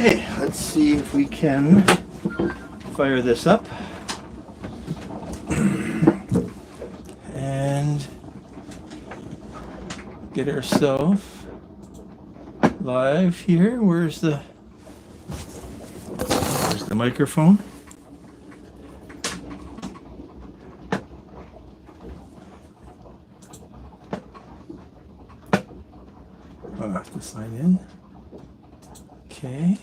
Okay, let's see if we can fire this up and get ourselves live here. Where's the microphone? I'll have to sign in. Okay.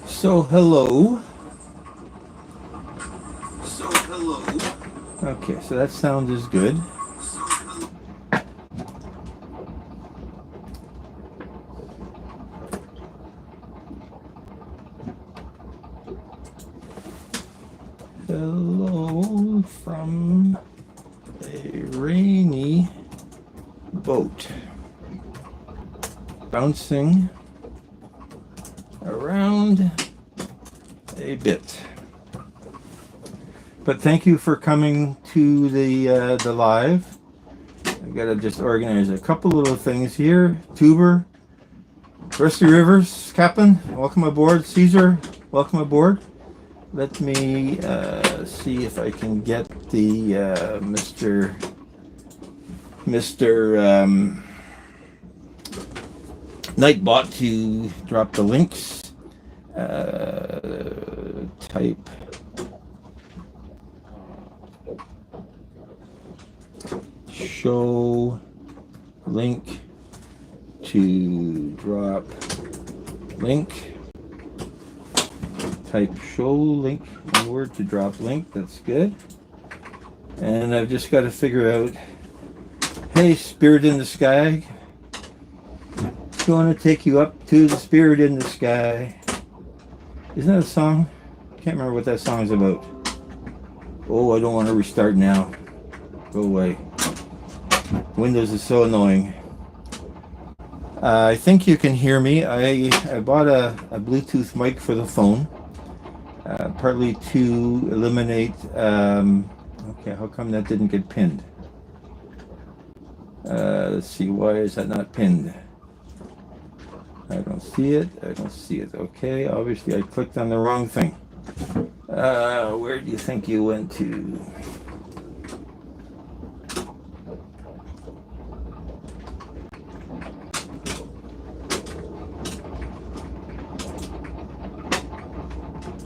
So hello. Okay, so that sound is good. Hello from a rainy boat bouncing around a bit. But thank you for coming to the live. I've got to just organize a couple little things here. Tuber, Rusty Rivers, Captain, welcome aboard. Caesar, welcome aboard. Let me see if I can get the Mr. Nightbot to drop the links. Type show link to drop link. Type show link, one word to drop link. That's good. And I've just got to figure out, hey, Spirit in the Sky, it's going to take you up to the Spirit in the Sky. Isn't that a song? Can't remember what that song is about. Oh, I don't want to restart now. Go away. Windows is so annoying. I think you can hear me. I bought a Bluetooth mic for the phone, partly to eliminate... okay, how come that didn't get pinned? Let's see, why is that not pinned? I don't see it. I don't see it. Okay, obviously I clicked on the wrong thing. Where do you think you went to?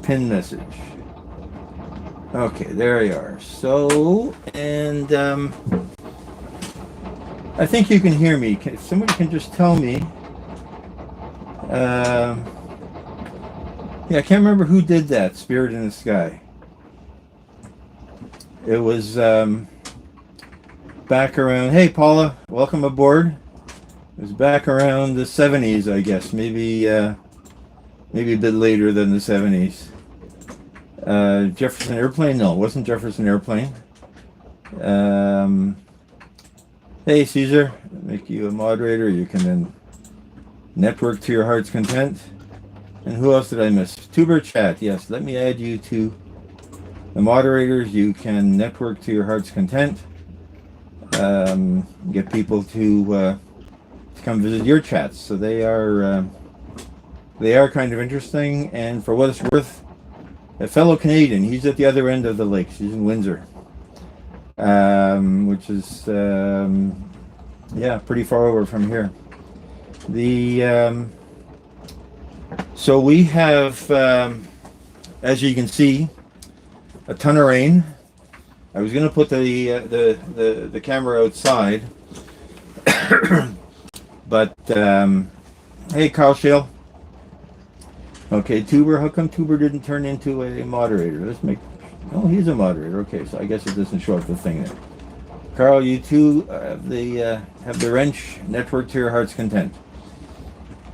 Pin message. Okay, there you are. So, and I think you can hear me. If somebody can just tell me. Yeah, I can't remember who did that, Spirit in the Sky. It was back around, hey Paula, welcome aboard. It was back around the 70s, I guess, maybe a bit later than the 70s. Jefferson Airplane? No, it wasn't Jefferson Airplane. Hey Caesar, make you a moderator, you can then network to your heart's content. And who else did I miss? Tuber Chat. Yes, let me add you to the moderators. You can network to your heart's content. Get people to come visit your chats. So they are kind of interesting. And for what it's worth, a fellow Canadian. He's at the other end of the lakes. He's in Windsor, which is pretty far over from here. So we have, as you can see, a ton of rain. I was going to put the camera outside, but hey, Carl Shale. Okay, Tuber. How come Tuber didn't turn into a moderator? Let's make. Oh, he's a moderator. Okay, so I guess it doesn't show up the thing there. Carl, you too have the wrench network to your heart's content.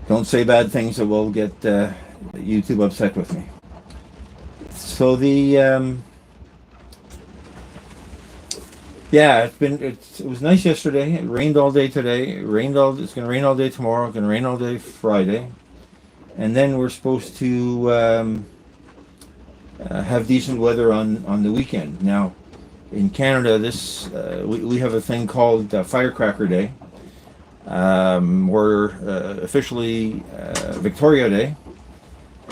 Don't say bad things that will get YouTube upset with me. So it was nice yesterday. It rained all day today. It's going to rain all day tomorrow. It's going to rain all day Friday. And then we're supposed to have decent weather on the weekend. Now, in Canada, we have a thing called Firecracker Day, or officially Victoria Day.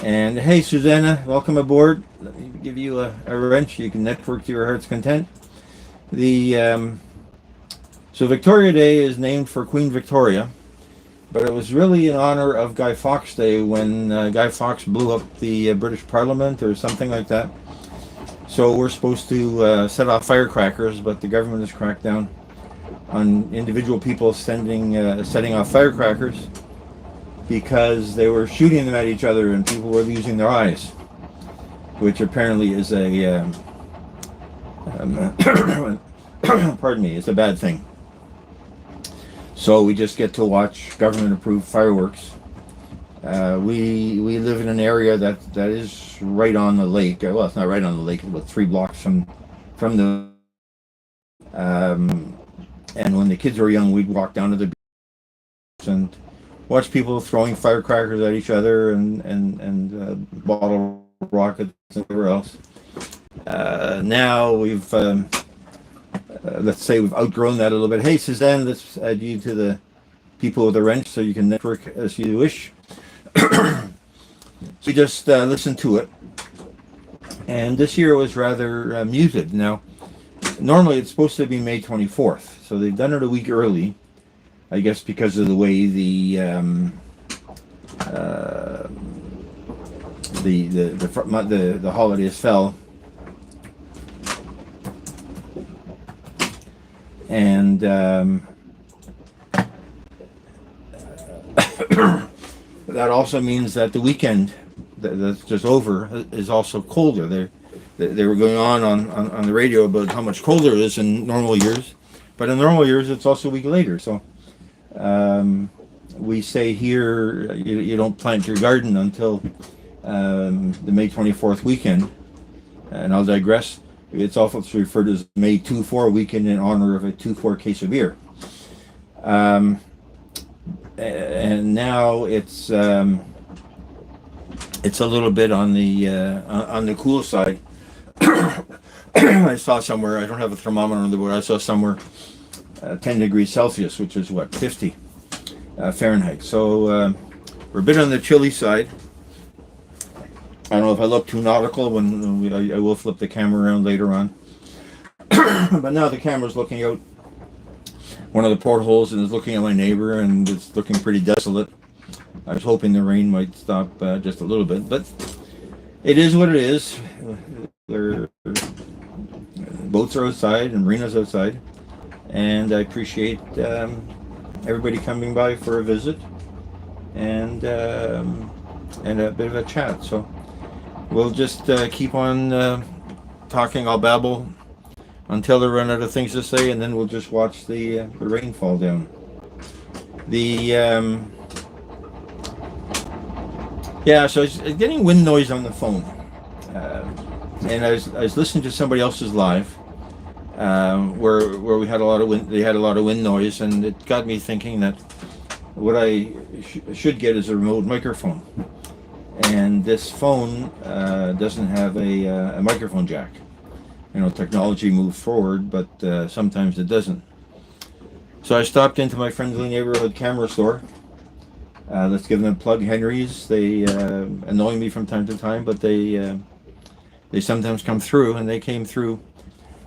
And hey, Susanna, welcome aboard. Let me give you a wrench. You can network to your heart's content. So Victoria Day is named for Queen Victoria, but it was really in honor of Guy Fawkes Day when Guy Fawkes blew up the British Parliament or something like that. So we're supposed to set off firecrackers, but the government has cracked down on individual people setting off firecrackers because they were shooting them at each other and people were losing their eyes, which apparently is pardon me, it's a bad thing. So we just get to watch government-approved fireworks. We live in an area that is right on the lake. Well, it's not right on the lake, about 3 blocks from the. And when the kids were young, we'd walk down to the beach and watch people throwing firecrackers at each other and bottle rockets and whatever else. Now we've. Let's say we've outgrown that a little bit. Hey, Suzanne, let's add you to the people with the wrench so you can network as you wish. So we just listened to it. And this year was rather muted. Now, normally it's supposed to be May 24th. So they've done it a week early, I guess because of the way the holidays fell. And that also means that the weekend that's just over is also colder. They were going on the radio about how much colder it is in normal years, but in normal years it's also a week later. So we say here you don't plant your garden until the May 24th weekend, and I'll digress. It's often referred to as May 2-4 weekend in honor of a 2-4 case of beer. And now it's a little bit on the cool side. I saw somewhere, I don't have a thermometer on the board, I saw somewhere 10 degrees Celsius, which is what, 50 Fahrenheit. So we're a bit on the chilly side. I don't know if I look too nautical when I will flip the camera around later on. But now the camera's looking out one of the portholes and is looking at my neighbor, and it's looking pretty desolate. I was hoping the rain might stop just a little bit, but it is what it is. Boats are outside and marinas outside, and I appreciate everybody coming by for a visit and a bit of a chat. So we'll just keep on talking. I'll babble until I run out of things to say, and then we'll just watch the rain fall down. So I was getting wind noise on the phone, and I was listening to somebody else's live where we had a lot of wind. They had a lot of wind noise, and it got me thinking that what I should get is a remote microphone. And this phone doesn't have a microphone jack. You know, technology moved forward, but sometimes it doesn't. So I stopped into my friendly neighborhood camera store. Let's give them a plug, Henry's. They annoy me from time to time, but they sometimes come through, and they came through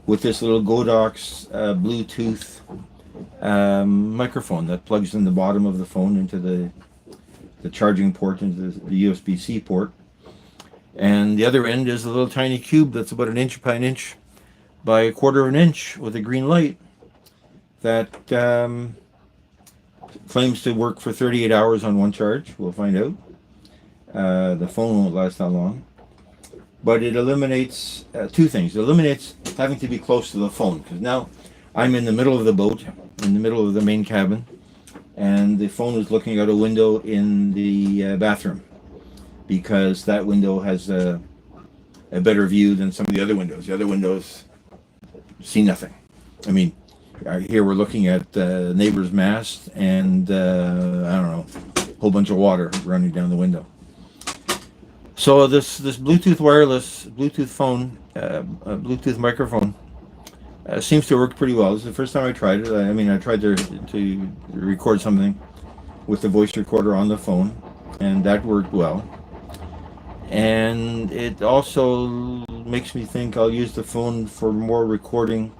with this little Godox Bluetooth microphone that plugs in the bottom of the phone into the charging port, into the USB-C port. And the other end is a little tiny cube that's about an inch by an inch by a quarter of an inch with a green light that claims to work for 38 hours on one charge. We'll find out. The phone won't last that long. But it eliminates two things. It eliminates having to be close to the phone, because now I'm in the middle of the boat, in the middle of the main cabin, and the phone is looking out a window in the bathroom, because that window has a better view than some of the other windows. The other windows see nothing. I mean, here we're looking at the neighbor's mast and, I don't know, a whole bunch of water running down the window. So this Bluetooth wireless, Bluetooth phone, Bluetooth microphone seems to work pretty well. This is the first time I tried it. I mean, I tried to record something with the voice recorder on the phone, and that worked well. And it also makes me think I'll use the phone for more recording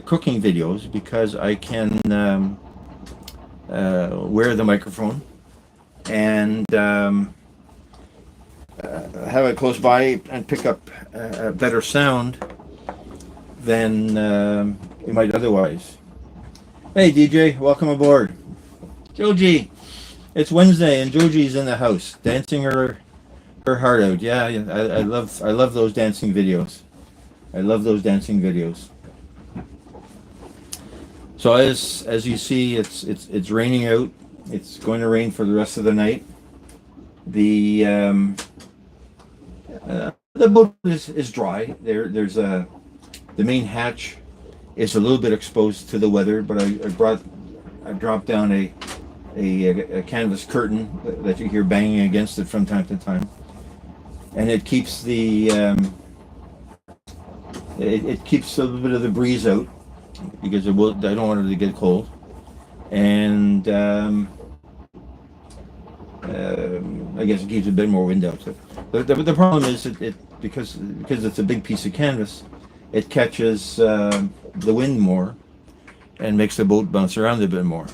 cooking videos, because I can wear the microphone and have it close by and pick up a better sound than you might otherwise. Hey DJ, welcome aboard. Joji, it's Wednesday and Joji's in the house dancing her heart out. Yeah, I love those dancing videos. I love those dancing videos. So as you see, it's raining out. It's going to rain for the rest of the night. The boat is dry. There's the main hatch is a little bit exposed to the weather, but I dropped down a canvas curtain that you hear banging against it from time to time, and it keeps it keeps a little bit of the breeze out, because I don't want it to get cold, and I guess it keeps a bit more wind out. So the problem is because it's a big piece of canvas, it catches the wind more and makes the boat bounce around a bit more.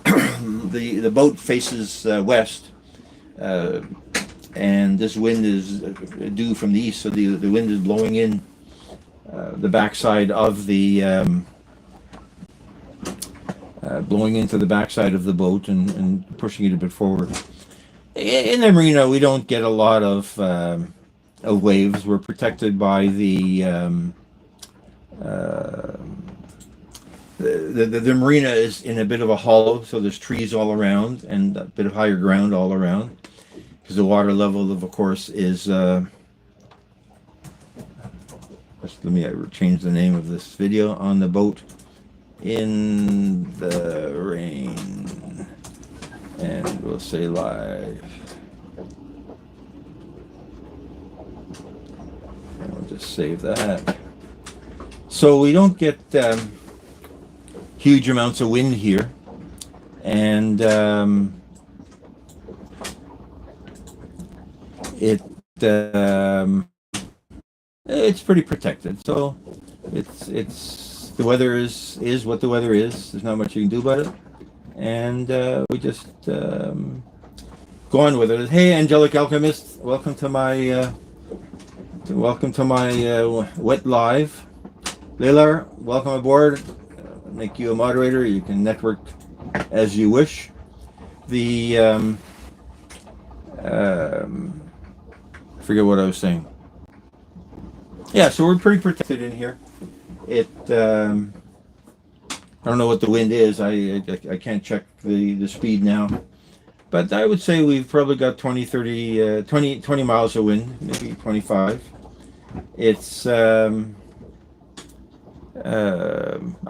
The boat faces west, and this wind is due from the east, so the wind is blowing in the backside of blowing into the backside of the boat and pushing it a bit forward. In the marina, we don't get a lot of waves. We're protected by the marina is in a bit of a hollow, so there's trees all around and a bit of higher ground all around, because the water level, of course, is let me change the name of this video. On the boat in the rain, and we'll say live, and we'll just save that. So we don't get huge amounts of wind here, and it's pretty protected. So it's the weather is what the weather is. There's not much you can do about it, and we just go on with it. Hey, Angelic Alchemist, welcome to my wet live. Leila, welcome aboard. Make you a moderator. You can network as you wish. The I forget what I was saying. Yeah, so we're pretty protected in here. It I don't know what the wind is. I can't check the speed now, but I would say we've probably got 20 miles of wind, maybe 25. It's I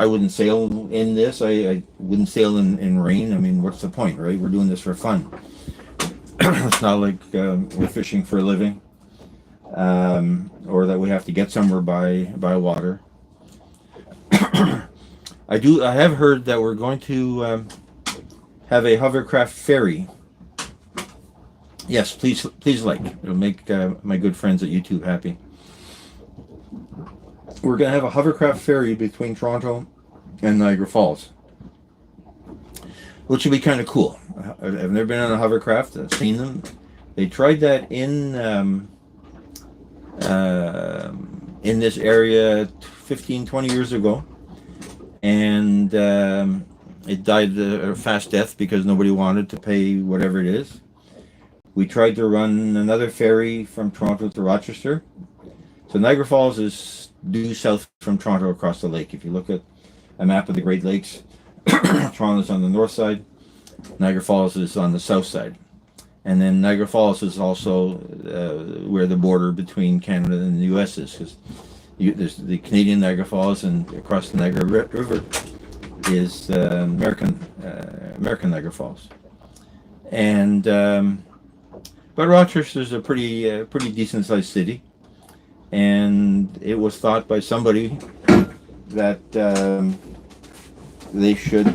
wouldn't sail in this. I wouldn't sail in rain. I mean, what's the point, right? We're doing this for fun. It's not like we're fishing for a living, or that we have to get somewhere by water. I have heard that we're going to have a hovercraft ferry. Yes, please like. It'll make my good friends at YouTube happy. We're going to have a hovercraft ferry between Toronto and Niagara Falls, which would be kind of cool. I've never been on a hovercraft. I've seen them. They tried that in this area 15, 20 years ago, and it died a fast death because nobody wanted to pay whatever it is. We tried to run another ferry from Toronto to Rochester. So Niagara Falls is due south from Toronto across the lake. If you look at a map of the Great Lakes, Toronto's on the north side, Niagara Falls is on the south side. And then Niagara Falls is also where the border between Canada and the U.S. is, because there's the Canadian Niagara Falls, and across the Niagara River is American Niagara Falls. And but Rochester's a pretty decent sized city, and it was thought by somebody that they should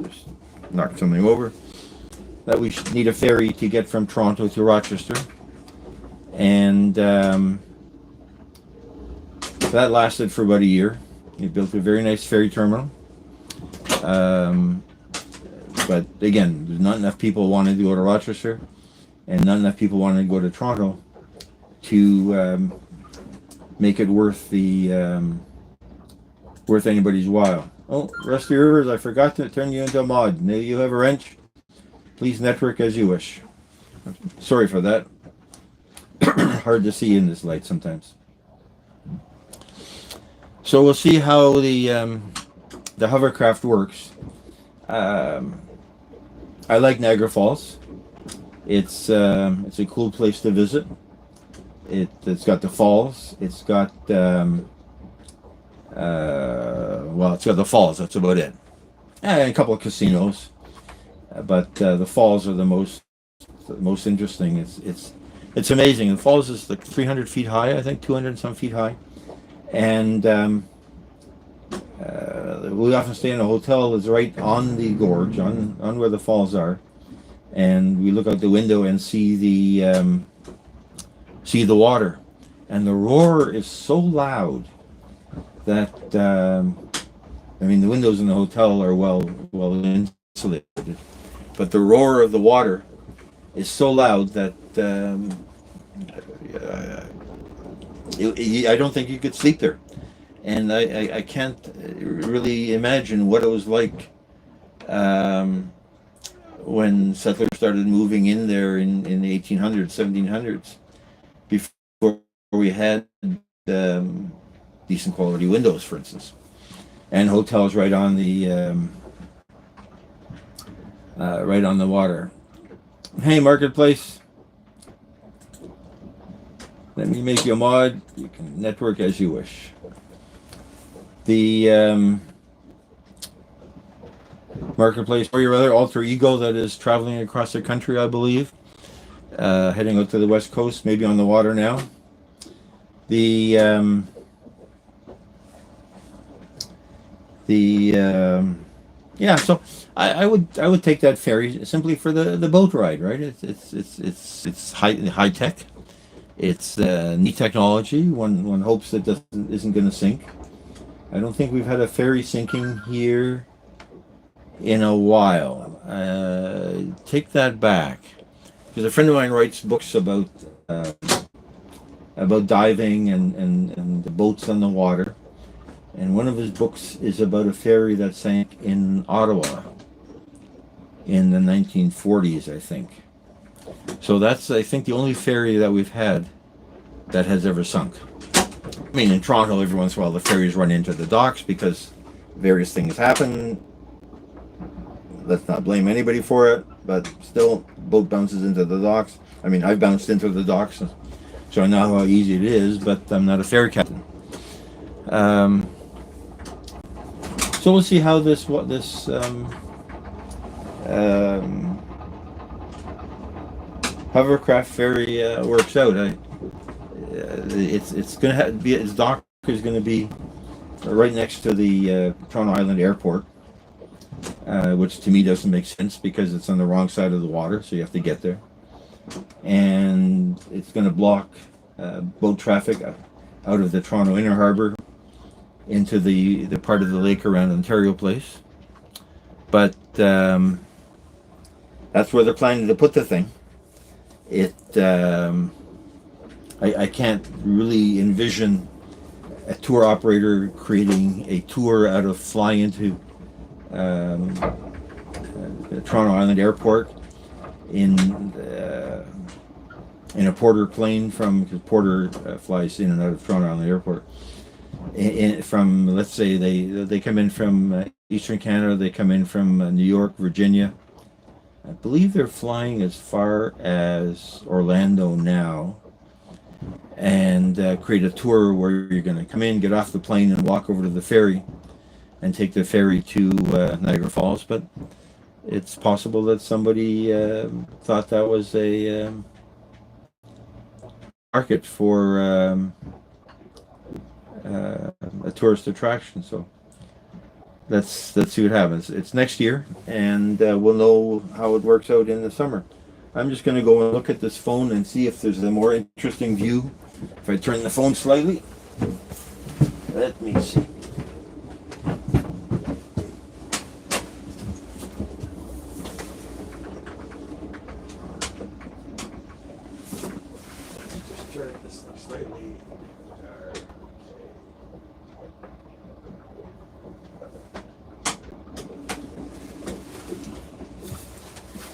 just knocked something over, that we should need a ferry to get from Toronto to Rochester, and that lasted for about a year. They built a very nice ferry terminal, but again, there's not enough people wanted to go to Rochester, and not enough people wanted to go to Toronto to make it worth anybody's while. Oh, Rusty Rivers, I forgot to turn you into a mod. Now you have a wrench. Please network as you wish. Sorry for that. Hard to see in this light sometimes. So we'll see how the hovercraft works. I like Niagara Falls. It's a cool place to visit. It's got the falls. It's got it's got the falls. That's about it. And a couple of casinos, but the falls are the most interesting. It's amazing. The falls is like 300 feet high, I think, 200 and some feet high, and we often stay in a hotel that's right on the gorge, on where the falls are, and we look out the window and see the water, and the roar is so loud that the windows in the hotel are well insulated, but the roar of the water is so loud that I don't think you could sleep there, and I can't really imagine what it was like when settlers started moving in there in the 1800s, 1700s, before we had decent quality windows, for instance, and hotels right on the water. Hey, Marketplace, let me make you a mod. You can network as you wish. The Marketplace, or your other alter ego that is traveling across the country, I believe, heading out to the west coast, maybe on the water now. So I would take that ferry simply for the boat ride, right? It's high tech. It's neat technology. One hopes that isn't going to sink. I don't think we've had a ferry sinking here in a while. Take that back, because a friend of mine writes books about diving and the boats on the water. And one of his books is about a ferry that sank in Ottawa in the 1940s, I think. So that's, I think, the only ferry that we've had that has ever sunk. I mean, in Toronto, every once in a while, the ferries run into the docks because various things happen. Let's not blame anybody for it, but still, boat bounces into the docks. I mean, I've bounced into the docks, so I know how easy it is, but I'm not a ferry captain. So we'll see how hovercraft ferry works out. It's going to be, its dock is going to be right next to the Toronto Island Airport, which to me doesn't make sense because it's on the wrong side of the water, so you have to get there. And it's going to block boat traffic out of the Toronto Inner Harbor into the part of the lake around Ontario Place. But that's where they're planning to put the thing. I can't really envision a tour operator creating a tour out of fly into the Toronto Island Airport in a Porter plane because Porter flies in and out of Toronto Island Airport. From, let's say they come in from Eastern Canada, they come in from New York, Virginia. I believe they're flying as far as Orlando now, and create a tour where you're going to come in, get off the plane, and walk over to the ferry, and take the ferry to Niagara Falls. But it's possible that somebody thought that was a market for a tourist attraction. So let's see what happens. It's next year, and we'll know how it works out in the summer. I'm just going to go and look at this phone and see if there's a more interesting view. If I turn the phone slightly, let me see. Just turn this slightly.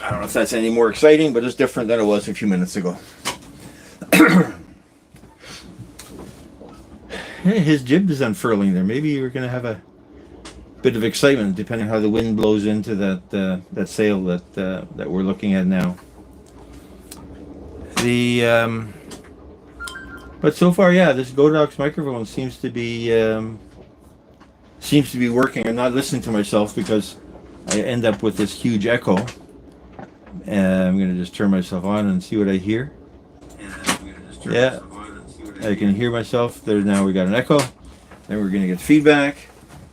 I don't know if that's any more exciting, but it's different than it was a few minutes ago. His jib is unfurling there. Maybe you're going to have a bit of excitement depending how the wind blows into that sail that we're looking at now. But so far, yeah, this Godox microphone seems to be working. I'm not listening to myself because I end up with this huge echo. I'm going to just turn myself on and see what I hear. Yeah, I can hear myself. There now we got an echo. Then we're going to get feedback.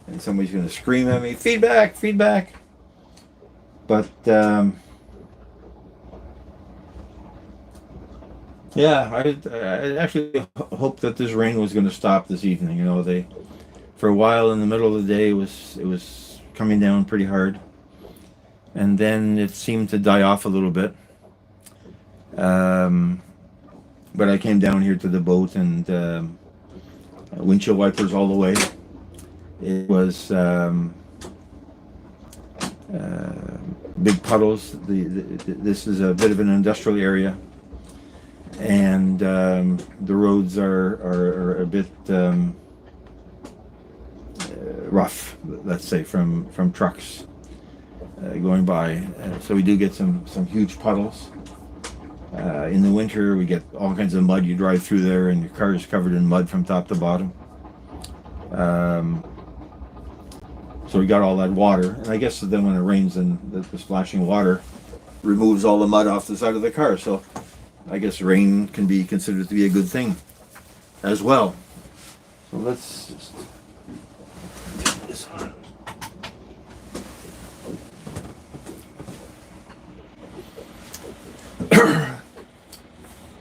And somebody's going to scream at me, feedback, feedback. But, yeah, I actually hoped that this rain was going to stop this evening. You know, for a while in the middle of the day, it was coming down pretty hard. And then it seemed to die off a little bit. But I came down here to the boat and windshield wipers all the way. It was big puddles. This is a bit of an industrial area. And the roads are a bit rough, let's say, from trucks going by. So we do get some huge puddles. In the winter we get all kinds of mud. You drive through there and your car is covered in mud from top to bottom. So we got all that water, and I guess then when it rains and the splashing water removes all the mud off the side of the car. So I guess rain can be considered to be a good thing as well. So let's just take this on.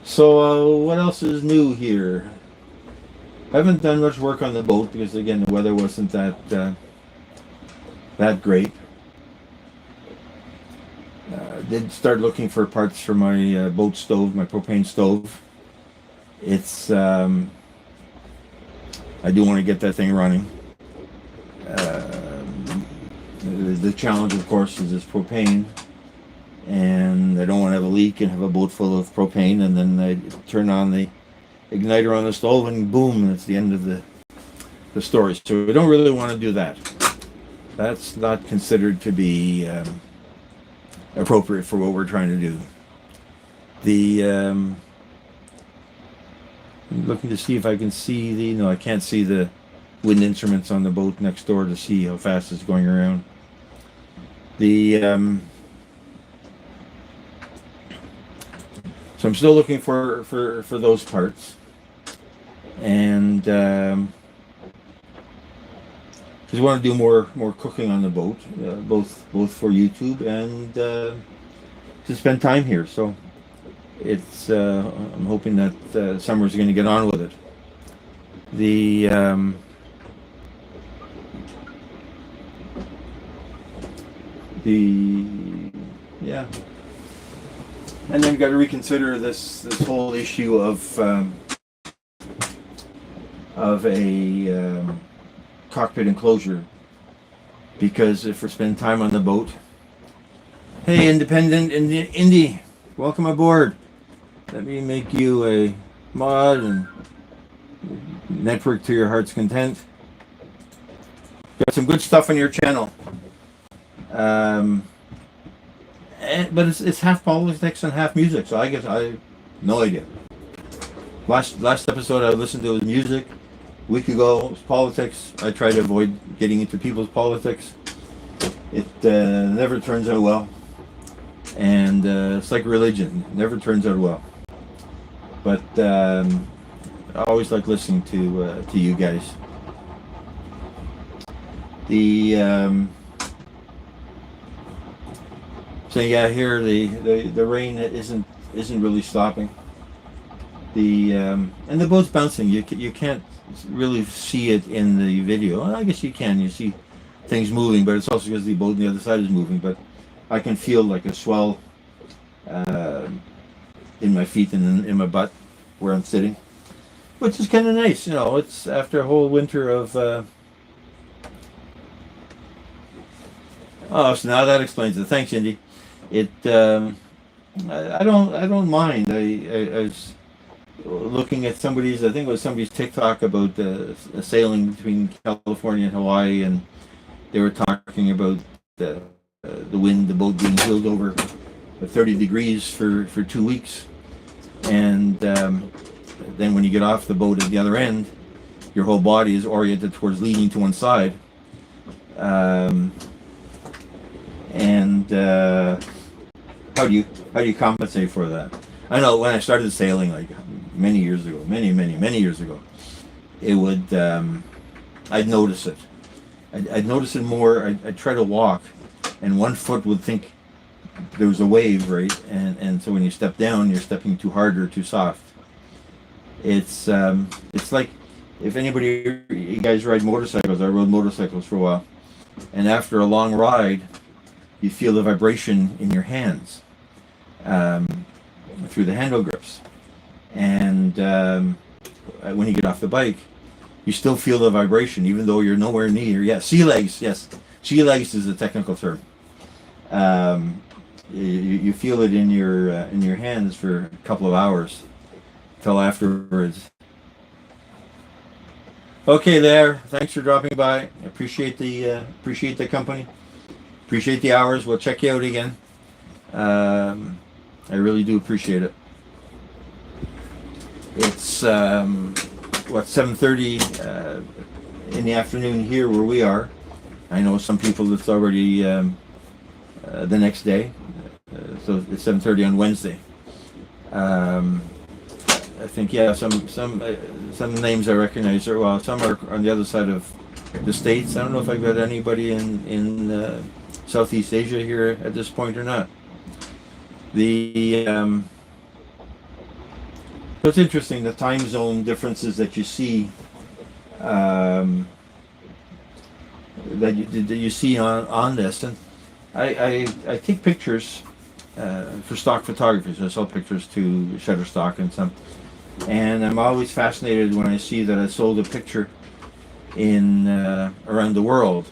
So what else is new here? I haven't done much work on the boat because again the weather wasn't that great. Did start looking for parts for my boat stove, my propane stove. It's I do want to get that thing running. The challenge, of course, is this propane. And I don't want to have a leak and have a boat full of propane, and then I turn on the igniter on the stove and boom, that's the end of the story. So we don't really want to do that. That's not considered to be appropriate for what we're trying to do. I'm looking to see if I can see no, I can't see the wind instruments on the boat next door to see how fast it's going around. So I'm still looking for those parts, and because we want to do more cooking on the boat, both for YouTube and to spend time here. So it's I'm hoping that Summer's going to get on with it. Yeah, and then we've got to reconsider this whole issue of a cockpit enclosure, because if we're spending time on the boat. Hey, Independent Indy, welcome aboard. Let me make you a mod and network to your heart's content. Got some good stuff on your channel. But it's half politics and half music, so I guess I have no idea. Last episode I listened to was music. A week ago it was politics. I try to avoid getting into people's politics. It never turns out well, and it's like religion, it never turns out well. But I always like listening to you guys. So yeah, here the rain isn't really stopping. And the boat's bouncing. You can't really see it in the video. Well, I guess you can. You see things moving, but it's also because the boat on the other side is moving. But I can feel like a swell in my feet and in my butt where I'm sitting, which is kind of nice. It's after a whole winter of. Oh, so now that explains it. Thanks, Indy. I don't mind. I was looking at I think it was somebody's TikTok about sailing between California and Hawaii, and they were talking about the wind, the boat being heeled over 30 degrees for 2 weeks, and then when you get off the boat at the other end, your whole body is oriented towards leaning to one side. And how do you compensate for that? I know when I started sailing, like many years ago, many years ago, it would I'd notice it. I'd notice it more. I'd try to walk, and one foot would think there was a wave, right? And so when you step down, you're stepping too hard or too soft. It's like, if you guys ride motorcycles, I rode motorcycles for a while, and after a long ride, you feel the vibration in your hands through the handle grips, and when you get off the bike, you still feel the vibration even though you're nowhere near. Yeah, sea legs. Yes, sea legs is the technical term. You feel it in your hands for a couple of hours till afterwards. Okay, there. Thanks for dropping by. Appreciate the company. Appreciate the hours. We'll check you out again. I really do appreciate it. It's 7:30 in the afternoon here where we are. I know some people it's already the next day, so it's 7:30 on Wednesday. I think some names I recognize. Some are on the other side of the states. I don't know if I've got anybody in Southeast Asia here at this point or not. It's interesting, the time zone differences that you see, that you see on this, and I take pictures for stock photography. So I sell pictures to Shutterstock and some, and I'm always fascinated when I see that I sold a picture in around the world.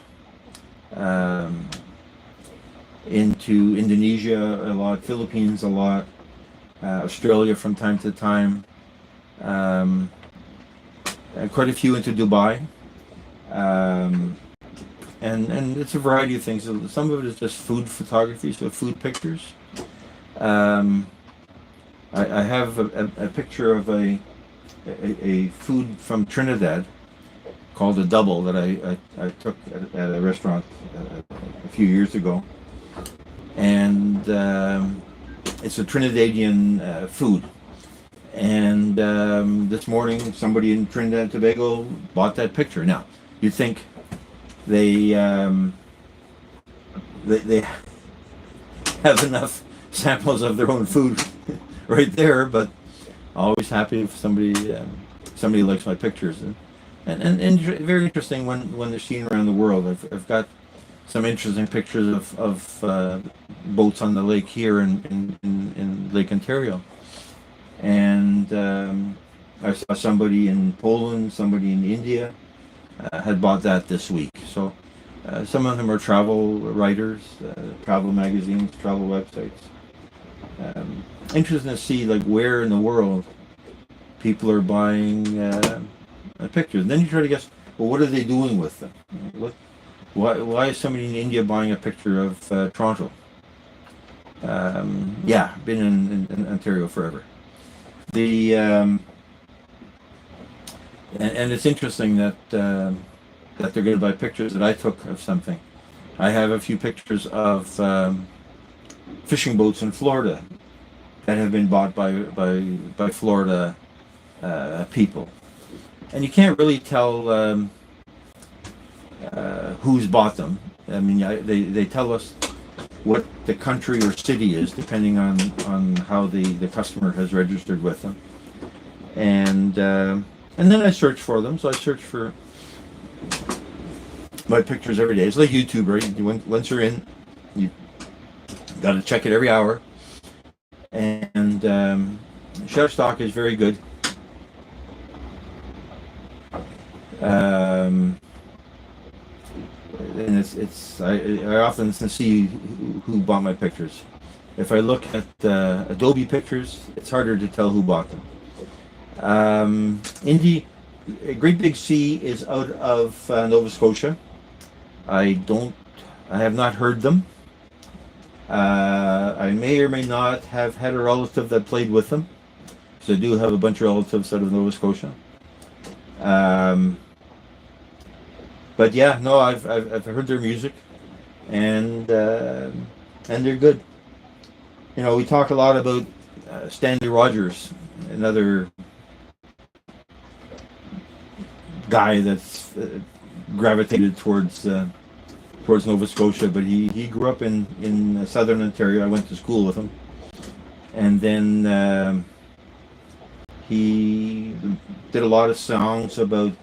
Into Indonesia a lot, Philippines a lot, Australia from time to time, and quite a few into Dubai, and it's a variety of things. Some of it is just food photography, so food pictures. I have a picture of a food from Trinidad called a double that I took at a restaurant a few years ago. And it's a Trinidadian food. And this morning, somebody in Trinidad and Tobago bought that picture. Now, you'd think they have enough samples of their own food right there, but always happy if somebody likes my pictures, and very interesting when they're seen around the world. I've got some interesting pictures of boats on the lake here in Lake Ontario, and I saw somebody in Poland, somebody in India had bought that this week. So some of them are travel writers, travel magazines, travel websites. Interesting to see like where in the world people are buying pictures. And then you try to guess, well, what are they doing with them? Why is somebody in India buying a picture of Toronto? Yeah, been in Ontario forever. And it's interesting that they're going to buy pictures that I took of something. I have a few pictures of fishing boats in Florida that have been bought by Florida people, and you can't really tell who's bought them. I mean, they tell us what the country or city is, depending on how the customer has registered with them, and then I search for them. So I search for my pictures every day. It's like YouTube, right? Once you're in, you got to check it every hour. And Shutterstock is very good. And I often see who bought my pictures. If I look at Adobe Pictures, it's harder to tell who bought them. Great Big Sea is out of Nova Scotia. I have not heard them. I may or may not have had a relative that played with them, because I do have a bunch of relatives out of Nova Scotia. But yeah, no, I've heard their music, and they're good. You know, we talk a lot about Stanley Rogers, another guy that's gravitated towards Nova Scotia, but he grew up in southern Ontario. I went to school with him, and then he did a lot of songs about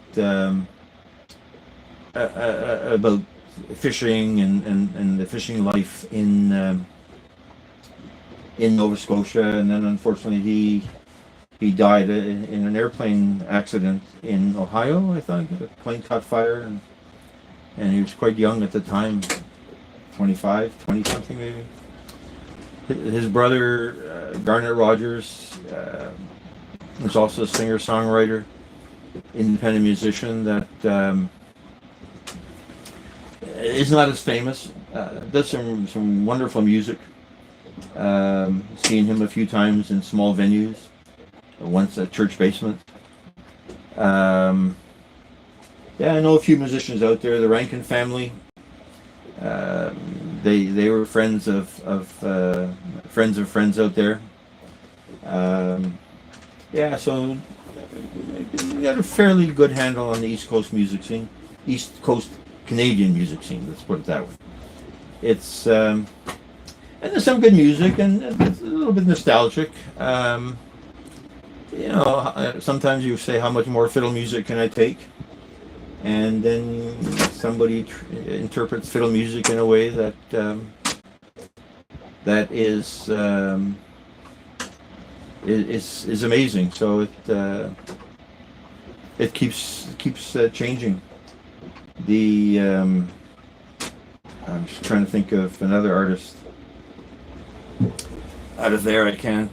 fishing and the fishing life in Nova Scotia. And then unfortunately he died in an airplane accident in Ohio. I think the plane caught fire, and he was quite young at the time, 20 something maybe. His brother Garnet Rogers was also a singer-songwriter, independent musician that is not as famous. Does some wonderful music. Seen him a few times in small venues, once at church basement. Yeah, I know a few musicians out there. The Rankin family. They were friends of friends out there. Yeah, so we got a fairly good handle on the East Coast music scene, East Coast Canadian music scene. Let's put it that way. It's and there's some good music, and it's a little bit nostalgic. You know, sometimes you say, how much more fiddle music can I take? And then somebody interprets fiddle music in a way that is amazing. So it keeps changing. I'm just trying to think of another artist out of there. I can't.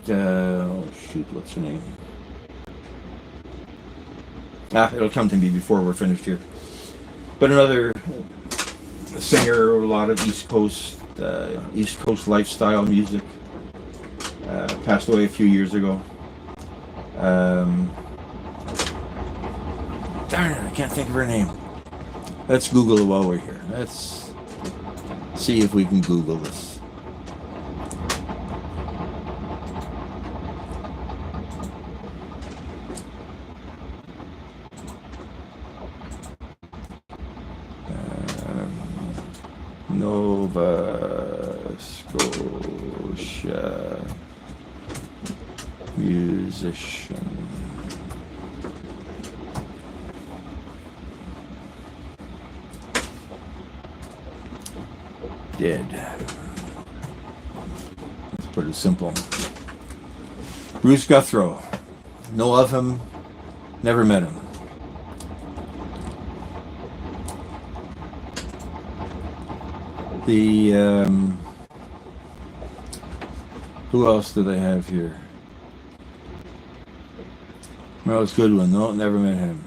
What's her name? It'll come to me before we're finished here. But another singer, a lot of East Coast lifestyle music. Passed away a few years ago. Darn it, I can't think of her name. Let's Google it while we're here. Let's see if we can Google this. Nova Scotia musician. Dead. Let's put it simple. Bruce Guthrow. Know of him, never met him. The who else do they have here? Merle's Goodwin. No, never met him.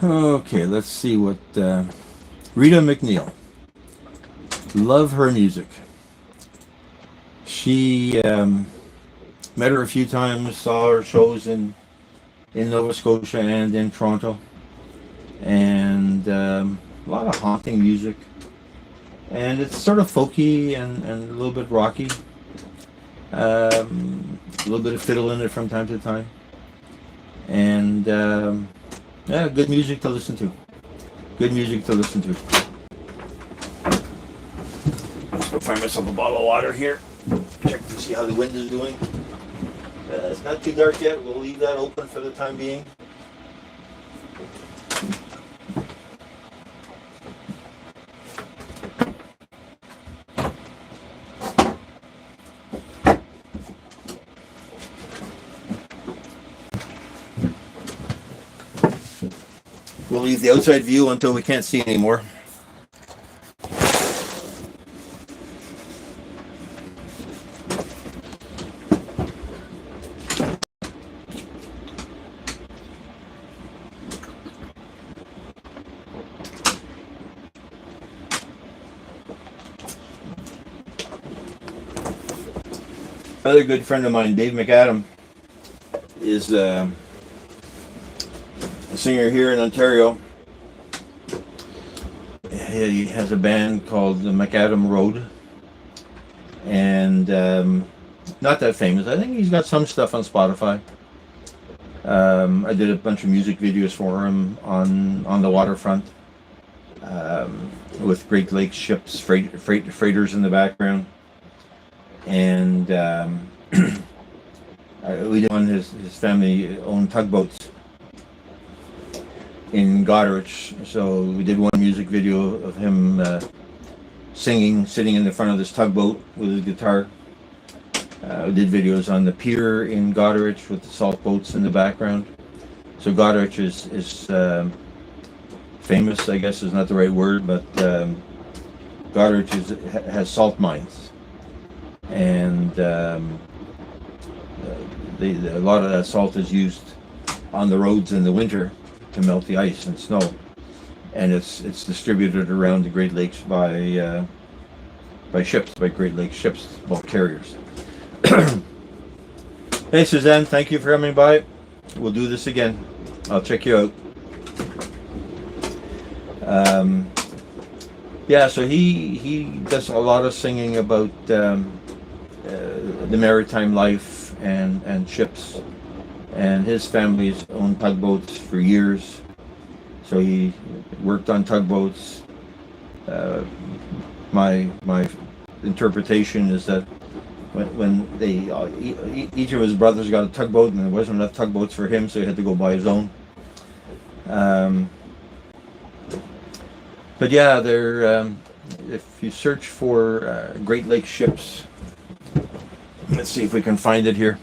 Okay, let's see what Rita McNeil. Love her music. She met her a few times, saw her shows in Nova Scotia and in Toronto, and a lot of haunting music, and it's sort of folky and a little bit rocky, a little bit of fiddle in it from time to time, and yeah, good music to listen to. Good music to listen to. Let's go find myself a bottle of water here. Check to see how the wind is doing. It's not too dark yet. We'll leave that open for the time being. We'll leave the outside view until we can't see anymore. Another good friend of mine, Dave McAdam, is a singer here in Ontario. He has a band called the McAdam Road, and not that famous. I think he's got some stuff on Spotify. I did a bunch of music videos for him on the waterfront, with Great Lakes ships, freighters in the background. And we did one. His family owned tugboats in Goderich, so we did one music video of him singing, sitting in the front of this tugboat with his guitar. We did videos on the pier in Goderich with the salt boats in the background. So Goderich is famous, I guess is not the right word, but Goderich has salt mines. And a lot of that salt is used on the roads in the winter to melt the ice and snow, and it's distributed around the Great Lakes by ships, by Great Lakes ships, bulk carriers. Hey Suzanne, thank you for coming by. We'll do this again. I'll check you out. Yeah, so he does a lot of singing about the maritime life and ships, and his family's owned tugboats for years, so he worked on tugboats. My interpretation is that when they each of his brothers got a tugboat, and there wasn't enough tugboats for him, so he had to go buy his own. But yeah, they're if you search for Great Lakes ships, let's see if we can find it here.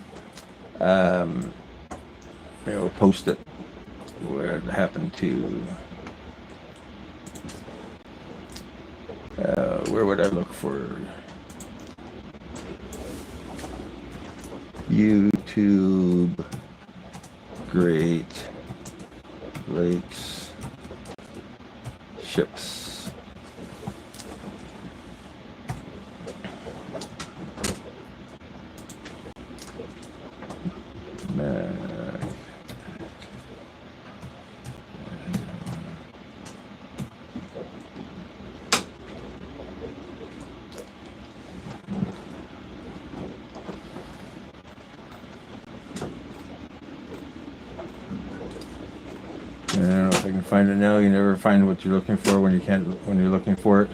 Maybe we'll post it where it happened to. Where would I look for? YouTube Great Lakes ships. I don't know if I can find it now. You never find what you're looking for when you're looking for it.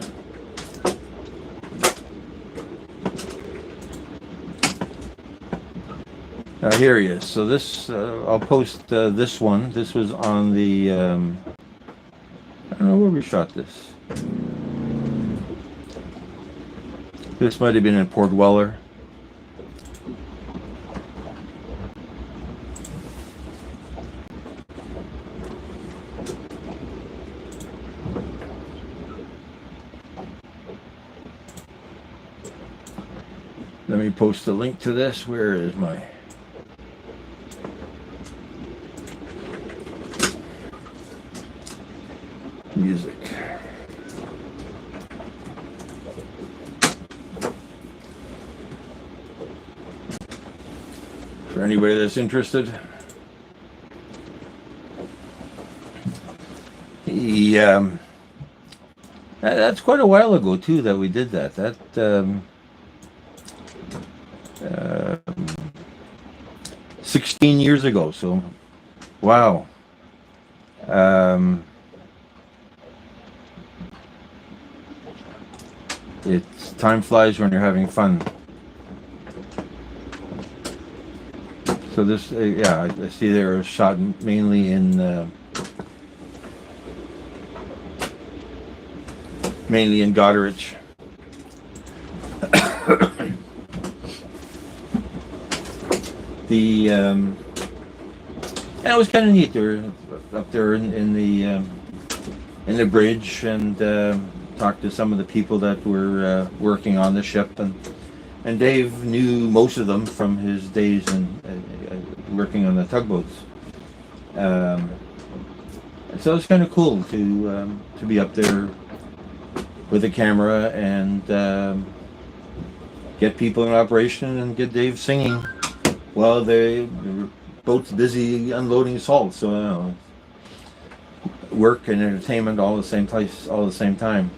Here he is. So this, I'll post this one. This was on the, I don't know where we shot this. This might have been in Port Weller. Let me post a link to this. Where is my... music? For anybody that's interested. That's quite a while ago too that we did that. 16 years ago. So, wow. It's time flies when you're having fun. So this, yeah, I see they were shot mainly in Goderich. And it was kind of neat. They were up there in the bridge and talked to some of the people that were working on the ship, and Dave knew most of them from his days in working on the tugboats. So it's kind of cool to be up there with a camera and get people in operation and get Dave singing while the boat's busy unloading salt. So work and entertainment all the same place, all the same time.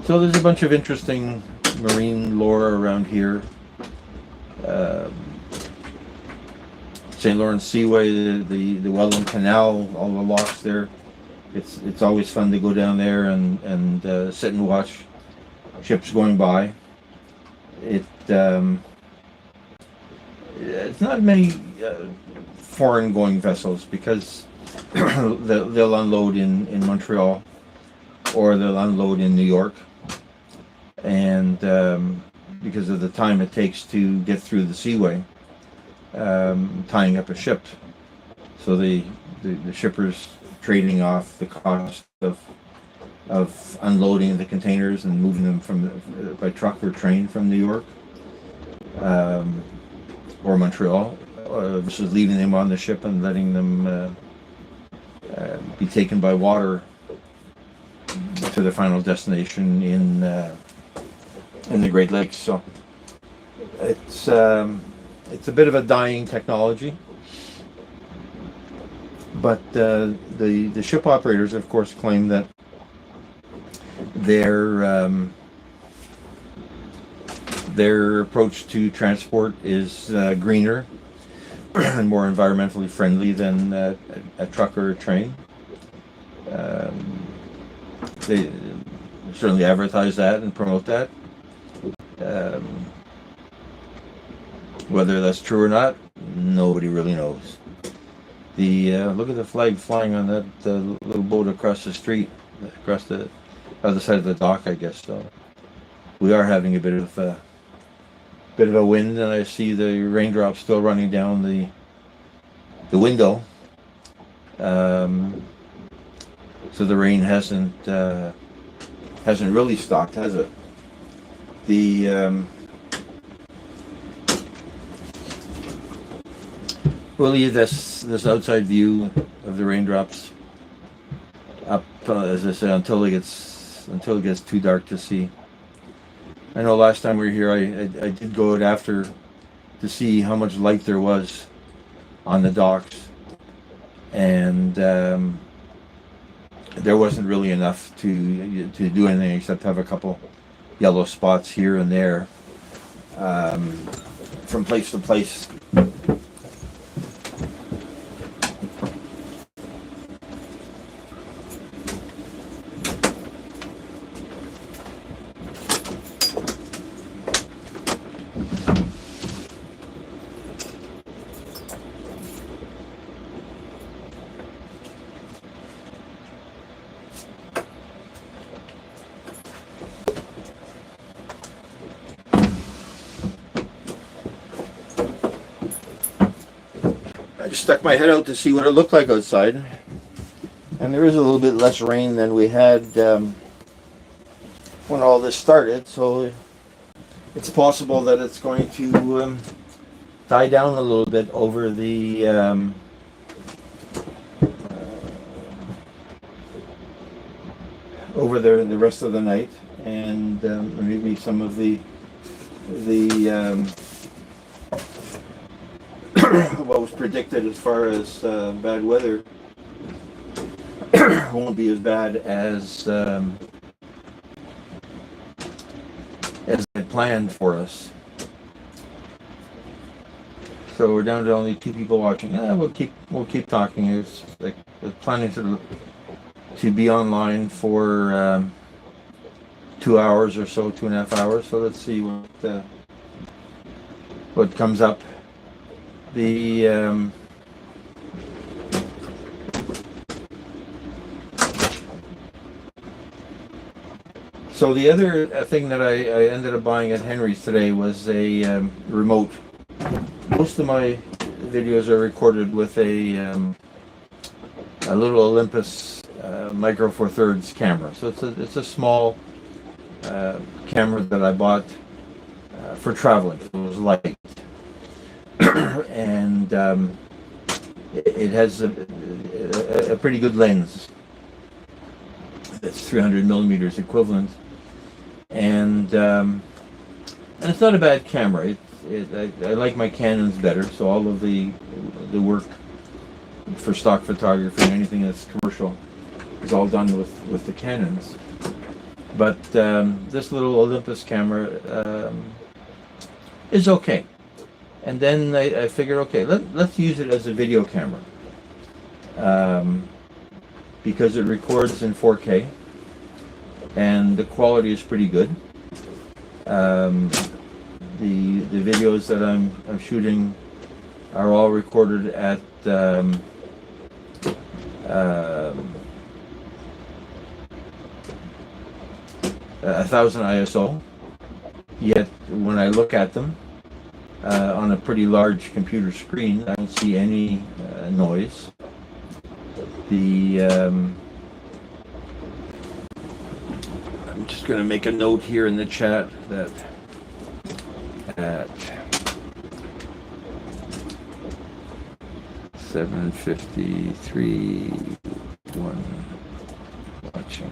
So there's a bunch of interesting marine lore around here. St. Lawrence Seaway, the Welland Canal, all the locks there. It's always fun to go down there and sit and watch ships going by. It's not many foreign going vessels because they'll unload in Montreal or they'll unload in New York, and because of the time it takes to get through the seaway, tying up a ship, so the shippers trading off the cost of unloading the containers and moving them by truck or train from New York or Montreal, versus leaving them on the ship and letting them be taken by water to their final destination in the Great Lakes. So it's a bit of a dying technology, but the ship operators, of course, claim that their approach to transport is greener and more environmentally friendly than a truck or a train. They certainly advertise that and promote that. Whether that's true or not, nobody really knows. Look at the flag flying on that little boat across the street, across the other side of the dock, I guess. So we are having a bit of a wind, and I see the raindrops still running down the window. So the rain hasn't really stopped, has it? We'll leave this outside view of the raindrops up, as I said, until it gets too dark to see. I know last time we were here, I did go out after to see how much light there was on the docks, and there wasn't really enough to do anything except have a couple yellow spots here and there. from place to place. I just stuck my head out to see what it looked like outside, and there is a little bit less rain than we had when all this started, so it's possible that it's going to die down a little bit over the rest of the night, and maybe some of the what was predicted as far as bad weather won't be as bad as I planned for us. So we're down to only 2 people watching. We'll keep talking. It's like we're planning to be online for 2 hours or so, 2.5 hours. So let's see what comes up. So the other thing that I ended up buying at Henry's today was a remote. Most of my videos are recorded with a little Olympus Micro Four Thirds camera. So it's a small camera that I bought for traveling. It was light. And it has a pretty good lens. That's 300 millimeters equivalent, and it's not a bad camera. I like my Canons better, so all of the work for stock photography and anything that's commercial is all done with the Canons. But this little Olympus camera is okay. And then I figured, okay, let's use it as a video camera, because it records in 4K, and the quality is pretty good. The videos that I'm shooting are all recorded at 1000 ISO. Yet when I look at them on a pretty large computer screen, I don't see any noise. I'm just going to make a note here in the chat that at 7:53, one watching.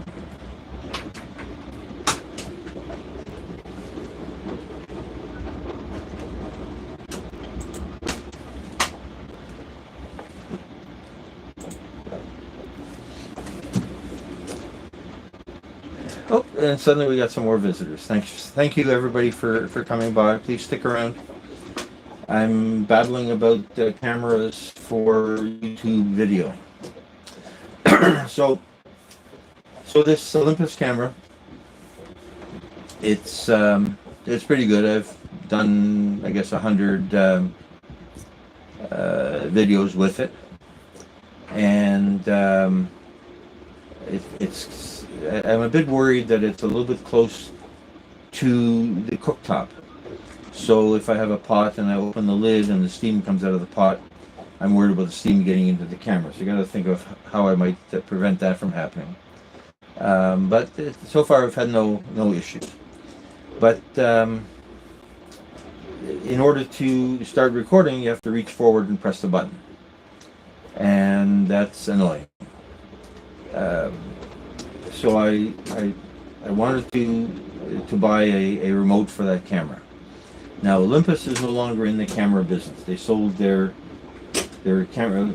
Oh, and suddenly we got some more visitors. Thank you everybody for coming by. Please stick around. I'm babbling about cameras for YouTube video. So this Olympus camera, it's pretty good. I've done, I guess, 100 videos with it, and I'm a bit worried that it's a little bit close to the cooktop. So if I have a pot and I open the lid and the steam comes out of the pot, I'm worried about the steam getting into the camera. So you got to think of how I might prevent that from happening. But so far I've had no issues. But in order to start recording, you have to reach forward and press the button, and that's annoying. So I wanted to buy a remote for that camera. Now Olympus is no longer in the camera business. They sold their camera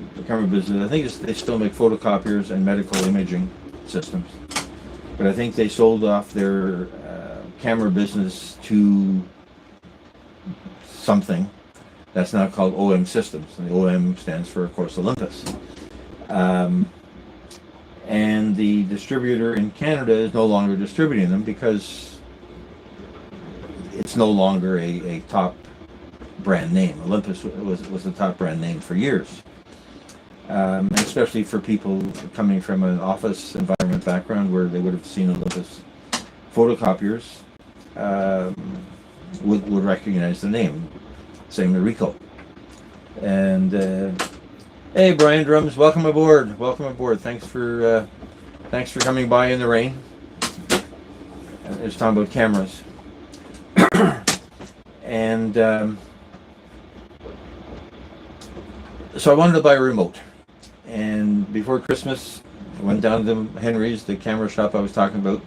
business. I think they still make photocopiers and medical imaging systems, but I think they sold off their camera business to something that's now called OM Systems, and the OM stands for, of course, Olympus. And the distributor in Canada is no longer distributing them because it's no longer a top brand name. Olympus was the top brand name for years. Especially for people coming from an office environment background where they would have seen Olympus photocopiers, would recognize the name. Same with Ricoh. And hey, Brian Drums, welcome aboard. Welcome aboard. Thanks for coming by in the rain. It's talking about cameras. And so I wanted to buy a remote. And before Christmas, I went down to Henry's, the camera shop I was talking about,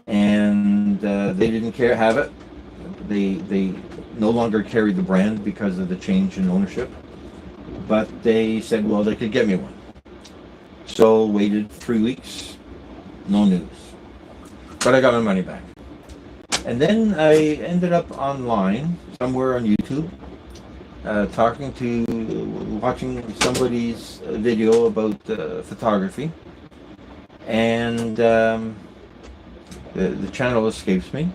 and they didn't have it. They no longer carried the brand because of the change in ownership, but they said, well, they could get me one. So waited 3 weeks, no news. But I got my money back. And then I ended up online, somewhere on YouTube, watching somebody's video about photography, and the channel escapes me.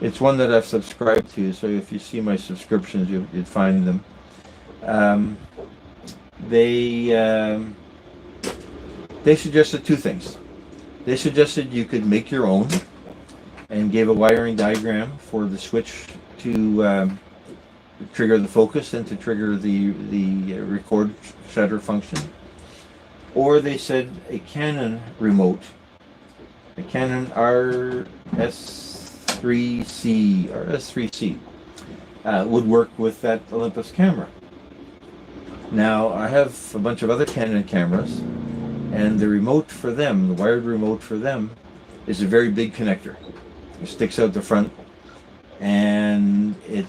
It's one that I've subscribed to, so if you see my subscriptions, you'd find them. They suggested two things. They suggested you could make your own, and gave a wiring diagram for the switch to trigger the focus and to trigger the record shutter function. Or they said a Canon remote, a Canon RS3C or S3C would work with that Olympus camera. Now I have a bunch of other Canon cameras, and the remote for them, the wired remote for them, is a very big connector. It sticks out the front, and it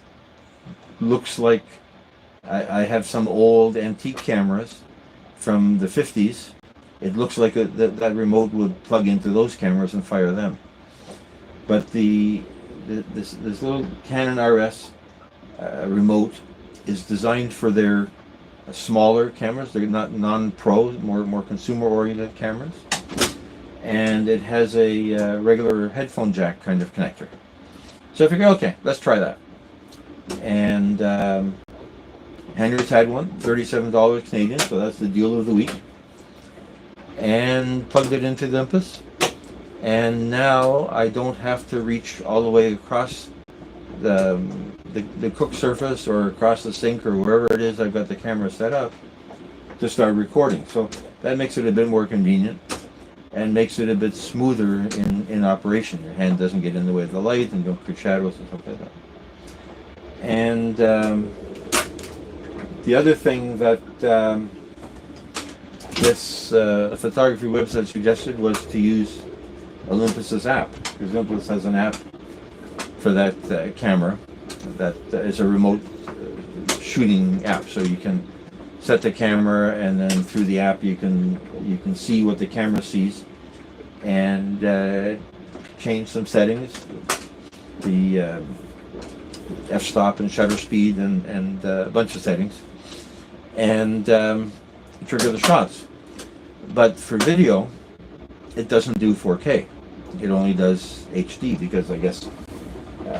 looks like I have some old antique cameras from the 50s. It looks like that remote would plug into those cameras and fire them. But this little Canon RS remote is designed for their smaller cameras. They're not non-pro, more consumer-oriented cameras. And it has a regular headphone jack kind of connector. So I figured, okay, let's try that. And Henry's had one, $37 Canadian, so that's the deal of the week. And plugged it into the Olympus. And now I don't have to reach all the way across the cook surface or across the sink or wherever it is I've got the camera set up to start recording. So that makes it a bit more convenient and makes it a bit smoother in operation. Your hand doesn't get in the way of the light and don't create shadows and stuff like that. And the other thing that this photography website suggested was to use Olympus's app, because Olympus has an app for that camera that is a remote shooting app, so you can set the camera, and then through the app you can see what the camera sees and change some settings, the f-stop and shutter speed and a bunch of settings, and trigger the shots. But for video, it doesn't do 4K. It only does HD, because I guess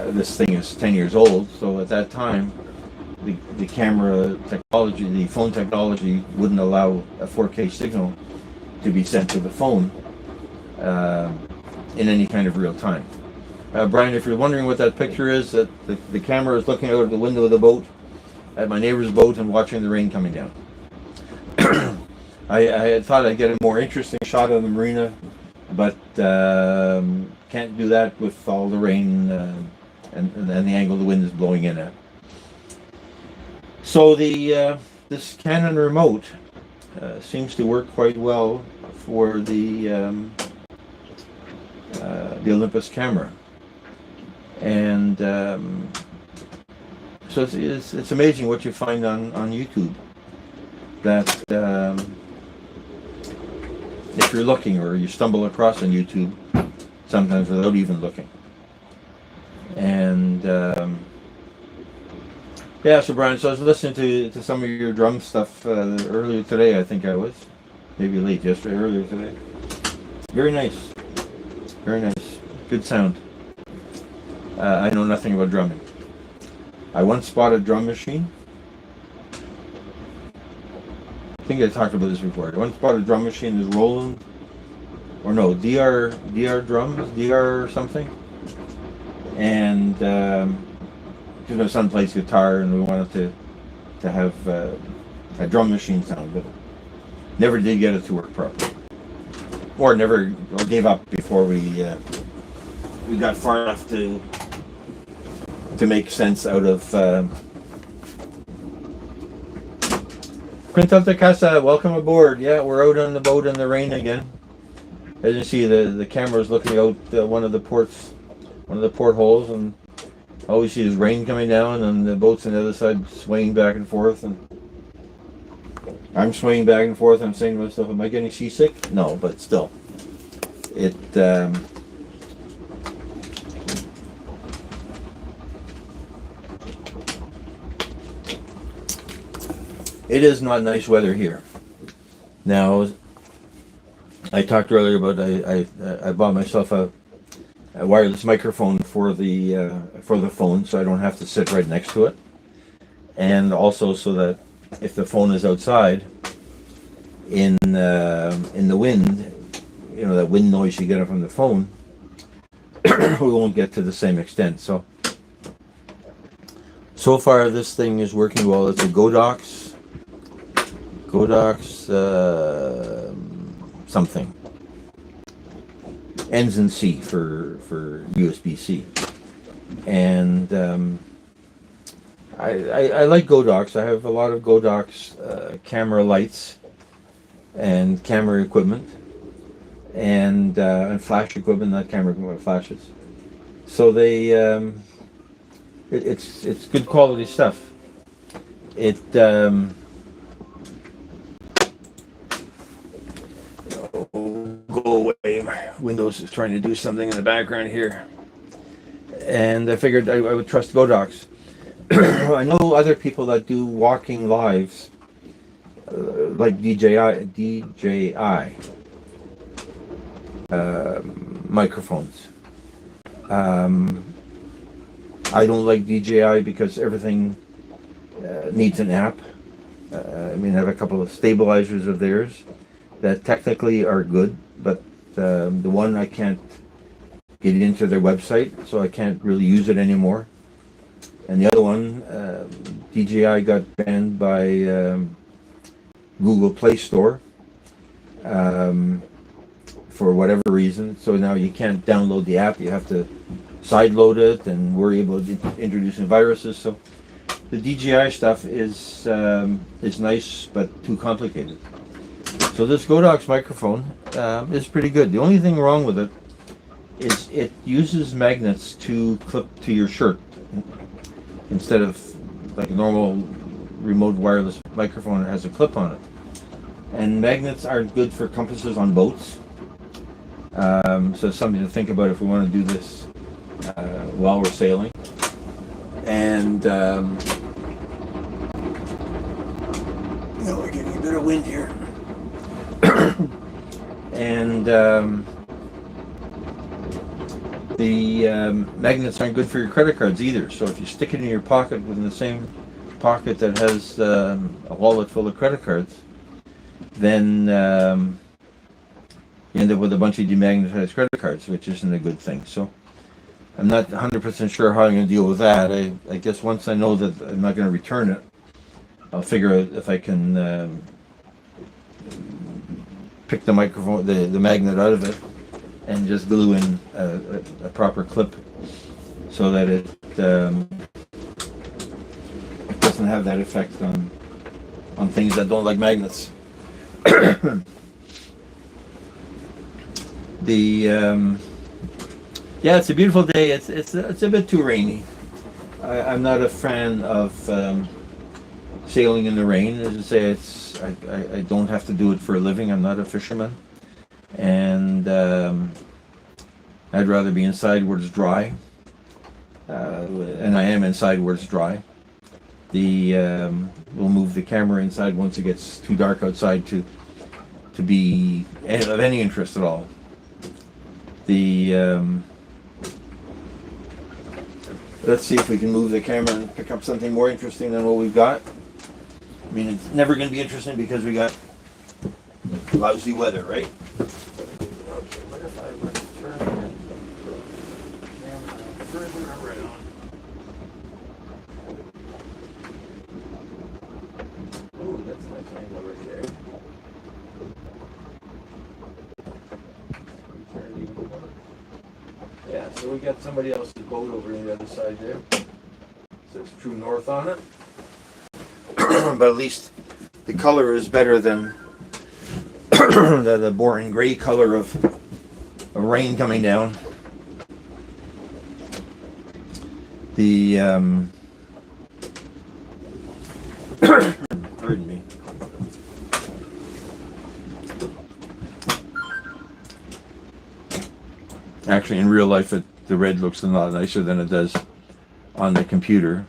this thing is 10 years old, so at that time the camera technology, the phone technology, wouldn't allow a 4K signal to be sent to the phone in any kind of real time. Brian, if you're wondering what that picture is, that the camera is looking out of the window of the boat at my neighbor's boat and watching the rain coming down. I had thought I'd get a more interesting shot of the marina, but can't do that with all the rain and the angle the wind is blowing in at. So this Canon remote seems to work quite well for the Olympus camera, and so it's amazing what you find on YouTube, that if you're looking, or you stumble across on YouTube sometimes without even looking, And yeah, so Brian, so I was listening to some of your drum stuff earlier today. I think I was maybe late yesterday, earlier today. Very nice, very nice, good sound. I know nothing about drumming. I once bought a drum machine. I think I talked about this before. I once bought a drum machine, this Roland, or no, DR drums, DR something. And because my son plays guitar, and we wanted to have a drum machine sound, but never did get it to work properly, or gave up before we got far enough to make sense out of. Quinta de Casa, welcome aboard. Yeah, we're out on the boat in the rain again. As you see, the camera's looking out one of the portholes, and all we see is rain coming down, and the boat's on the other side swaying back and forth, and I'm swaying back and forth. I'm saying to myself, am I getting seasick? No, but still, it it is not nice weather here. Now, I talked earlier about I bought myself a wireless microphone for the phone, so I don't have to sit right next to it, and also so that if the phone is outside in the wind, you know, that wind noise you get from the phone, we won't get to the same extent. So far this thing is working well. It's a Godox something. Ends in C for USB-C. And I like Godox. I have a lot of Godox camera lights and camera equipment and flash equipment, not camera equipment, flashes. So they it's good quality stuff. It go away. My Windows is trying to do something in the background here, and I figured I would trust Godox. I know other people that do walking lives, like DJI microphones. I don't like DJI because everything needs an app. I mean, I have a couple of stabilizers of theirs that technically are good, but the one I can't get into their website, so I can't really use it anymore. And the other one, DJI got banned by Google Play Store for whatever reason. So now you can't download the app. You have to sideload it and worry about introducing viruses. So the DJI stuff is nice, but too complicated. So this Godox microphone is pretty good. The only thing wrong with it is it uses magnets to clip to your shirt instead of like a normal remote wireless microphone that has a clip on it. And magnets aren't good for compasses on boats. So it's something to think about if we want to do this while we're sailing. And we're getting a bit of wind here. And the magnets aren't good for your credit cards either. So if you stick it in your pocket within the same pocket that has a wallet full of credit cards, then you end up with a bunch of demagnetized credit cards, which isn't a good thing. So I'm not 100% sure how I'm going to deal with that. I guess once I know that I'm not going to return it, I'll figure out if I can pick the microphone, the magnet out of it, and just glue in a proper clip so that it doesn't have that effect on things that don't like magnets. Yeah, it's a beautiful day. It's a bit too rainy. I'm not a fan of sailing in the rain. As I say, I don't have to do it for a living. I'm not a fisherman, and I'd rather be inside where it's dry. and I am inside where it's dry. We'll move the camera inside once it gets too dark outside to be of any interest at all. Let's see if we can move the camera and pick up something more interesting than what we've got. I mean, it's never going to be interesting because we got lousy weather, right? Okay, what if I were to turn the camera further around? Oh, that's a nice angle right there. Turn it even more. Yeah, so we got somebody else's boat over on the other side there. It says True North on it. But at least the color is better than the boring gray color of rain coming down. Pardon me. Actually, in real life, the red looks a lot nicer than it does on the computer.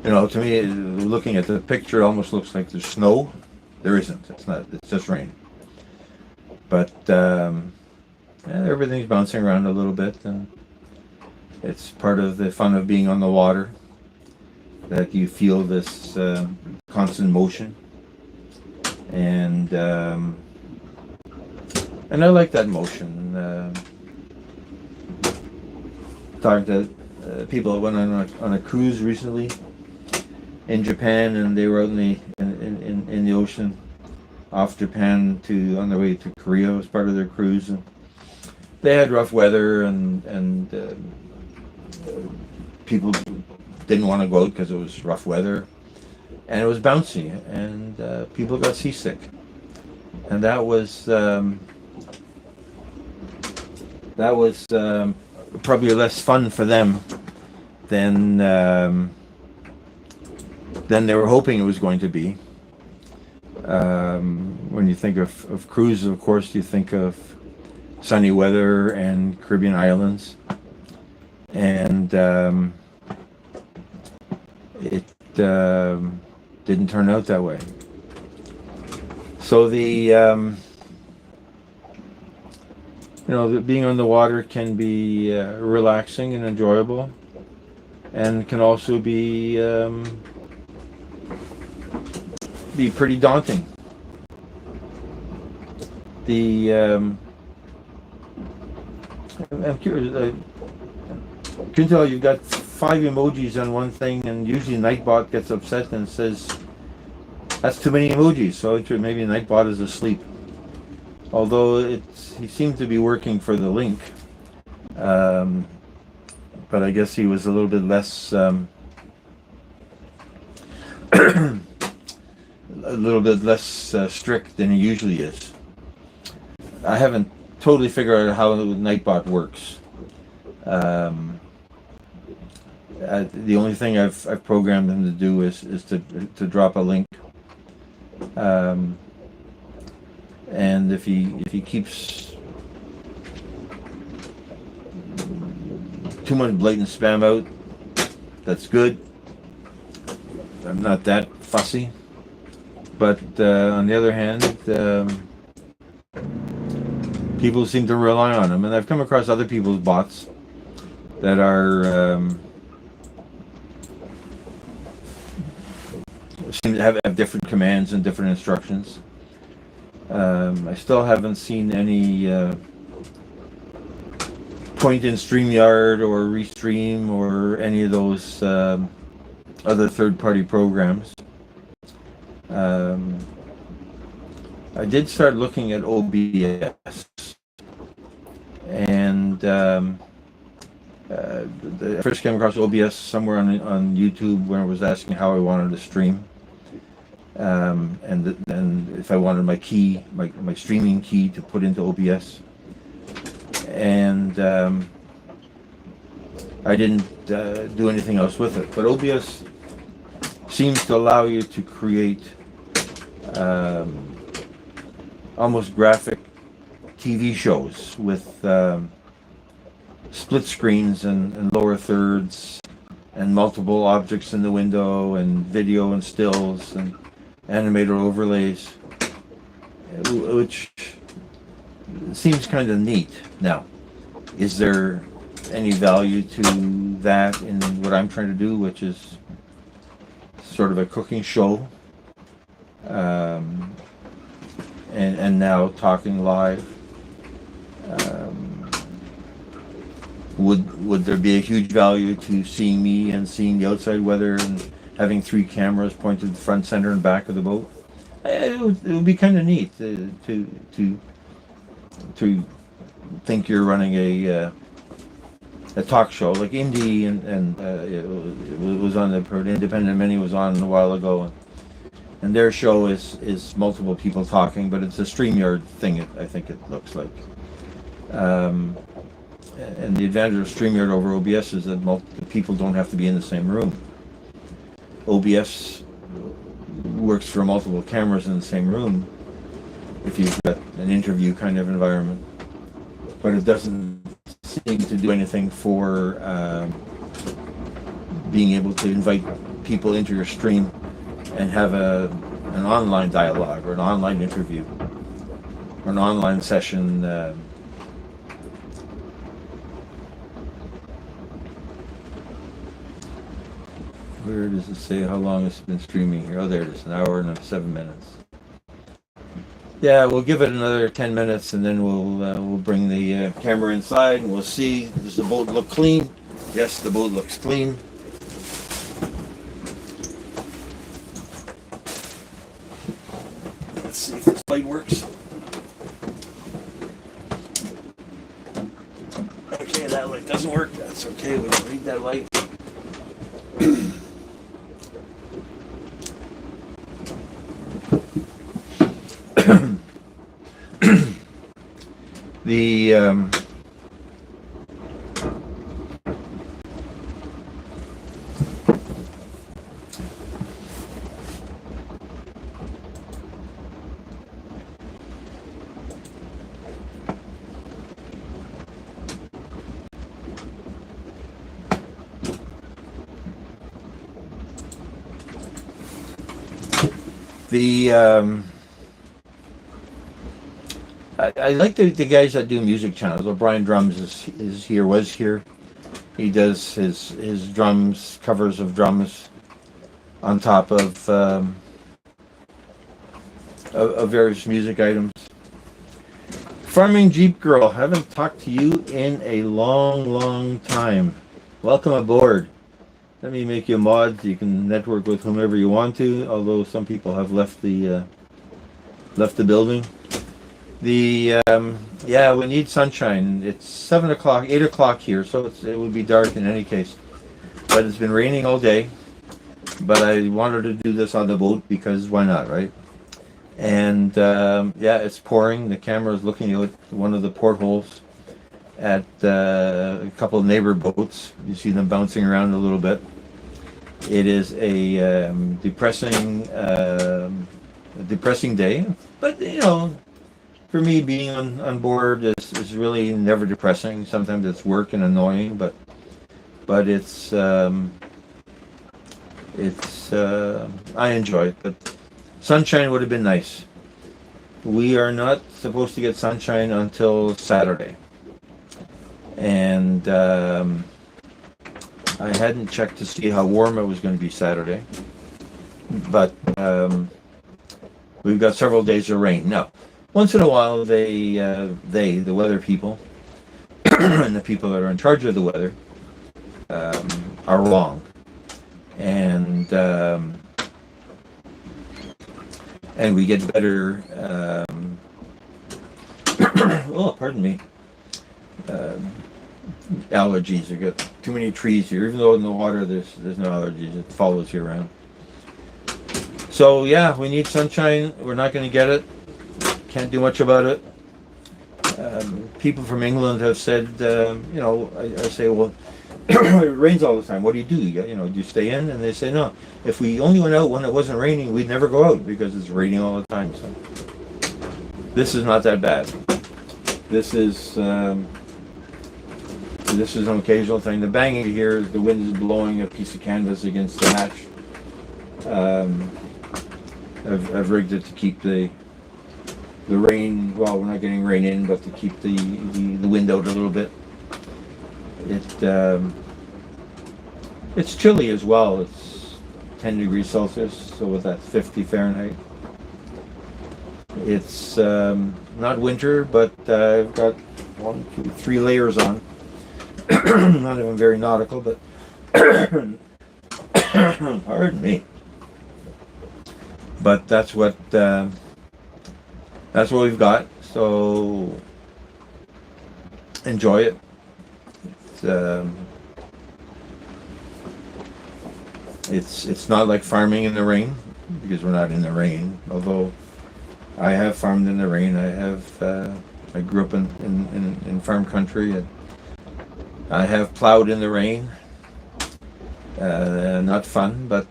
You know, to me, looking at the picture, it almost looks like there's snow. There isn't. It's not. It's just rain. But yeah, everything's bouncing around a little bit, and it's part of the fun of being on the water, that you feel this constant motion, and I like that motion. Talked to people that went on a cruise recently in Japan, and they were out in the ocean off Japan on their way to Korea as part of their cruise, and they had rough weather, and people didn't want to go out because it was rough weather, and it was bouncy, and people got seasick, and that was probably less fun for them than they were hoping it was going to be. When you think of cruises, of course, you think of sunny weather and Caribbean islands, and it didn't turn out that way. So being on the water can be relaxing and enjoyable, and can also be pretty daunting. I'm curious. You can tell you've got 5 emojis on one thing, and usually Nightbot gets upset and says, "That's too many emojis." So maybe Nightbot is asleep. Although he seemed to be working for the link, but I guess he was a little bit less, strict than he usually is. I haven't totally figured out how Nightbot works. The only thing I've programmed him to do is to drop a link. And if he keeps too much blatant spam out, that's good. I'm not that fussy. But on the other hand, people seem to rely on them, and I've come across other people's bots that are seem to have different commands and different instructions. I still haven't seen any point in StreamYard or Restream or any of those other third-party programs. I did start looking at OBS, and I first came across OBS somewhere on YouTube when I was asking how I wanted to stream, and if I wanted my key, my streaming key to put into OBS, and I didn't do anything else with it. But OBS seems to allow you to create almost graphic TV shows with split screens and lower thirds and multiple objects in the window and video and stills and animated overlays, which seems kind of neat. Now, is there any value to that in what I'm trying to do, which is sort of a cooking show, and now talking live? Would there be a huge value to seeing me and seeing the outside weather and having 3 cameras pointed front, center, and back of the boat? It would be kind of neat to think you're running a talk show like Indie and it was on the Independent Mini was on a while ago, and their show is multiple people talking, but it's a StreamYard thing. I think it looks like. And the advantage of StreamYard over OBS is that multiple people don't have to be in the same room. OBS works for multiple cameras in the same room if you've got an interview kind of environment, but it doesn't seem to do anything for being able to invite people into your stream and have an online dialogue or an online interview or an online session. Where does it say how long it's been streaming here? Oh, there it is, an hour and 7 minutes. Yeah, we'll give it another 10 minutes, and then we'll bring the camera inside, and we'll see. Does the boat look clean? Yes, the boat looks clean. Let's see if this light works. Okay, that light doesn't work. That's okay. We don't need that light. I like the guys that do music channels. O'Brien Drums is here, was here. He does his drums, covers of drums on top of various music items. Farming Jeep Girl, haven't talked to you in a long time. Welcome aboard. Let me make you a mod so you can network with whomever you want to, although some people have left the building. Yeah, we need sunshine. It's 7 o'clock, 8 o'clock here, so it would be dark in any case. But it's been raining all day. But I wanted to do this on the boat because why not, right? And yeah, it's pouring. The camera is looking out one of the portholes at a couple of neighbor boats. You see them bouncing around a little bit. It is a depressing day, but you know, for me, being on board is really never depressing. Sometimes it's work and annoying, but it's I enjoy it. But sunshine would have been nice. We are not supposed to get sunshine until Saturday, and I hadn't checked to see how warm it was going to be Saturday, but we've got several days of rain. Now, once in a while, the weather people, and the people that are in charge of the weather, are wrong, and we get better. Oh, pardon me. Allergies. You got too many trees here. Even though in the water there's no allergies, it follows you around. So yeah, we need sunshine. We're not going to get it. Can't do much about it. People from England have said, I say, well, it rains all the time. What do? Do you stay in? And they say, no. If we only went out when it wasn't raining, we'd never go out because it's raining all the time. So this is not that bad. This is an occasional thing. The banging here is the wind is blowing a piece of canvas against the hatch. I've rigged it to keep the rain. Well, we're not getting rain in, but to keep the wind out a little bit. It's chilly as well. It's 10 degrees Celsius, so with that 50 Fahrenheit. It's not winter, but I've got 1, 2, 3 layers on. Not even very nautical, but pardon me. But that's what we've got. So enjoy it. It's not like farming in the rain because we're not in the rain. Although I have farmed in the rain. I grew up in farm country, and I have plowed in the rain. Not fun, but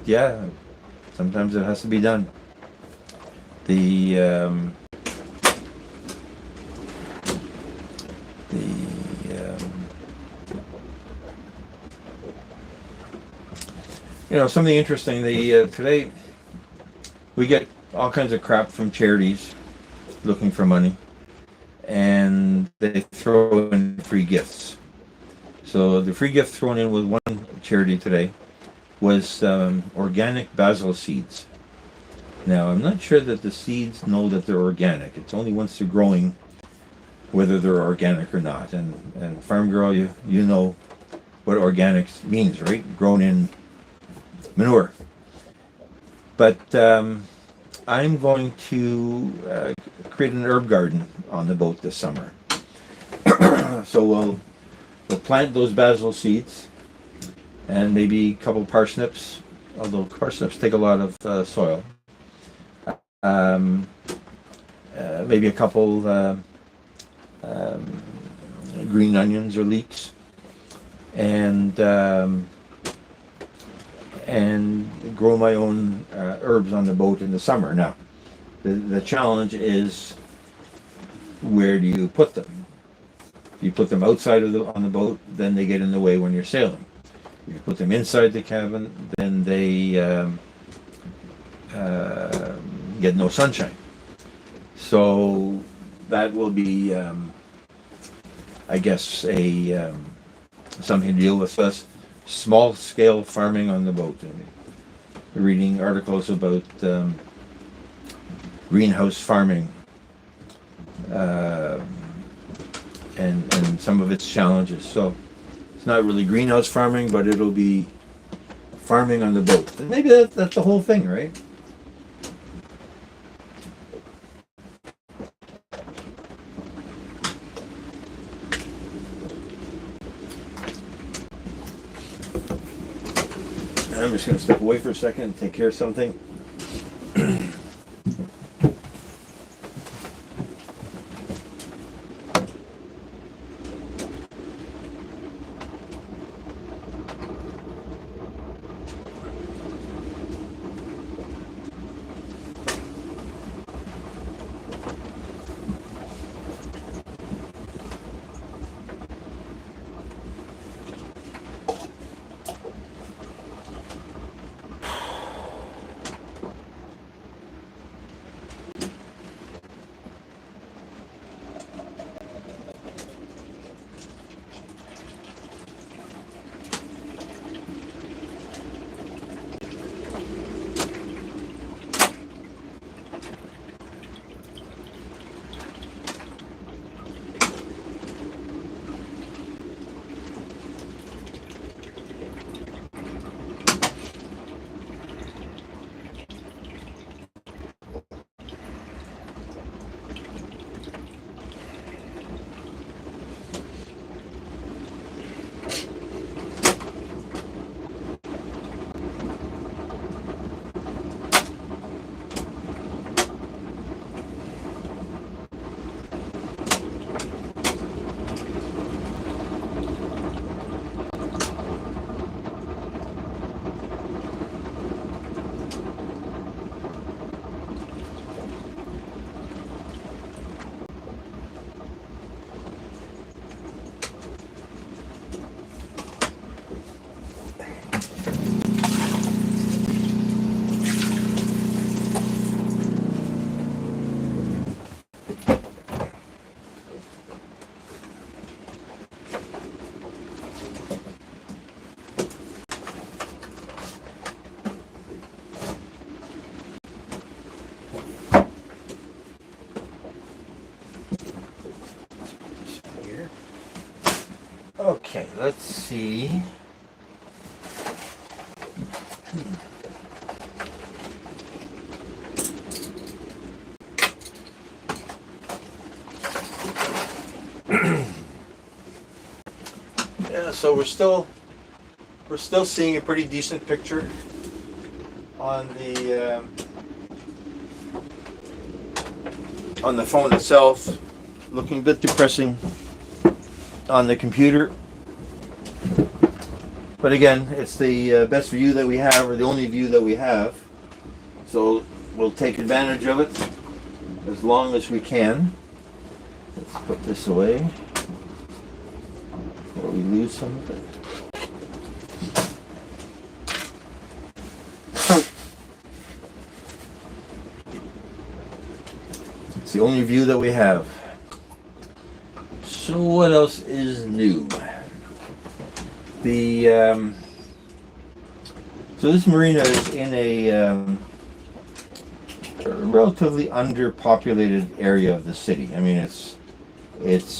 yeah, sometimes it has to be done. Something interesting. Today we get all kinds of crap from charities looking for money, and they throw in free gifts. So the free gift thrown in with one charity today was organic basil seeds. Now, I'm not sure that the seeds know that they're organic. It's only once they're growing whether they're organic or not. And Farm Girl, you know what organics means, right? Grown in manure. But I'm going to create an herb garden on the boat this summer. So we'll plant those basil seeds and maybe a couple parsnips, although parsnips take a lot of soil. Maybe a couple green onions or leeks, and grow my own herbs on the boat in the summer. Now, the challenge is, where do you put them? If you put them outside on the boat, then they get in the way when you're sailing. If you put them inside the cabin, then they get no sunshine. So that will be, I guess, something to deal with us. Small-scale farming on the boat. Reading articles about greenhouse farming and some of its challenges. So it's not really greenhouse farming, but it'll be farming on the boat. And maybe that's the whole thing, right? I'm just going to step away for a second and take care of something. let's see. Yeah, so we're still seeing a pretty decent picture on the phone itself. Looking a bit depressing on the computer, but again, it's the best view that we have, or the only view that we have. So we'll take advantage of it as long as we can. Let's put this away before we lose some of it. It's the only view that we have. So what else is new? So this marina is in a relatively underpopulated area of the city. I mean, it's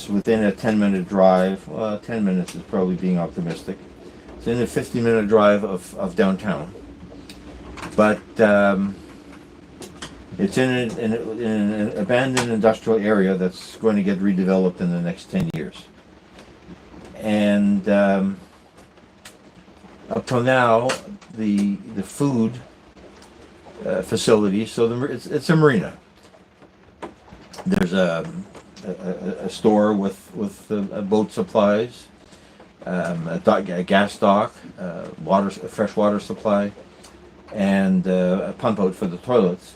within a 10-minute drive. Well, 10 minutes is probably being optimistic. It's in a 50-minute drive of downtown. But it's in an abandoned industrial area that's going to get redeveloped in the next 10 years. And up till now, the food facility, so it's a marina. There's a store with boat supplies, a gas dock, fresh water supply, and a pump out for the toilets.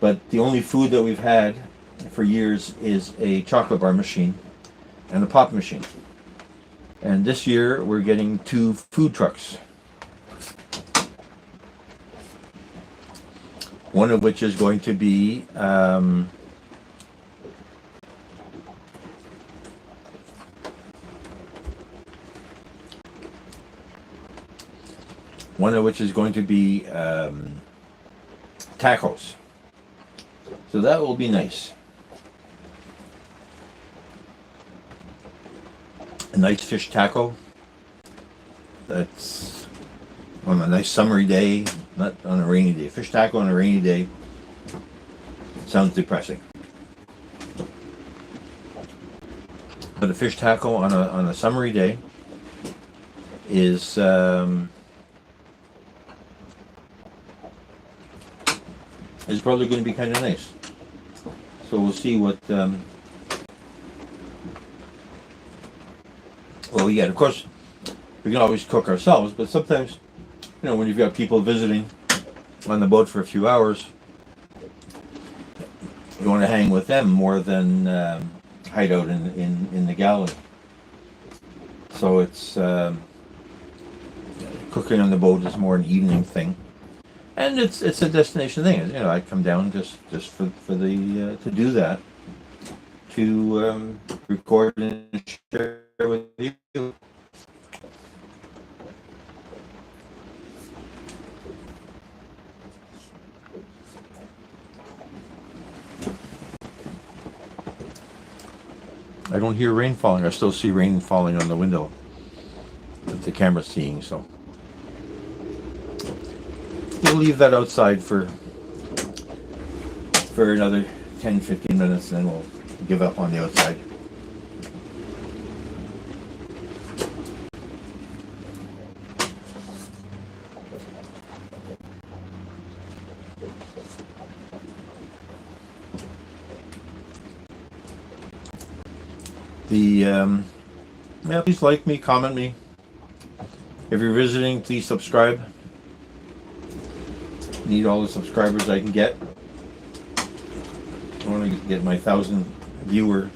But the only food that we've had for years is a chocolate bar machine and a pop machine. And this year we're getting 2 food trucks. One of which is going to be tacos. So that will be nice. A nice fish taco. That's on a nice summery day, not on a rainy day. Fish taco on a rainy day sounds depressing. But a fish taco on a summery day is probably going to be kind of nice. So we'll see what. Well, yeah, of course, we can always cook ourselves, but sometimes, when you've got people visiting on the boat for a few hours, you want to hang with them more than hide out in the galley. So it's cooking on the boat is more an evening thing, and it's a destination thing. I come down just for the to do that, to record and share with you. I don't hear rain falling. I still see rain falling on the window that the camera's seeing, so we'll leave that outside for another 10-15 minutes, and then we'll give up on the outside. Please like me, comment me. If you're visiting, please subscribe. Need all the subscribers I can get. I want to get my 1,000 viewer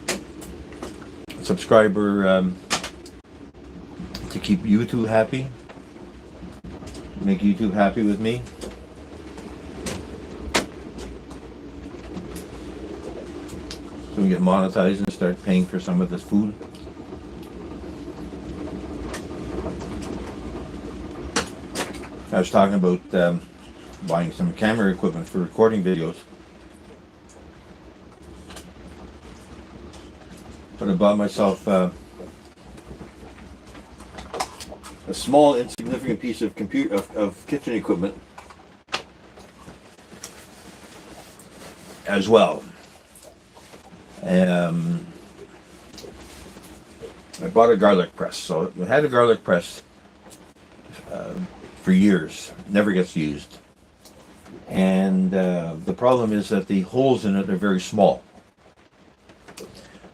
subscriber to keep YouTube happy. Make YouTube happy with me. So we get monetized and start paying for some of this food. I was talking about buying some camera equipment for recording videos. But I bought myself a small insignificant piece of of kitchen equipment as well. I bought a garlic press. So I had a garlic press for years, never gets used. And the problem is that the holes in it are very small.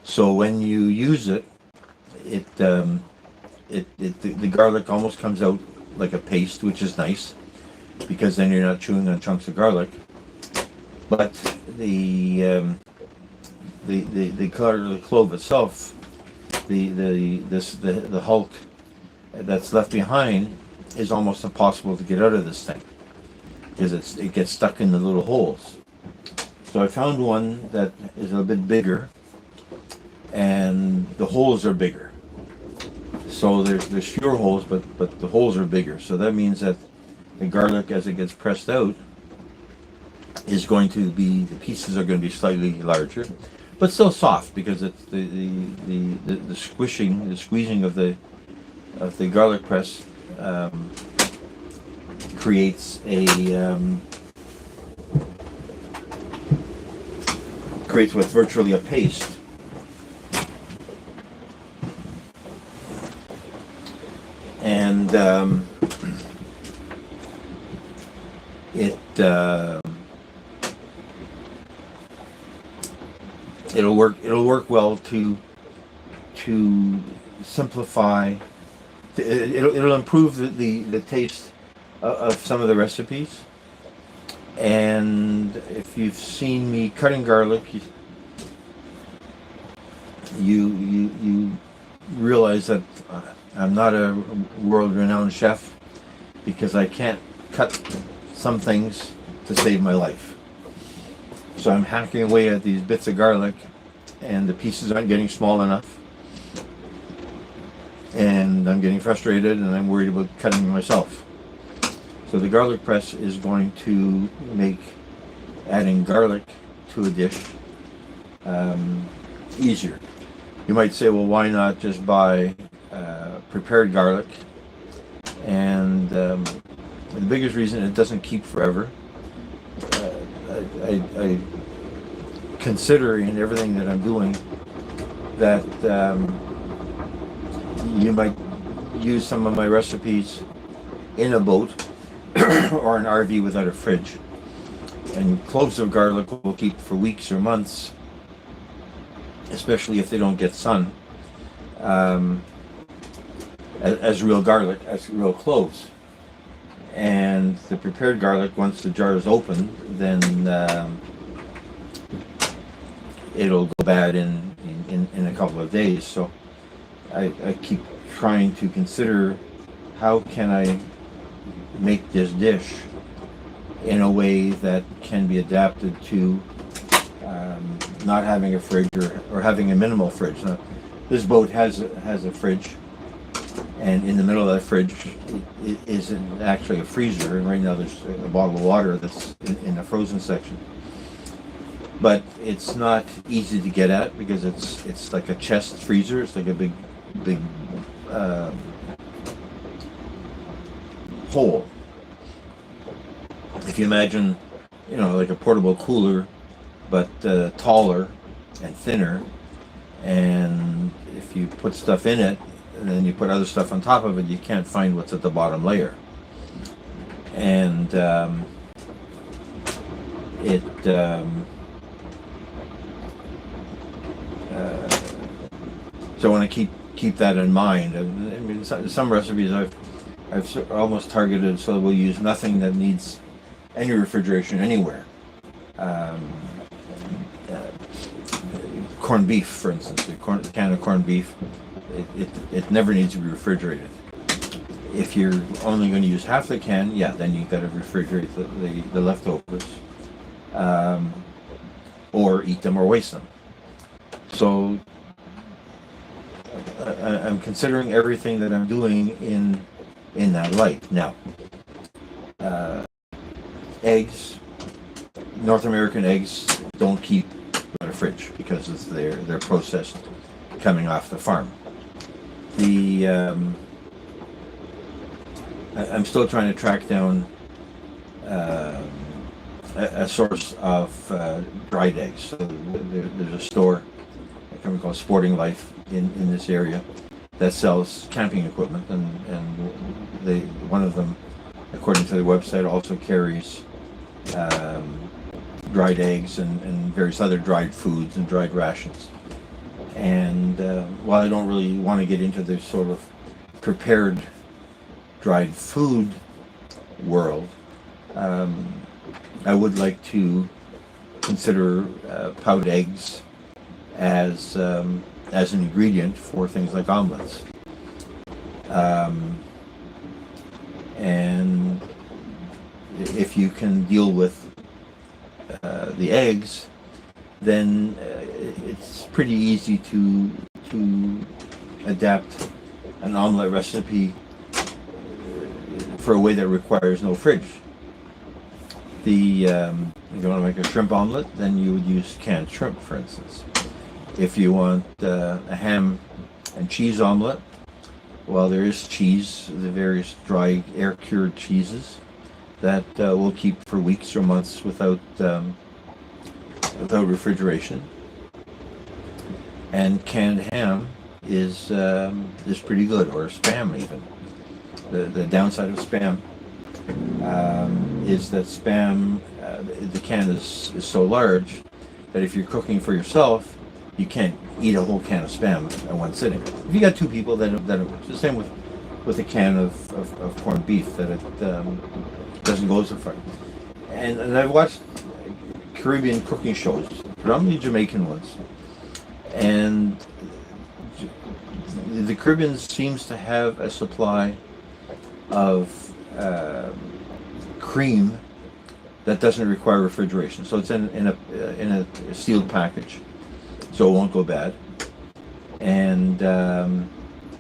So when you use it, the garlic almost comes out like a paste, which is nice, because then you're not chewing on chunks of garlic. But the clove itself, the hulk that's left behind, is almost impossible to get out of this thing, because it gets stuck in the little holes. So I found one that is a bit bigger, and the holes are bigger. So there's fewer holes, but the holes are bigger. So that means that the garlic, as it gets pressed out, is going to be, the pieces are going to be slightly larger, but still soft, because it's the squeezing of the garlic press creates what's virtually a paste. And it'll work well to simplify. It'll improve the taste of some of the recipes. And if you've seen me cutting garlic, you realize that I'm not a world-renowned chef, because I can't cut some things to save my life. So I'm hacking away at these bits of garlic, and the pieces aren't getting small enough. And I'm getting frustrated, and I'm worried about cutting myself. So the garlic press is going to make adding garlic to a dish easier. You might say, well, why not just buy prepared garlic? And the biggest reason, it doesn't keep forever. I consider in everything that I'm doing that you might use some of my recipes in a boat or an RV without a fridge. And cloves of garlic will keep for weeks or months, especially if they don't get sun, as real garlic, as real cloves. And the prepared garlic, once the jar is open, then it'll go bad in a couple of days. So I keep trying to consider, how can I make this dish in a way that can be adapted to not having a fridge, or having a minimal fridge. Now, this boat has a fridge, and in the middle of that fridge isn't actually a freezer, and right now there's a bottle of water that's in the frozen section. But it's not easy to get at, because it's like a chest freezer. It's like a big hole. If you imagine, like a portable cooler, but taller and thinner, and if you put stuff in it, and then you put other stuff on top of it, you can't find what's at the bottom layer. And so I want to keep that in mind. I mean, some recipes I've almost targeted, so we'll use nothing that needs any refrigeration anywhere. Corned beef, for instance, the can of corned beef, it never needs to be refrigerated. If you're only going to use half the can, then you've got to refrigerate the leftovers, or eat them or waste them. So I'm considering everything that I'm doing in that light. Now, eggs, North American eggs don't keep in a fridge, because they're processed coming off the farm. I'm still trying to track down a source of dried eggs. So there's a store, a company called Sporting Life in this area that sells camping equipment, and they, one of them, according to the website, also carries dried eggs and various other dried foods and dried rations. And while I don't really want to get into the sort of prepared dried food world, I would like to consider powdered eggs as an ingredient for things like omelets. And if you can deal with the eggs, then it's pretty easy to adapt an omelet recipe for a way that requires no fridge. If you want to make a shrimp omelet, then you would use canned shrimp, for instance. If you want a ham and cheese omelet, well, there is cheese, the various dry air-cured cheeses that will keep for weeks or months without refrigeration. And canned ham is pretty good, or Spam even. The downside of Spam is that Spam, the can is so large that if you're cooking for yourself, you can't eat a whole can of Spam in one sitting. If you got two people, then it works. The same with a can of corned beef, that it doesn't go so far. And I've watched Caribbean cooking shows, predominantly Jamaican ones, and the Caribbean seems to have a supply of cream that doesn't require refrigeration. So it's in a sealed package, so it won't go bad. And then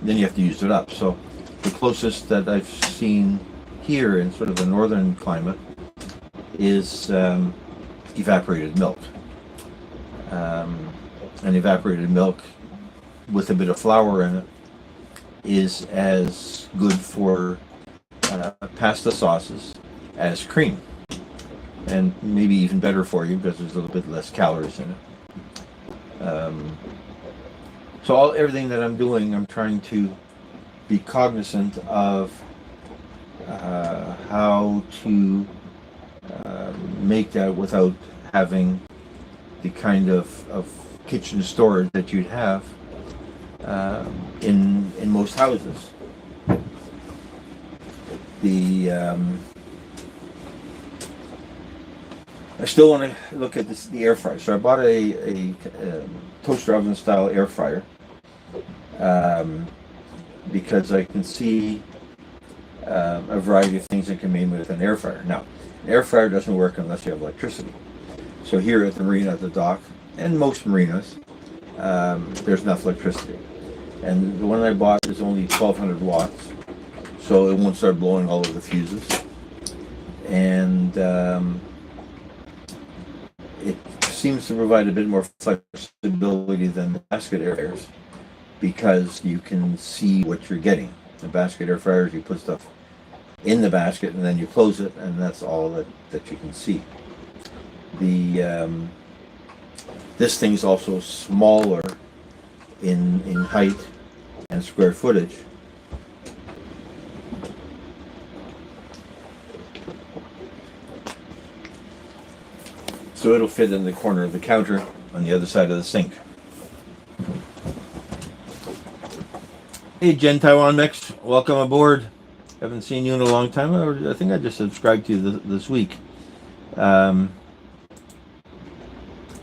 you have to use it up. So the closest that I've seen here in sort of the northern climate is evaporated milk. And evaporated milk with a bit of flour in it is as good for pasta sauces as cream, and maybe even better for you because there's a little bit less calories in it. So everything that I'm doing, I'm trying to be cognizant of how to make that without having the kind of kitchen storage that you'd have in most houses. I still want to look at the air fryer. So I bought a toaster oven style air fryer because I can see a variety of things that can be made with an air fryer. Now, an air fryer doesn't work unless you have electricity. So here at the marina at the dock, and most marinas, there's enough electricity. And the one I bought is only 1200 watts, so it won't start blowing all over the fuses. And it seems to provide a bit more flexibility than the basket air fryers, because you can see what you're getting. The basket air fryers, you put stuff in the basket and then you close it, and that's all that you can see. This thing's also smaller in height and square footage. So it'll fit in the corner of the counter on the other side of the sink. Hey, Jen Taiwan Mix, welcome aboard. Haven't seen you in a long time. I think I just subscribed to you this week.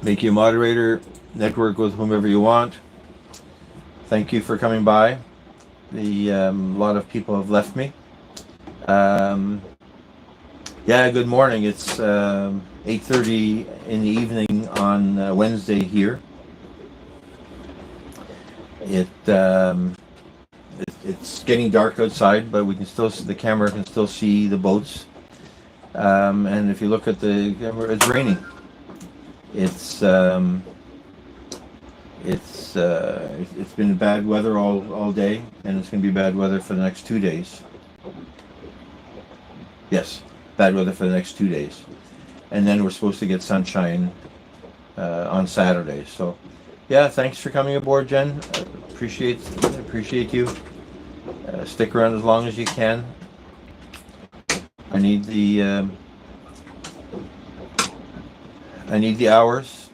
Make you a moderator, network with whomever you want. Thank you for coming by. A lot of people have left me. Yeah, good morning. It's 8:30 in the evening on Wednesday here. It's getting dark outside, but we can still see, the camera can still see the boats. And if you look at the camera, it's raining. It's been bad weather all day, and it's going to be bad weather for the next 2 days. Yes, bad weather for the next 2 days. And then we're supposed to get sunshine on Saturday. So, yeah, thanks for coming aboard, Jen. Appreciate you. Stick around as long as you can. I need the hours.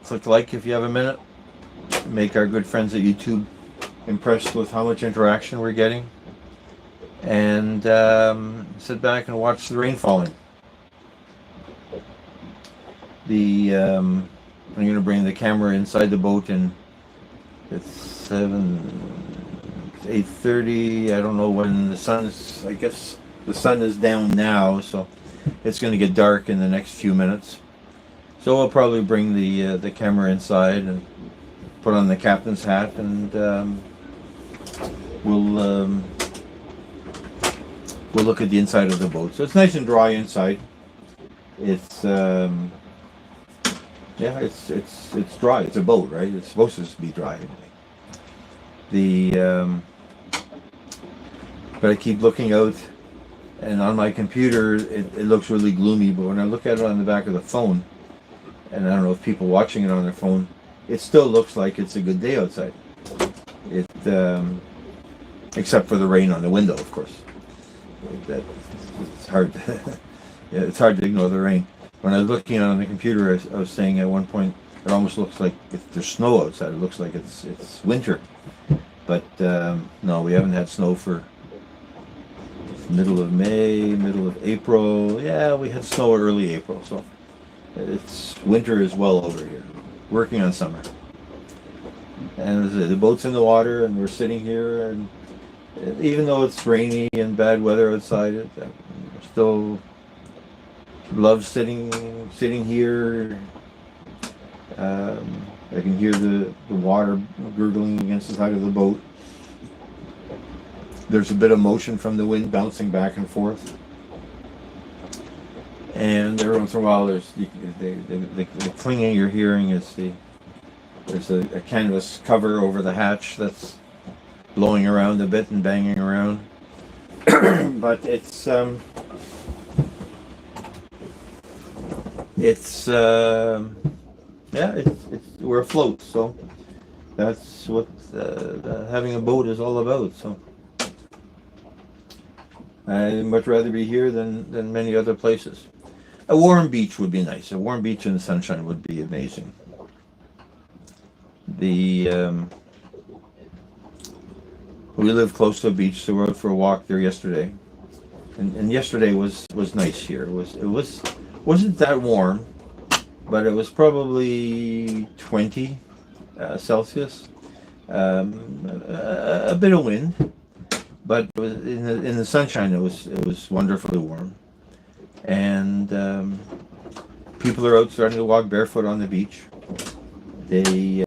Click like if you have a minute. Make our good friends at YouTube impressed with how much interaction we're getting. And sit back and watch the rain falling. I'm going to bring the camera inside the boat, and it's 8:30. I don't know when the sun is. I guess the sun is down now, so it's going to get dark in the next few minutes. So I'll probably bring the camera inside and put on the captain's hat, and we'll look at the inside of the boat. So it's nice and dry inside. It's it's dry. It's a boat, right? It's supposed to be dry anyway. But I keep looking out, and on my computer it looks really gloomy. But when I look at it on the back of the phone, and I don't know if people watching it on their phone, it still looks like it's a good day outside. Except for the rain on the window, of course. It's hard. Yeah, it's hard to ignore the rain. When I was looking at it on the computer, I was saying at one point, it almost looks like if there's snow outside. It looks like it's winter. But no, we haven't had snow for middle of May, middle of April. Yeah, we had snow early April, so it's winter is well over here. Working on summer. And the boat's in the water, and we're sitting here, and even though it's rainy and bad weather outside, I still love sitting here. I can hear the water gurgling against the side of the boat. There's a bit of motion from the wind bouncing back and forth. And every once in a while, the clinging you're hearing is there's a canvas cover over the hatch that's blowing around a bit and banging around. But we're afloat, so that's what having a boat is all about. So I'd much rather be here than many other places. A warm beach would be nice. A warm beach in the sunshine would be amazing. We live close to a beach, so we're out for a walk there yesterday. And yesterday was nice here. It wasn't that warm, but it was probably 20 Celsius. A bit of wind, but it was in the sunshine. It was wonderfully warm, and people are out starting to walk barefoot on the beach. They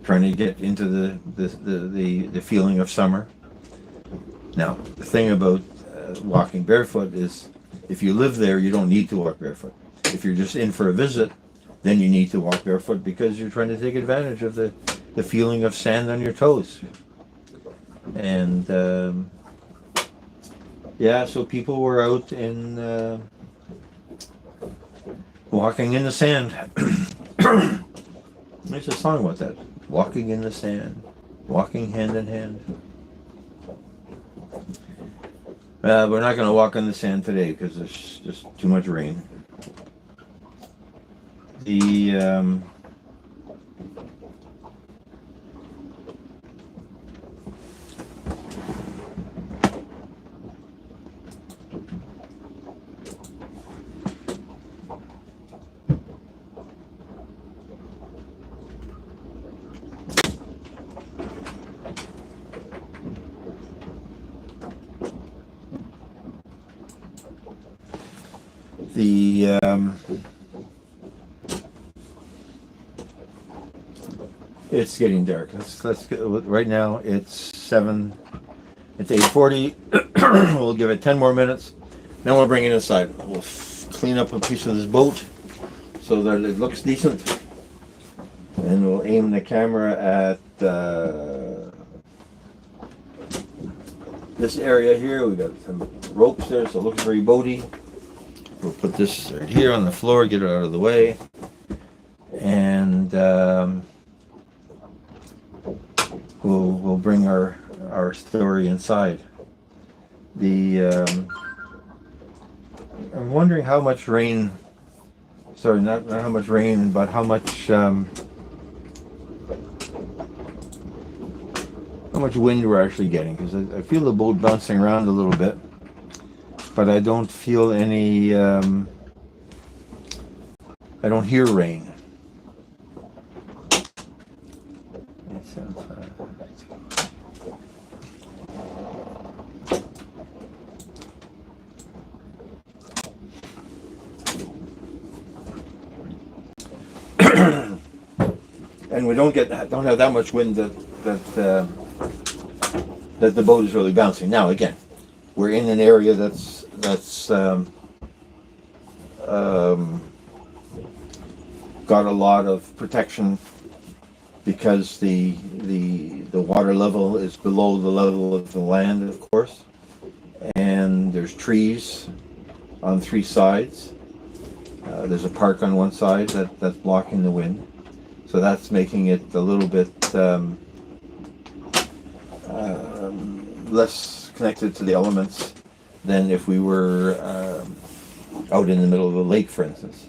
trying to get into the feeling of summer. Now, the thing about walking barefoot is, if you live there, you don't need to walk barefoot. If you're just in for a visit, then you need to walk barefoot because you're trying to take advantage of the feeling of sand on your toes. And so people were out in walking in the sand. There's a song about that. Walking in the sand, walking hand in hand. We're not going to walk on the sand today because there's just too much rain. It's getting dark. Let's go. Right now it's 8:40. We'll give it 10 more minutes. Then we'll bring it inside. We'll clean up a piece of this boat so that it looks decent. And we'll aim the camera at this area here. We got some ropes there, so it looks very boaty. We'll put this right here on the floor, get it out of the way, and we'll bring our story inside. I'm wondering how much rain. Sorry, not how much rain, but how much wind we're actually getting, because I feel the boat bouncing around a little bit, but I don't feel any. I don't hear rain. And we don't have that much wind that the boat is really bouncing. Now again, we're in an area that's got a lot of protection, because the water level is below the level of the land, of course, and there's trees on three sides. There's a park on one side that's blocking the wind, so that's making it a little bit less connected to the elements than if we were out in the middle of a lake, for instance.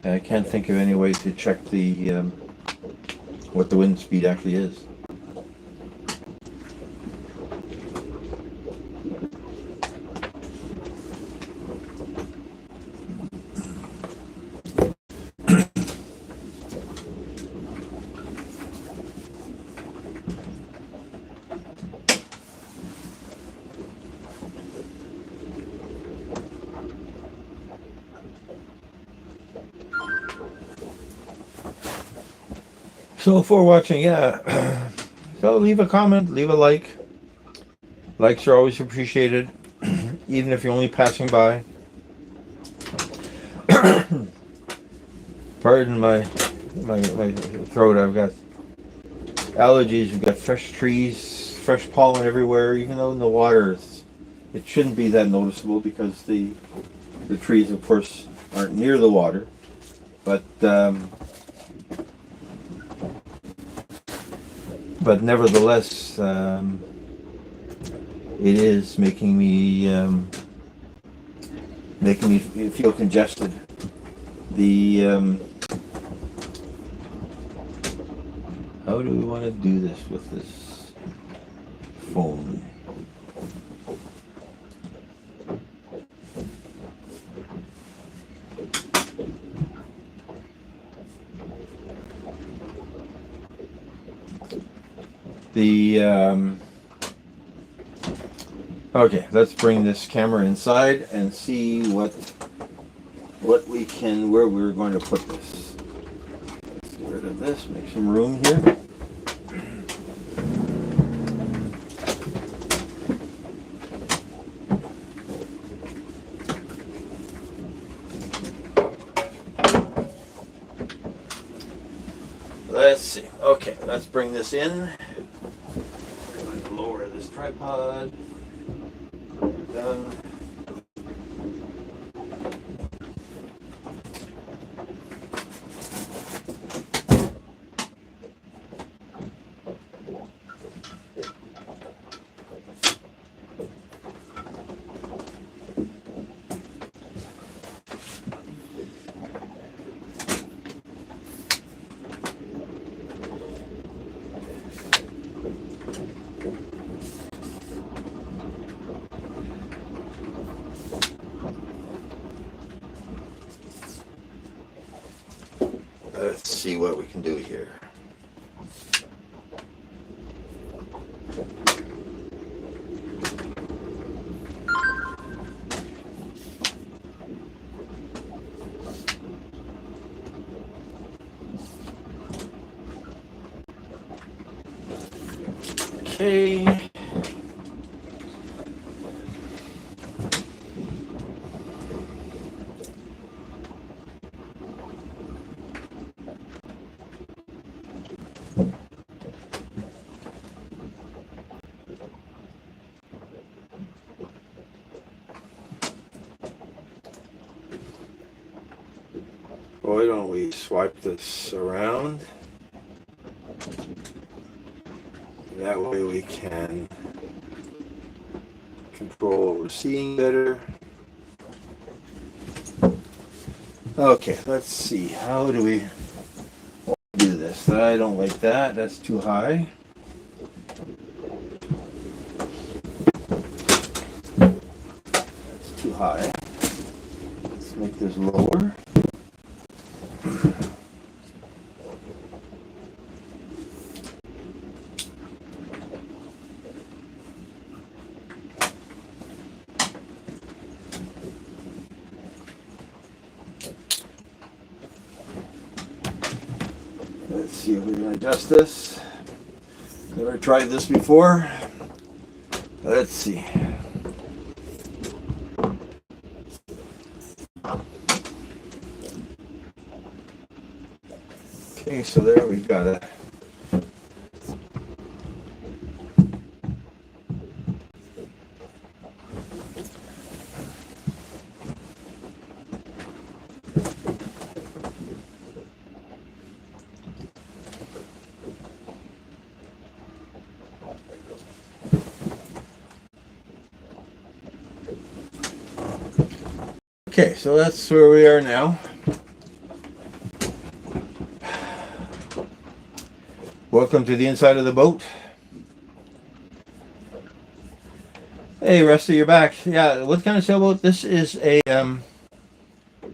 I can't think of any way to check what the wind speed actually is. So for watching, yeah, so leave a comment, leave a like. Likes are always appreciated, even if you're only passing by. Pardon my throat. I've got allergies. We've got fresh trees, fresh pollen everywhere. Even though in the water, it shouldn't be that noticeable, because the trees, of course, aren't near the water. But nevertheless, it is making me feel congested. How do we want to do this with this phone? Okay, let's bring this camera inside and see where we're going to put this. Let's get rid of this, make some room here. Let's see. Okay, let's bring this in. We're going to lower this tripod. Done. Let's see what we can do here. Okay. Why don't we swipe this around? That way we can control what we're seeing better. Okay, let's see. How do we do this? I don't like that. That's too high. That's too high. Let's make this lower. Let's see if we can adjust this. Never tried this before. Let's see. Okay, so there we got it. Okay, so that's where we are now. Welcome to the inside of the boat. Hey, Rusty, you're back. Yeah, what kind of sailboat? This is a, I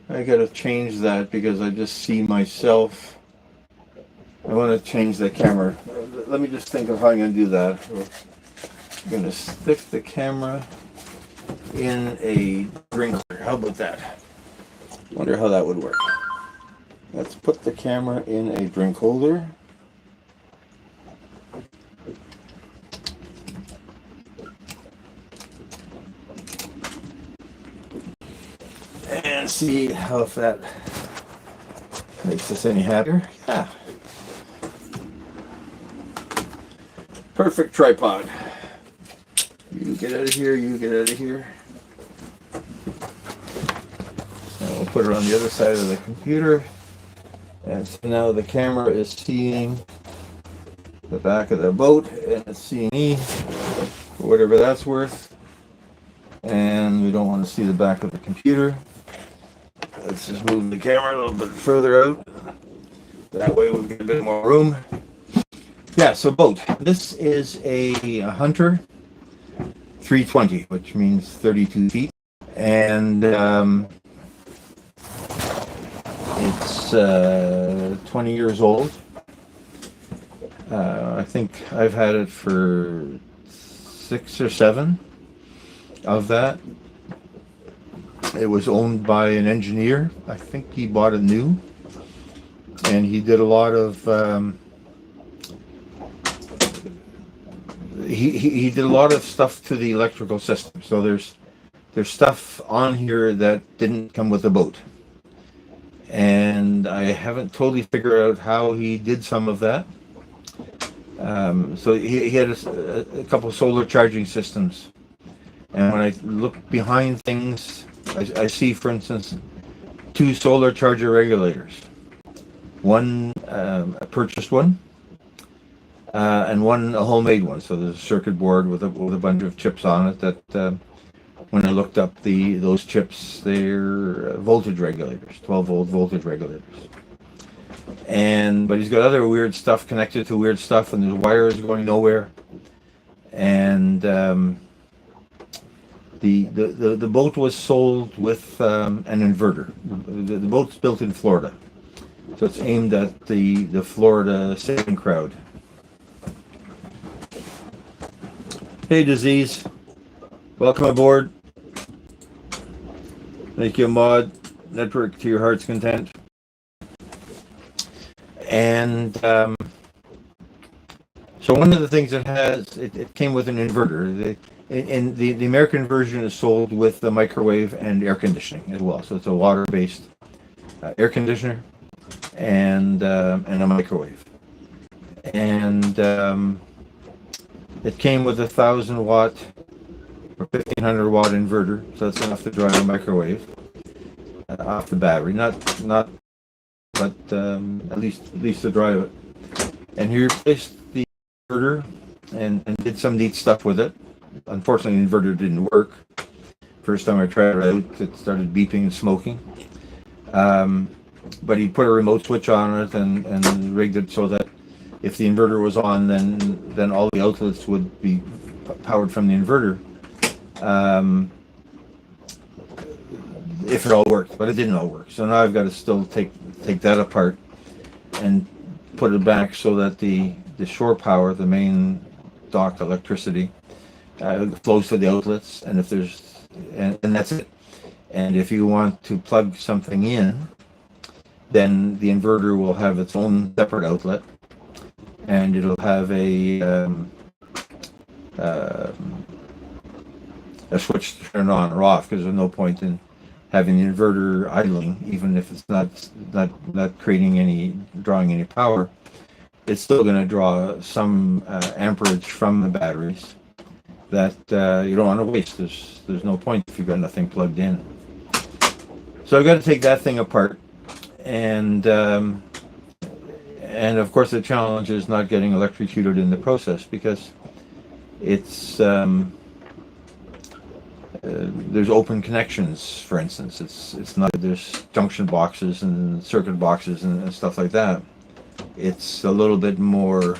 gotta change that because I just see myself. I want to change the camera. Let me just think of how I'm gonna do that. I'm gonna stick the camera in a drink holder. How about that? Wonder how that would work. Let's put the camera in a drink holder. And see how if that makes us any happier. Yeah. Perfect tripod. You get out of here, you get out of here. And we'll put it on the other side of the computer. And so now the camera is seeing the back of the boat and it's seeing me, for whatever that's worth. And we don't want to see the back of the computer. Let's just move the camera a little bit further out. That way we'll get a bit more room. Yeah, so boat. This is a Hunter 320, which means 32 feet. And it's 20 years old. I think I've had it for 6 or 7 of that. It was owned by an engineer. I think he bought it new. And he did a lot of he did a lot of stuff to the electrical system. So there's stuff on here that didn't come with the boat. And I haven't totally figured out how he did some of that. So he had a couple of solar charging systems. And when I look behind things, I see, for instance, 2 solar charger regulators. One, a purchased one, and one a homemade one. So there's a circuit board with a bunch of chips on it that, when I looked up those chips, they're voltage regulators, 12-volt voltage regulators. But he's got other weird stuff connected to weird stuff, and there's wires going nowhere. And the boat was sold with an inverter. The boat's built in Florida, so it's aimed at the Florida sailing crowd. Hey, Disease, welcome aboard. Make you a mod. Network to your heart's content. And so one of the things it has, it came with an inverter. The American version is sold with the microwave and air conditioning as well. So it's a water-based air conditioner and a microwave. And it came with a 1,000-watt or 1,500-watt inverter, so that's enough to drive a microwave off the battery. Not but at least to drive it. And he replaced the inverter and did some neat stuff with it. Unfortunately, the inverter didn't work. First time I tried it out, it started beeping and smoking. But he put a remote switch on it and rigged it so that if the inverter was on, then all the outlets would be powered from the inverter. If it all worked, but it didn't all work. So now I've got to still take that apart and put it back so that the shore power, the main dock electricity, flows to the outlets, and if there's and that's it. And if you want to plug something in, then the inverter will have its own separate outlet, and it'll have a switch to turn it on or off, because there's no point in having the inverter idling, even if it's not drawing any power. It's still going to draw some amperage from the batteries that you don't want to waste. There's no point if you've got nothing plugged in. So I've got to take that thing apart, and of course the challenge is not getting electrocuted in the process, because it's there's open connections, for instance. It's not, there's junction boxes and circuit boxes and stuff like that. It's a little bit more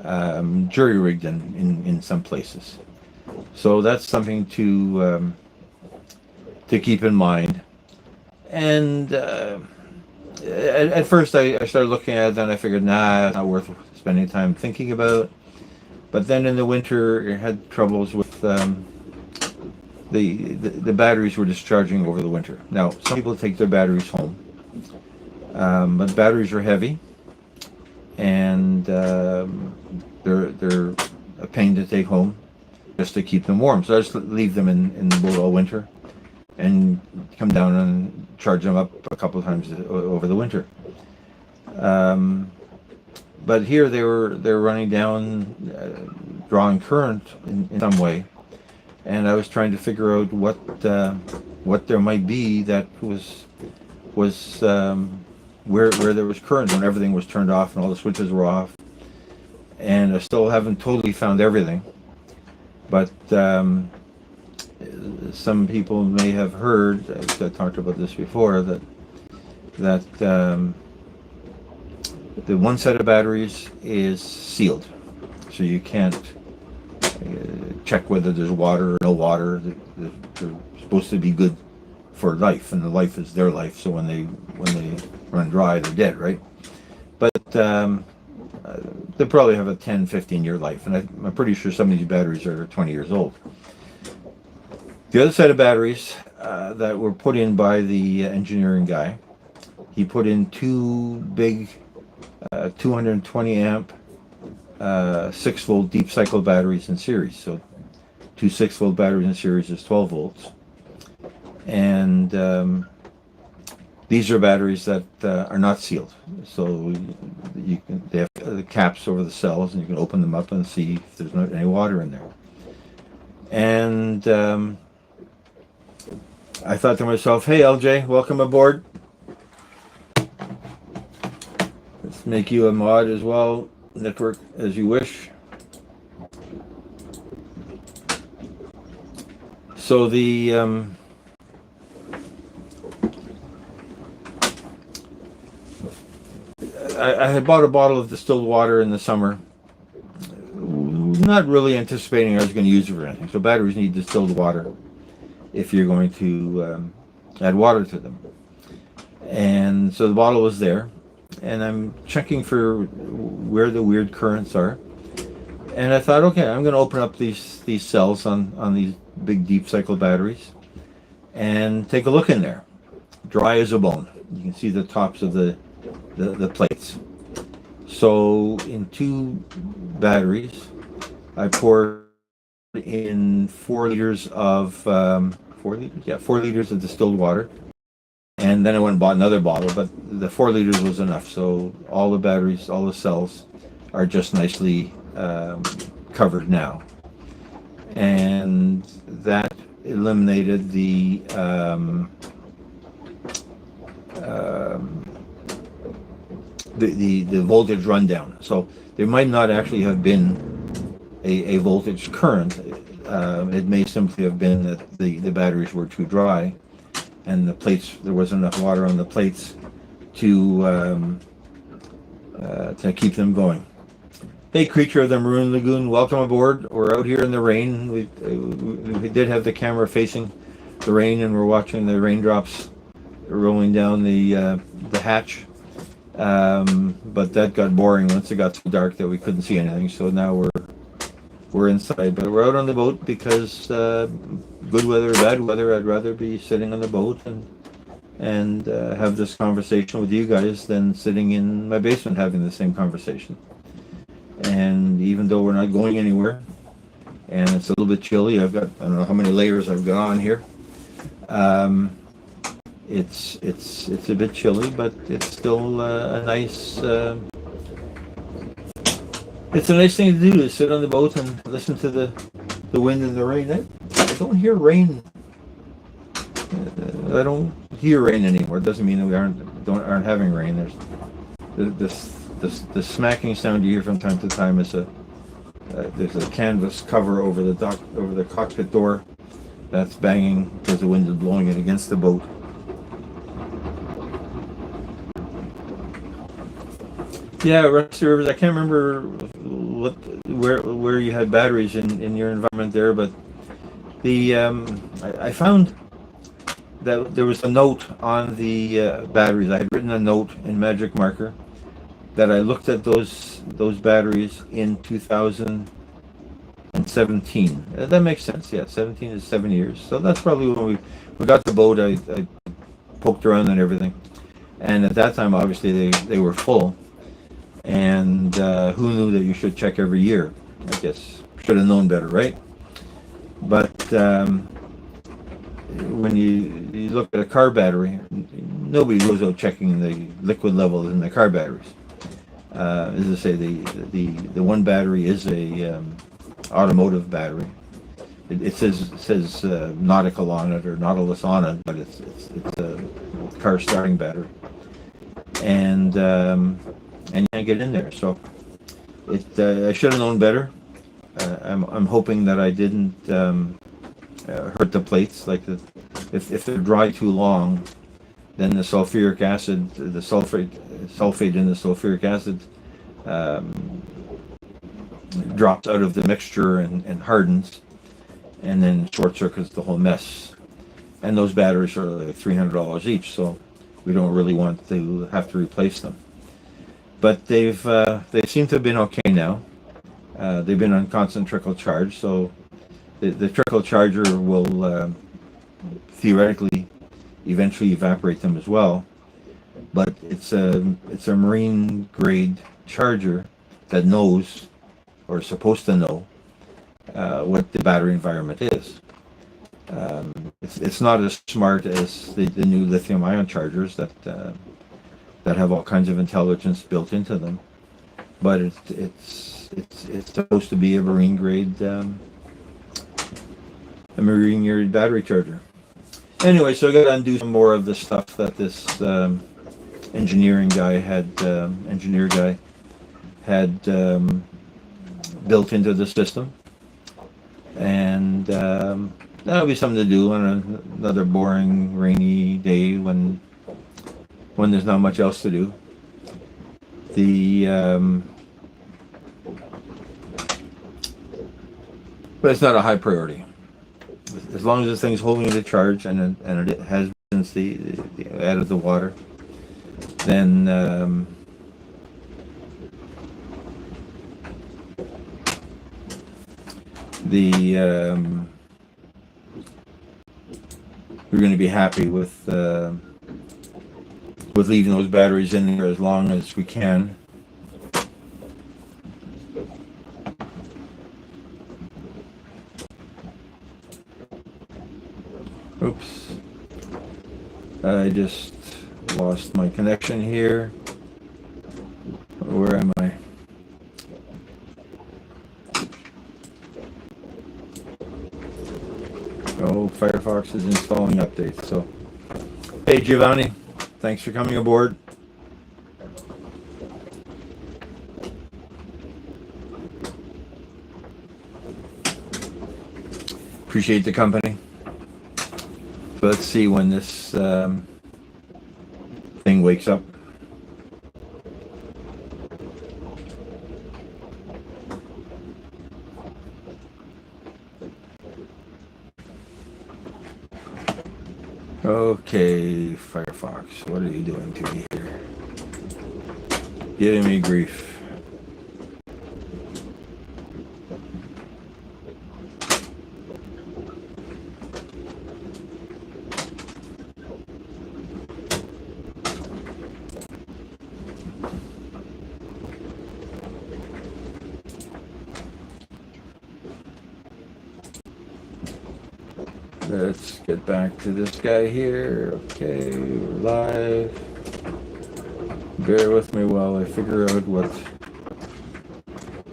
jury-rigged in some places. So that's something to keep in mind. And at first I started looking at it, then I figured, nah, it's not worth spending time thinking about. But then in the winter, I had troubles with the batteries were discharging over the winter. Now, some people take their batteries home, but batteries are heavy, and they're a pain to take home just to keep them warm. So I just leave them in the boat all winter and come down and charge them up a couple of times over the winter. But here they're running down, drawing current in some way, and I was trying to figure out what there might be that was where there was current when everything was turned off and all the switches were off. And I still haven't totally found everything, but some people may have heard, I talked about this before, that the one set of batteries is sealed, so you can't check whether there's water or no water. They're supposed to be good for life, and the life is their life, so when they run dry, they're dead, right? But they probably have a 10-15 year life, and I'm pretty sure some of these batteries are 20 years old. The other set of batteries that were put in by the engineering guy, he put in two big 220 amp 6-volt deep cycle batteries in series. So two 6-volt batteries in series is 12 volts. And these are batteries that are not sealed. So they have the caps over the cells, and you can open them up and see if there's not any water in there. And I thought to myself, hey LJ, welcome aboard. Let's make you a mod as well, network as you wish. So the I had bought a bottle of distilled water in the summer, not really anticipating I was going to use it for anything. So batteries need distilled water if you're going to add water to them. And so the bottle was there, and I'm checking for where the weird currents are. And I thought, okay, I'm going to open up these cells on these big deep cycle batteries and take a look in there. Dry as a bone. You can see the tops of the plates. So in two batteries, I poured in 4 liters of 4 liters of distilled water, and then I went and bought another bottle, but the 4 liters was enough. So all the batteries, all the cells are just nicely covered now, and that eliminated the voltage run down. So there might not actually have been a voltage current. It may simply have been that the batteries were too dry, and the plates, there wasn't enough water on the plates to keep them going. Hey, creature of the Maroon Lagoon, welcome aboard. We're out here in the rain. We did have the camera facing the rain, and we're watching the raindrops rolling down the hatch. But that got boring once it got so dark that we couldn't see anything. So now we're inside, but we're out on the boat because good weather or bad weather, I'd rather be sitting on the boat and have this conversation with you guys than sitting in my basement having the same conversation. And even though we're not going anywhere, and it's a little bit chilly, I don't know how many layers I've got on here. It's a bit chilly, but it's still a nice. It's a nice thing to do, to sit on the boat and listen to the wind and the rain. I don't hear rain. I don't hear rain anymore. It doesn't mean that we aren't having rain. There's the smacking sound you hear from time to time is there's a canvas cover over the cockpit door that's banging because the wind is blowing it against the boat. Yeah, Rusty Rivers. I can't remember where you had batteries in your environment there, but I found that there was a note on the batteries. I had written a note in Magic Marker that I looked at those batteries in 2017. That makes sense. Yeah, 17 is 7 years. So that's probably when we got the boat. I poked around and everything, and at that time, obviously, they were full. And who knew that you should check every year? I guess should have known better, right? But when you look at a car battery, nobody goes out checking the liquid levels in the car batteries. As I say, the one battery is a automotive battery. It says nautical on it or Nautilus on it, but it's a car starting battery, and you can't get in there. So I should have known better. I'm hoping that I didn't hurt the plates. Like if they're dry too long, then the sulfuric acid, the sulfate in the sulfuric acid drops out of the mixture and hardens, and then short circuits the whole mess. And those batteries are like $300 each, so we don't really want to have to replace them. But they seem to have been okay now. They've been on constant trickle charge, so the trickle charger will theoretically eventually evaporate them as well. But it's a marine grade charger that knows, or is supposed to know, what the battery environment is. It's not as smart as the new lithium ion chargers that have all kinds of intelligence built into them, but it's supposed to be a marine grade battery charger. Anyway, so I got to undo some more of the stuff that this engineer guy had built into the system, and that'll be something to do on another boring rainy day when there's not much else to do. But it's not a high priority. As long as this thing's holding the charge, and it has since the added the water, then we're going to be happy with leaving those batteries in there as long as we can. Oops. I just lost my connection here. Where am I? Oh, Firefox is installing updates. So, hey Giovanni, thanks for coming aboard. appreciate the company. But let's see when this thing wakes up. Okay, Firefox, what are you doing to me here? Giving me grief. Let's get back to this guy here. Okay, we're live. Bear with me while I figure out what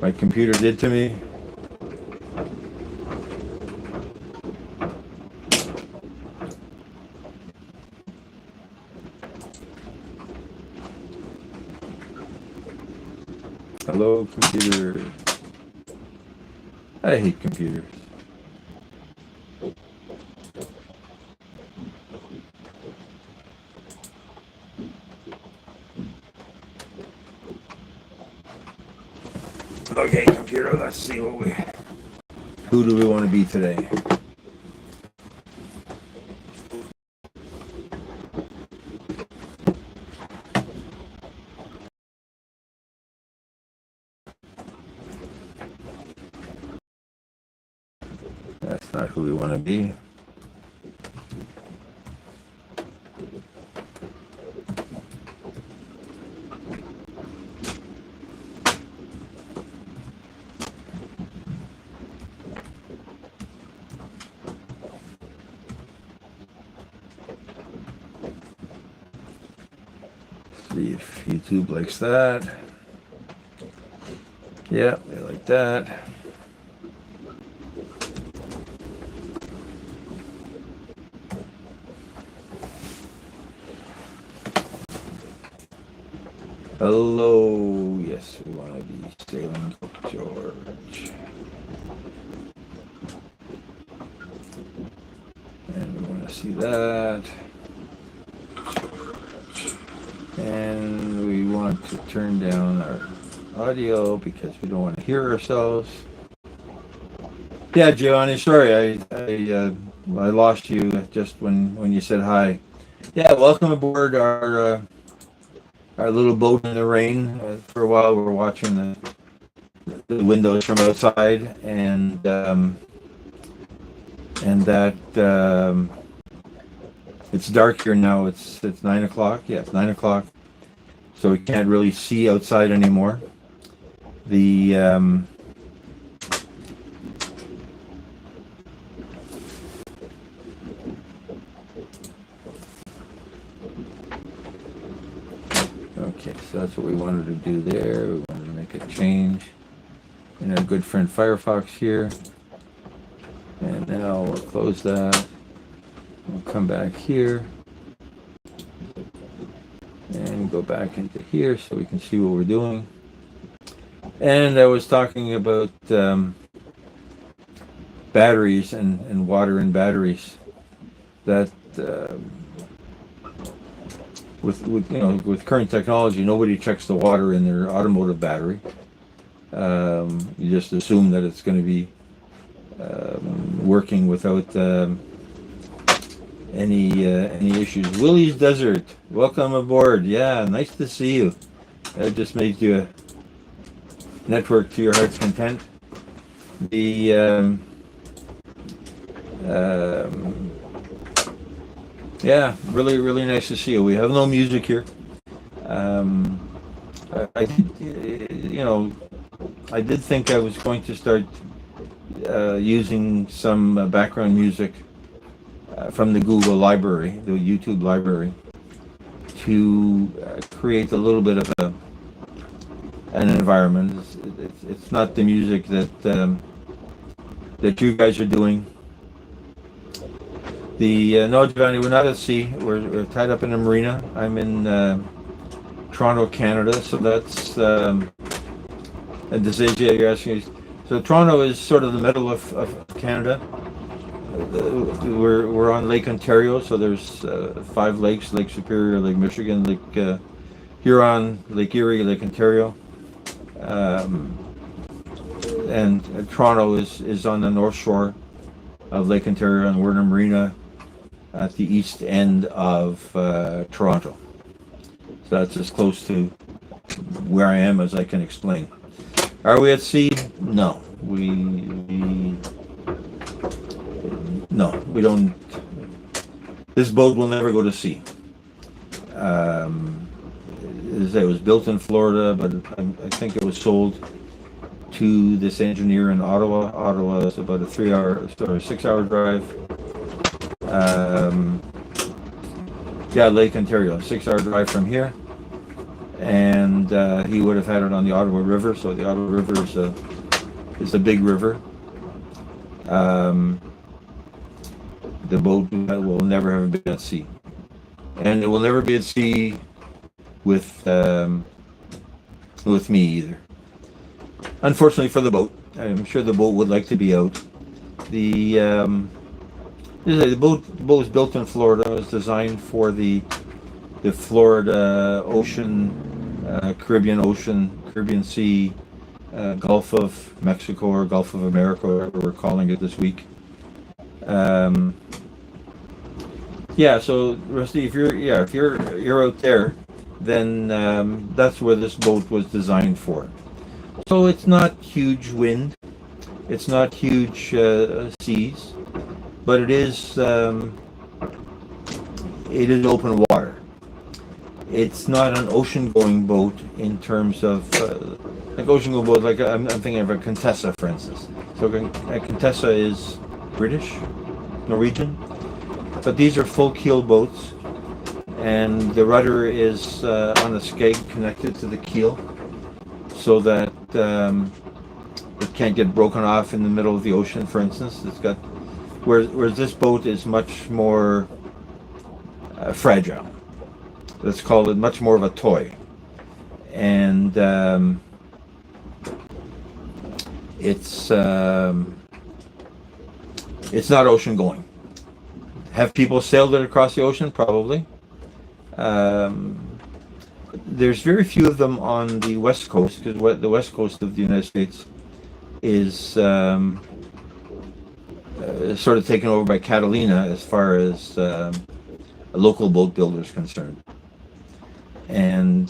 my computer did to me. Hello, computer. I hate computers. Okay, computer, let's see who do we want to be today? That's not who we want to be. See if YouTube likes that. Yeah, they like that. Hello, yes, we want to be Sailing George. And we want to see that. And we want to turn down our audio because we don't want to hear ourselves. Yeah, Giovanni, sorry, I lost you just when you said hi. Yeah, welcome aboard our little boat in the rain. For a while, we were watching the windows from outside, and that it's dark here now. It's 9 o'clock. Yeah, it's 9 o'clock. So we can't really see outside anymore. The okay, so that's what we wanted to do there. We wanted to make a change in our good friend Firefox here. And now we'll close that. We'll come back here and go back into here so we can see what we're doing. And I was talking about batteries and water in batteries. That with current technology, nobody checks the water in their automotive battery. You just assume that it's going to be working without any issues. Willie's Desert, welcome aboard. Yeah, nice to see you. That just made you a network to your heart's content. The yeah, really nice to see you. We have no music here. I did think I was going to start using some background music from the Google library, the YouTube library, to create a little bit of an environment. It's not the music that you guys are doing. No, Giovanni, we're not at sea. We're tied up in a marina. I'm in Toronto, Canada. So that's and this is, yeah, you're asking. So Toronto is sort of the middle of Canada. we're on Lake Ontario, so there's 5 lakes: Lake Superior, Lake Michigan, Lake Huron, Lake Erie, Lake Ontario, um, and Toronto is on the north shore of Lake Ontario, and we're in a marina at the east end of Toronto. So that's as close to where I am as I can explain. Are we at sea? No, we don't. This boat will never go to sea. It was built in Florida, but I think it was sold to this engineer in Ottawa. Ottawa is about a 6-hour drive. Lake Ontario, 6-hour drive from here. And he would have had it on the Ottawa River. So the Ottawa River is a big river. The boat will never have been at sea, and it will never be at sea with me either. Unfortunately for the boat, I'm sure the boat would like to be out. The boat was built in Florida. It was designed for the Florida Ocean, Caribbean Sea, Gulf of Mexico or Gulf of America, whatever we're calling it this week. So Rusty, if you're out there, then that's where this boat was designed for. So it's not huge wind, it's not huge seas, but it is open water. It's not an ocean-going boat in terms of like ocean-going boat. Like I'm thinking of a Contessa, for instance. So a Contessa is British, Norwegian, but these are full keel boats, and the rudder is on a skeg connected to the keel, so that it can't get broken off in the middle of the ocean. For instance, it's got whereas this boat is much more fragile. Let's call it much more of a toy, and it's not ocean going. Have people sailed it across the ocean? Probably. There's very few of them on the west coast, because the west coast of the United States is sort of taken over by Catalina as far as a local boat builder is concerned. And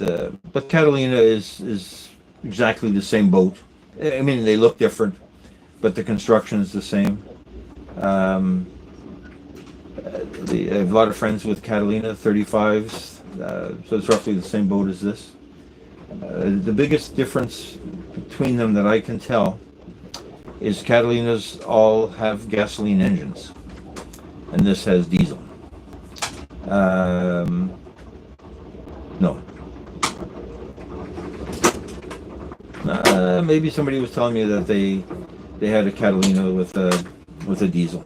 but Catalina is exactly the same boat. I mean, they look different, but the construction is the same. I have a lot of friends with Catalina 35s, so it's roughly the same boat as this. The biggest difference between them that I can tell is Catalinas all have gasoline engines, and this has diesel. No. Maybe somebody was telling me that they had a Catalina with a diesel.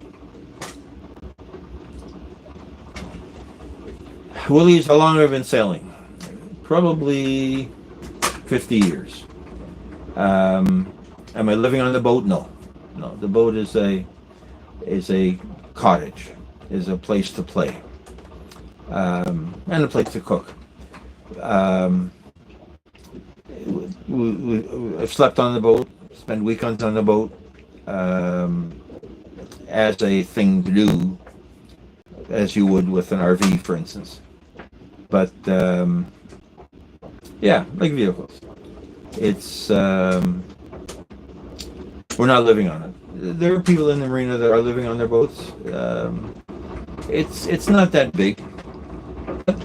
Willie's, how long have I been sailing? Probably 50 years. Am I living on the boat? No. The boat is a cottage, is a place to play, and a place to cook. I've slept on the boat, spent weekends on the boat, as a thing to do, as you would with an RV, for instance. But like vehicles, it's we're not living on it. There are people in the marina that are living on their boats. It's not that big. But,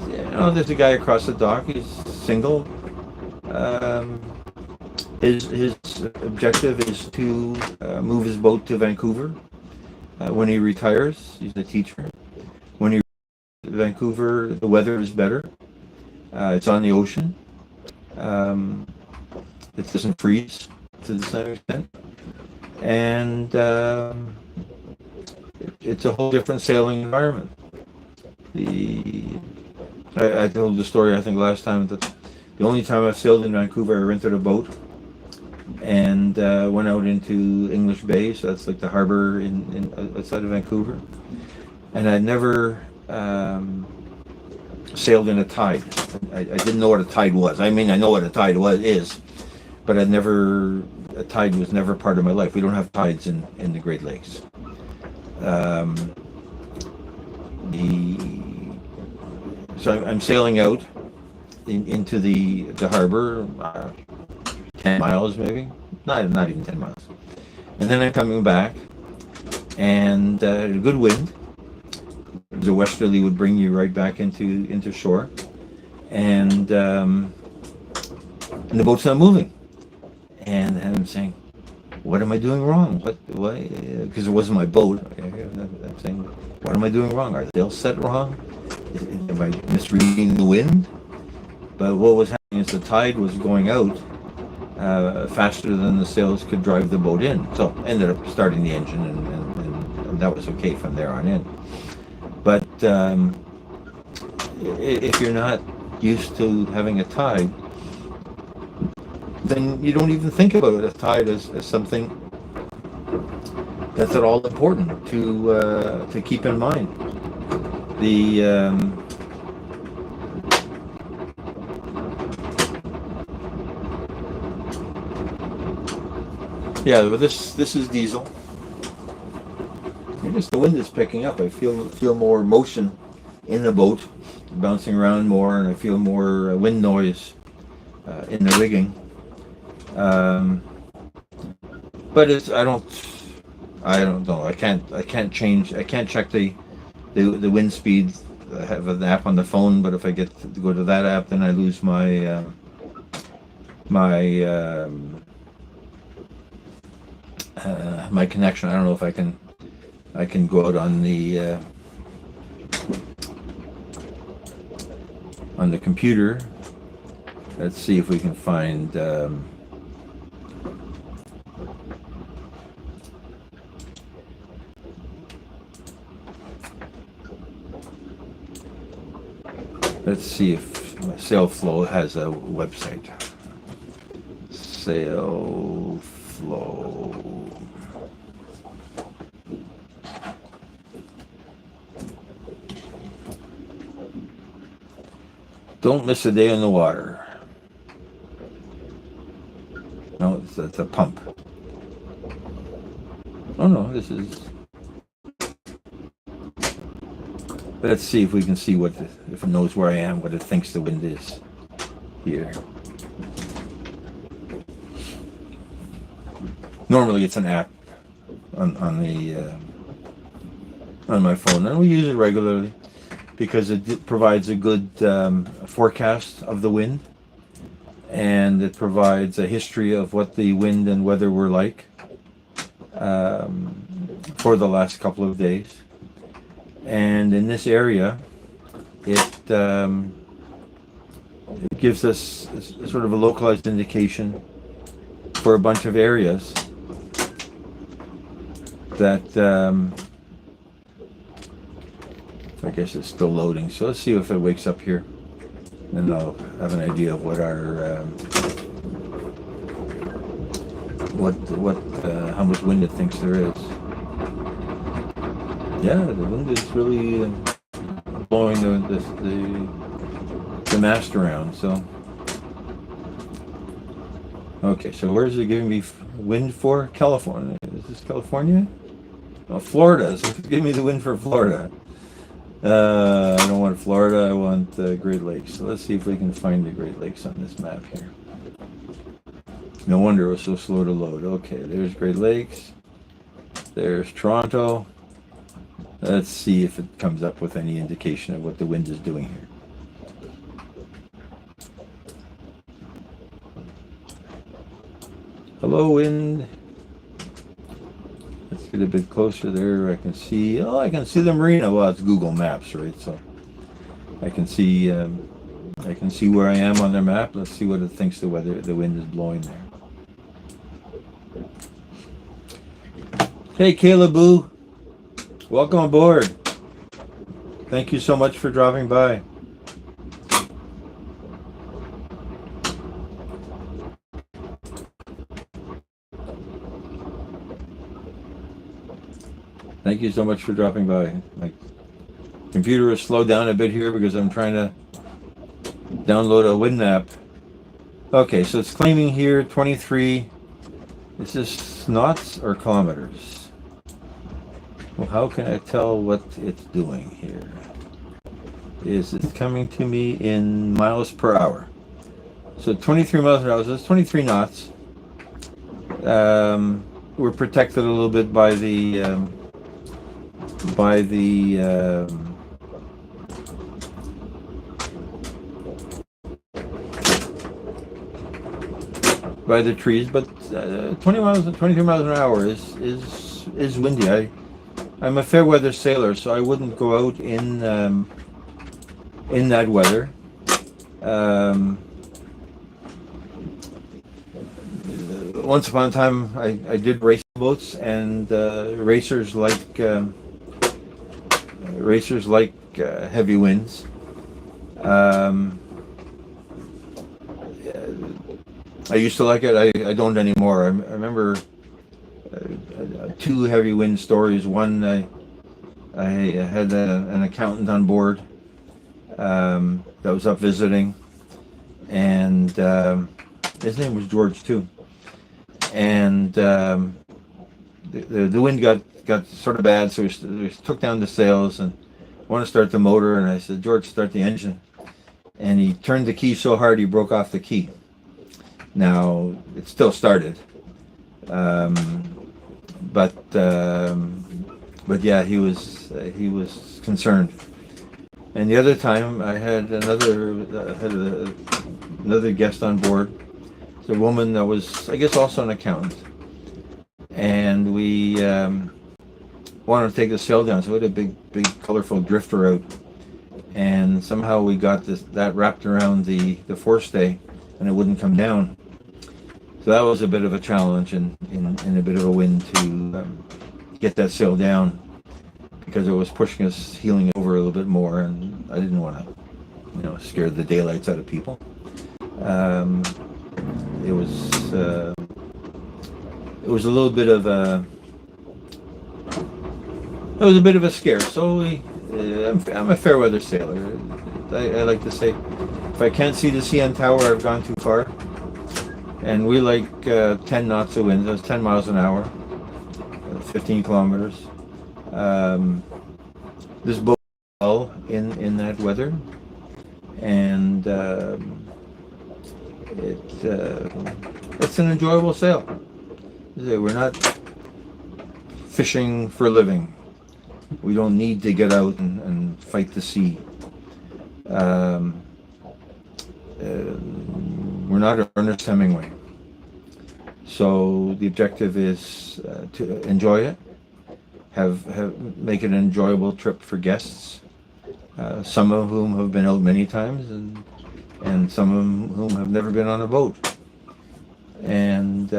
there's a guy across the dock. He's single. His objective is to move his boat to Vancouver when he retires. He's a teacher. When he Vancouver, the weather is better. It's on the ocean. It doesn't freeze to the same extent, and it's a whole different sailing environment. I told the story, I think, last time, that the only time I sailed in Vancouver, I rented a boat. and went out into English Bay, so that's like the harbor in outside of Vancouver. And I never sailed in a tide. I didn't know what a tide was. I mean, I know what a tide is, but a tide was never part of my life. We don't have tides in the Great Lakes. So I'm sailing out into the harbor, 10 miles maybe, not even 10 miles. And then I'm coming back, and a good wind. The westerly would bring you right back into shore, and the boat's not moving. And I'm saying, what am I doing wrong? Why? Because it wasn't my boat. I'm saying, what am I doing wrong? Are they all set wrong? Am I misreading the wind? But what was happening is the tide was going out faster than the sails could drive the boat in. So I ended up starting the engine, and that was okay from there on in. But if you're not used to having a tide, then you don't even think about a tide as something that's at all important to keep in mind. Yeah, but this is diesel. I guess the wind is picking up. I feel more motion in the boat, bouncing around more, and I feel more wind noise in the rigging. But I don't know. I can't change. I can't check the wind speed. I have an app on the phone, but if I get to go to that app, then I lose my my connection. I don't know if I can go out on the computer. Let's see if we can find. Let's see if SailFlow has a website. SailFlow. Don't miss a day on the water. No, it's a pump. Oh no, this is. Let's see if we can see if it knows where I am, what it thinks the wind is here. Normally, it's an app on my phone, and we use it regularly because it provides a good forecast of the wind, and it provides a history of what the wind and weather were like for the last couple of days. And in this area, it gives us sort of a localized indication for a bunch of areas that I guess it's still loading. So let's see if it wakes up here, and I'll have an idea of what our how much wind it thinks there is. Yeah, the wind is really blowing the mast around. So, okay, so where is it giving me wind for? California. Is this California? Oh, Florida. So it's giving me the wind for Florida. I don't want Florida. I want Great Lakes. So let's see if we can find the Great Lakes on this map here. No wonder it was so slow to load. Okay, there's Great Lakes. There's Toronto. Let's see if it comes up with any indication of what the wind is doing here. Hello, wind. Let's get a bit closer there. I can see the marina. Well, it's Google Maps, right? So I can see where I am on their map. Let's see what it thinks the wind is blowing there. Hey, Caleb-oo. Welcome aboard. Thank you so much for dropping by. Thank you so much for dropping by. My computer has slowed down a bit here because I'm trying to download a wind app. Okay, so it's claiming here 23. Is this knots or kilometers? Well, how can I tell what it's doing here? Is it coming to me in miles per hour? So 23 miles per hour, so that's 23 knots. We're protected a little bit by the trees, but 23 miles an hour is windy. I'm a fair weather sailor, so I wouldn't go out in that weather. Once upon a time, I did race boats, and racers like heavy winds. I used to like it. I don't anymore. I remember two heavy wind stories. One, I had an accountant on board that was up visiting, and his name was George too. And the wind got sort of bad, so we took down the sails and wanted to start the motor. And I said, George, start the engine. And he turned the key so hard he broke off the key. Now it still started, but yeah, he was concerned. And the other time, I had another guest on board. It's a woman that was, I guess, also an accountant, and we wanted to take the sail down. So we had a big, colorful drifter out, and somehow we got that wrapped around the forestay, and it wouldn't come down. So that was a bit of a challenge in a bit of a wind to get that sail down, because it was pushing us, heeling over a little bit more, and I didn't want to, scare the daylights out of people. It was a little bit of a scare. So I'm a fair weather sailor. I like to say, if I can't see the CN Tower, I've gone too far. And we like 10 knots of wind. That's 10 miles an hour, 15 kilometers. This boat is well in that weather, and it's an enjoyable sail. We're not fishing for a living. We don't need to get out and fight the sea. We're not Ernest Hemingway. So the objective is to enjoy it, make it an enjoyable trip for guests, some of whom have been out many times, and some of whom have never been on a boat. And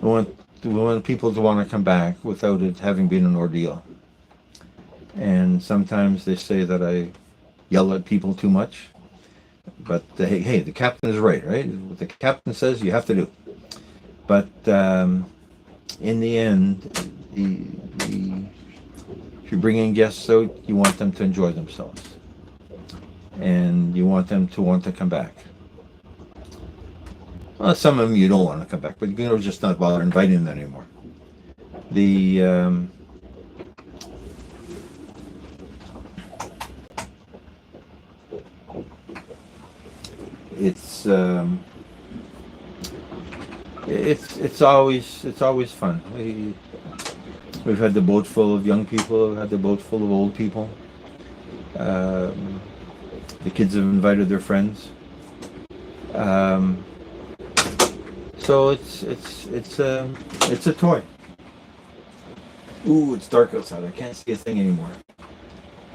we want people to want to come back without it having been an ordeal. And sometimes they say that I yell at people too much. But hey, the captain is right? What the captain says, you have to do. But in the end, if you're bringing guests out, you want them to enjoy themselves, and you want them to want to come back. Well, some of them you don't want to come back, but just not bother inviting them anymore. It's always fun. We've had the boat full of young people. We've had the boat full of old people. The kids have invited their friends. So it's a toy. Ooh, it's dark outside. I can't see a thing anymore.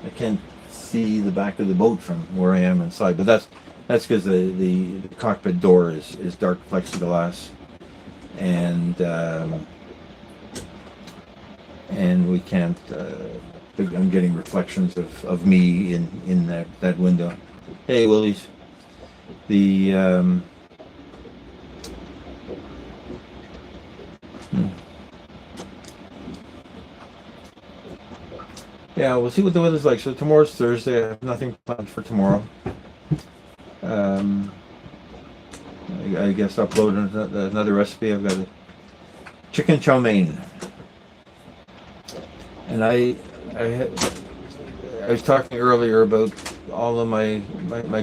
I can't see the back of the boat from where I am inside, but that's because the cockpit door is dark plexiglass, and we can't. I'm getting reflections of me in that window. Hey, Willies. Yeah, we'll see what the weather's like. So tomorrow's Thursday. I have nothing planned for tomorrow. Um, I guess upload another recipe. I've got a chicken chow mein, and I was talking earlier about all of my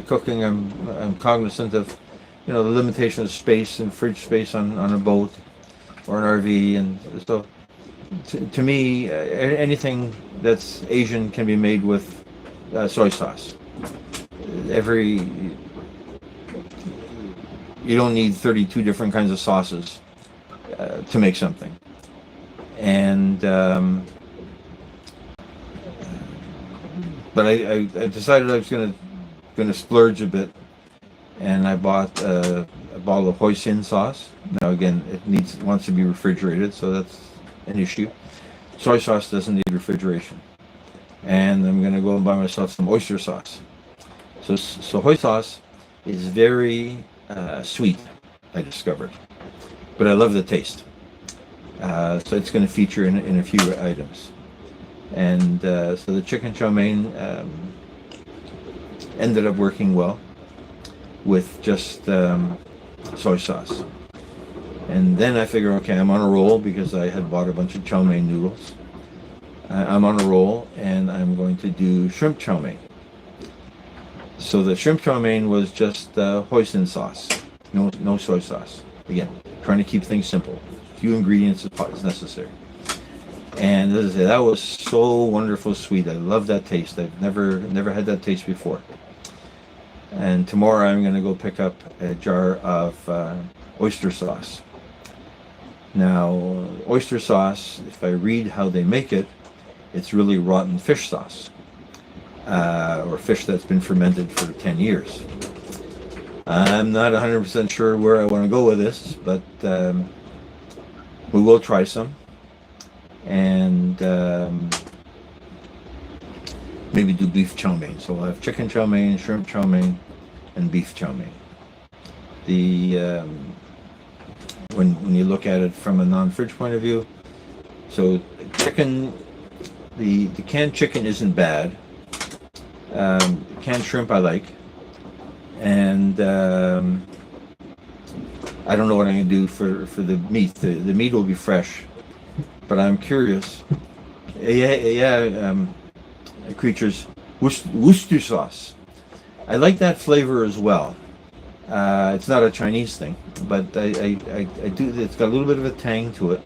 cooking. I'm cognizant of, the limitation of space and fridge space on a boat or an RV, and so to me, anything that's Asian can be made with soy sauce. You don't need 32 different kinds of sauces to make something. And but I decided I was gonna splurge a bit, and I bought a bottle of hoisin sauce. Now again, it wants to be refrigerated, so that's an issue. Soy sauce doesn't need refrigeration, and I'm gonna go and buy myself some oyster sauce. So soy sauce is very sweet, I discovered, but I love the taste. So it's going to feature in a few items. And so the chicken chow mein ended up working well with just soy sauce. And then I figured, okay, I'm on a roll because I had bought a bunch of chow mein noodles. I'm on a roll, and I'm going to do shrimp chow mein. So the shrimp chow mein was just hoisin sauce, no soy sauce. Again, trying to keep things simple. Few ingredients is necessary. And as I say, that was so wonderful sweet. I love that taste. I've never had that taste before. And tomorrow I'm going to go pick up a jar of oyster sauce. Now, oyster sauce, if I read how they make it, it's really rotten fish sauce. Or fish that's been fermented for 10 years. I'm not 100% sure where I want to go with this, but we will try some. And maybe do beef chow mein. So we'll have chicken chow mein, shrimp chow mein, and beef chow mein. When you look at it from a non-fridge point of view, so chicken, the canned chicken isn't bad. Canned shrimp I like, and I don't know what I'm going to do for the meat. The meat will be fresh, but I'm curious. Creatures, Worcester sauce. I like that flavor as well. It's not a Chinese thing, but I do. It's got a little bit of a tang to it.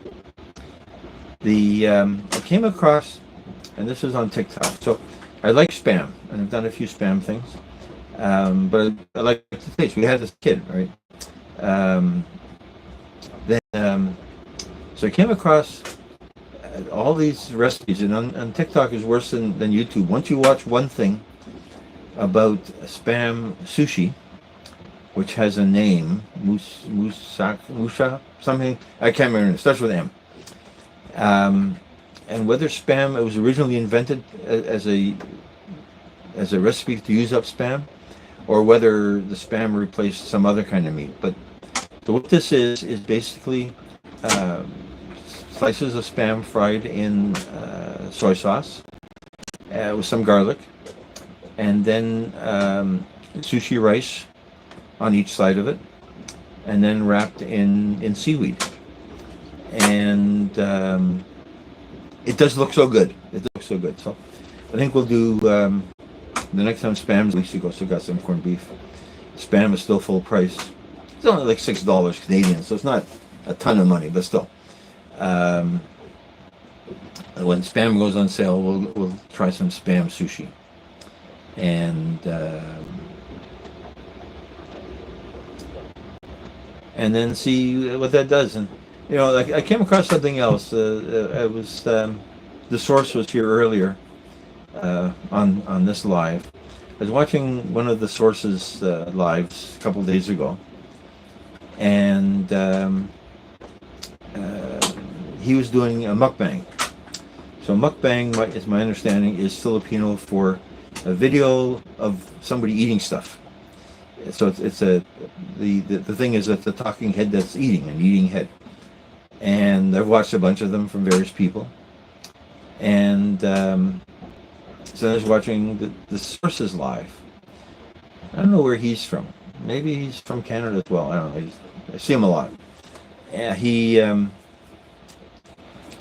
I came across, and this is on TikTok. So I like Spam, and I've done a few Spam things, but I like the taste. We had this kid, right? So I came across all these recipes, and on TikTok is worse than YouTube. Once you watch one thing about Spam sushi, which has a name, Musha, something, I can't remember, it starts with M. And whether Spam, it was originally invented as a recipe to use up Spam, or whether the Spam replaced some other kind of meat. But so what this is basically slices of Spam fried in soy sauce with some garlic, and then sushi rice on each side of it, and then wrapped in seaweed. And it does look so good. It looks so good. So I think we'll do the next time Spam's, at least you also got some corned beef. Spam is still full price. It's only like $6 Canadian, so it's not a ton of money, but still. When Spam goes on sale, we'll try some Spam sushi, and then see what that does. And like I came across something else. I was the source was here earlier on this live. I was watching one of the sources lives a couple of days ago, and he was doing a mukbang. So mukbang, is my understanding, is Filipino for a video of somebody eating stuff. So it's the thing is that the talking head that's eating, an eating head. And I've watched a bunch of them from various people. And So I was watching the Sources live. I don't know where he's from. Maybe he's from Canada as well. I don't know. I see him a lot. Yeah,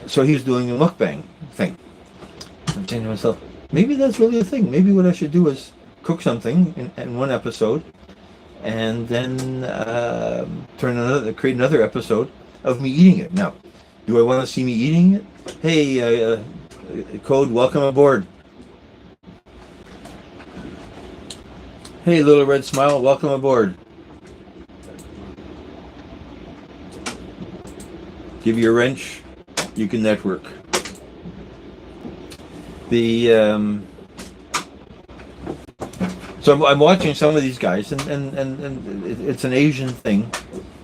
so he was doing a mukbang thing. I'm thinking to myself, maybe that's really a thing. Maybe what I should do is cook something in one episode, and then create another episode of me eating it. Now, do I want to see me eating it? Hey, Code, welcome aboard. Hey, Little Red Smile, welcome aboard. Give you a wrench, you can network. So I'm watching some of these guys, and it's an Asian thing.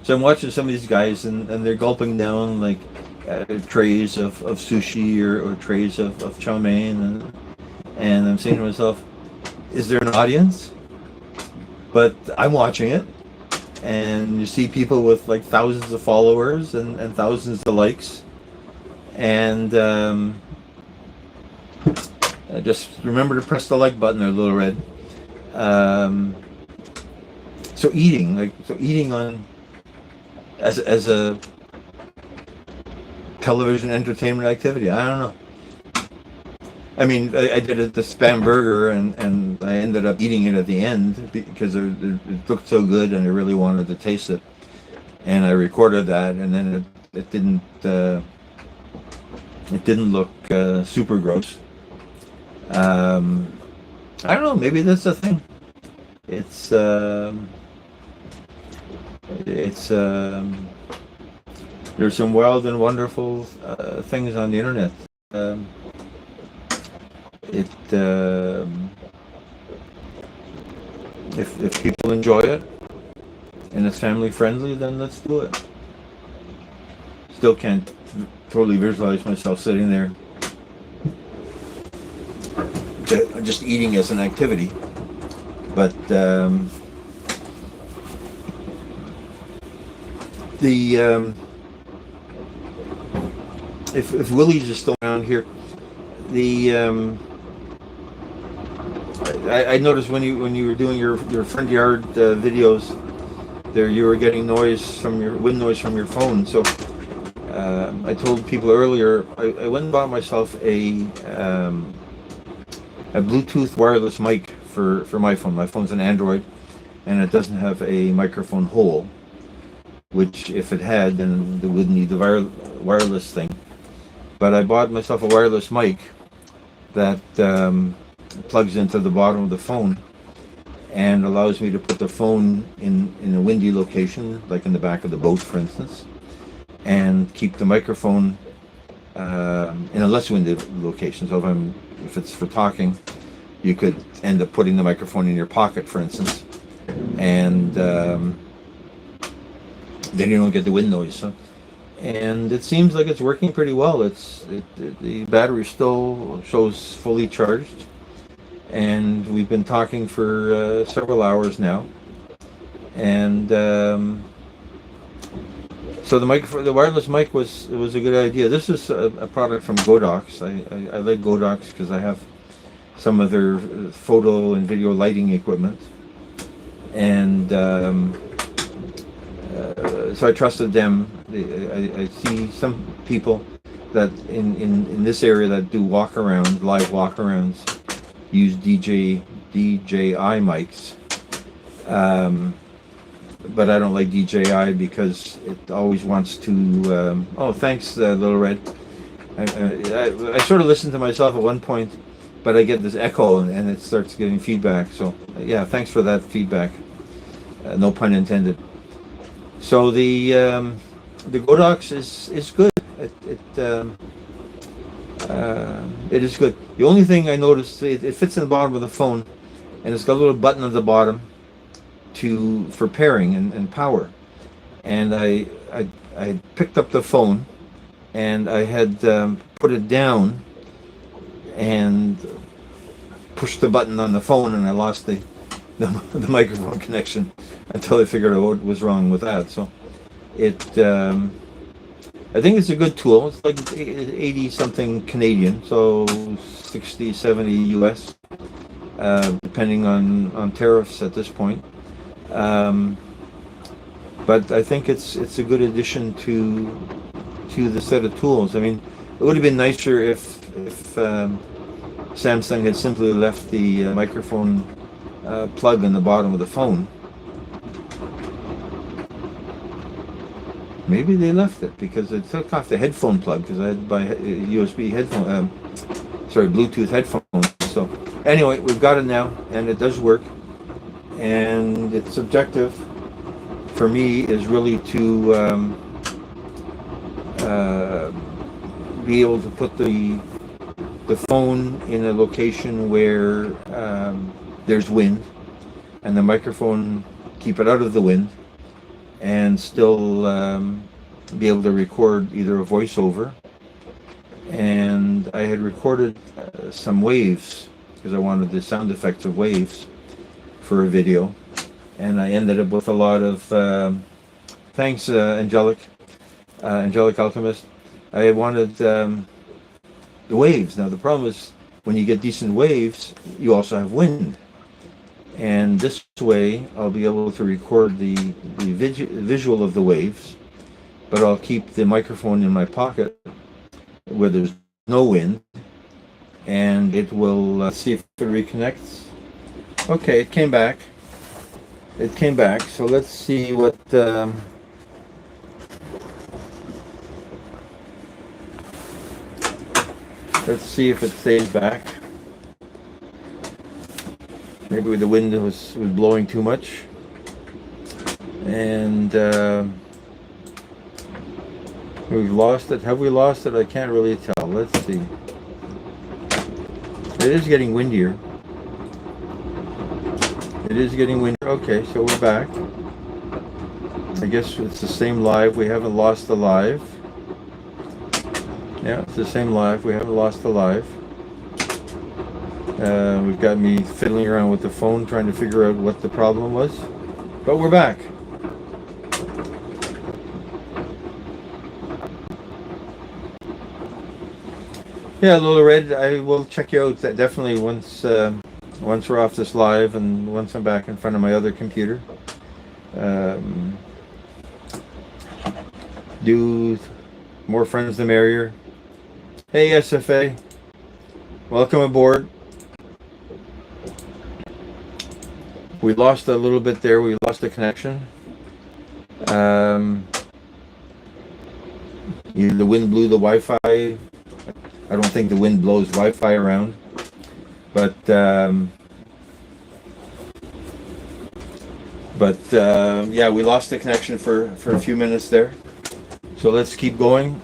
So I'm watching some of these guys, and they're gulping down like trays of sushi or trays of chow mein, and I'm saying to myself, is there an audience? But I'm watching it, and you see people with like thousands of followers and thousands of likes, and just remember to press the like button there, Little Red. So eating on as a television entertainment activity. I don't know. I mean, I did the spam burger, and I ended up eating it at the end because it looked so good, and I really wanted to taste it. And I recorded that, and then it didn't look super gross. I don't know. Maybe that's the thing. It's there's some wild and wonderful things on the internet. If people enjoy it and it's family friendly, then let's do it. Still can't totally visualize myself sitting there just eating as an activity, but if Willie's is still around here, I noticed when you were doing your front yard videos there, you were getting wind noise from your phone. So I told people earlier, I went and bought myself a Bluetooth wireless mic for my phone. My phone's an Android, and it doesn't have a microphone hole, which if it had, then it wouldn't need the wireless thing. But I bought myself a wireless mic that plugs into the bottom of the phone and allows me to put the phone in a windy location, like in the back of the boat, for instance, and keep the microphone in a less windy location. So if it's for talking, you could end up putting the microphone in your pocket, for instance, and then you don't get the wind noise. And it seems like it's working pretty well. The battery still shows fully charged, and we've been talking for several hours now. And so the wireless mic was a good idea. This is a product from Godox. I like Godox because I have some of their photo and video lighting equipment, and so I trusted them. I see some people that in this area that do live walk-arounds, use DJI mics. But I don't like DJI because it always wants to. Oh, thanks, Little Red. I sort of listened to myself at one point, but I get this echo and it starts getting feedback. So yeah, thanks for that feedback. No pun intended. So the Godox is good. It is good. The only thing I noticed, it fits in the bottom of the phone, and it's got a little button at the bottom for pairing and power. And I picked up the phone, and I had put it down and pushed the button on the phone, and I lost the microphone connection until I figured out what was wrong with that. So I I think it's a good tool. It's like 80 something Canadian, so 60, 70 US, depending on tariffs at this point. But I think it's a good addition to the set of tools. I mean, it would have been nicer if Samsung had simply left the microphone plug in the bottom of the phone. Maybe they left it because it took off the headphone plug, because I had to buy USB headphone, Bluetooth headphones. So anyway, we've got it now, and it does work. And its objective for me is really to be able to put the phone in a location where there's wind, and the microphone keep it out of the wind, and still be able to record either a voiceover. And I had recorded some waves because I wanted the sound effects of waves for a video, and I ended up with a lot of thanks, Angelic Alchemist. I wanted the waves. Now the problem is, when you get decent waves, you also have wind. And this way, I'll be able to record the visual of the waves, but I'll keep the microphone in my pocket where there's no wind, and it will see if it reconnects. Okay, it came back. So let's see what. Let's see if it stays back. Maybe the wind was blowing too much, and we've lost it. Have we lost it? I can't really tell. Let's see. It is getting windier. Okay, so we're back. I guess it's the same live. We haven't lost the live. Yeah, it's the same live. We haven't lost the live. We've got me fiddling around with the phone trying to figure out what the problem was. But we're back. Yeah, Lola Red, I will check you out definitely once we're off this live, and once I'm back in front of my other computer. Do more friends the merrier. Hey SFA, welcome aboard. We lost a little bit there. We lost the connection. The wind blew the Wi-Fi. I don't think the wind blows Wi-Fi around, but yeah, we lost the connection for a few minutes there. So let's keep going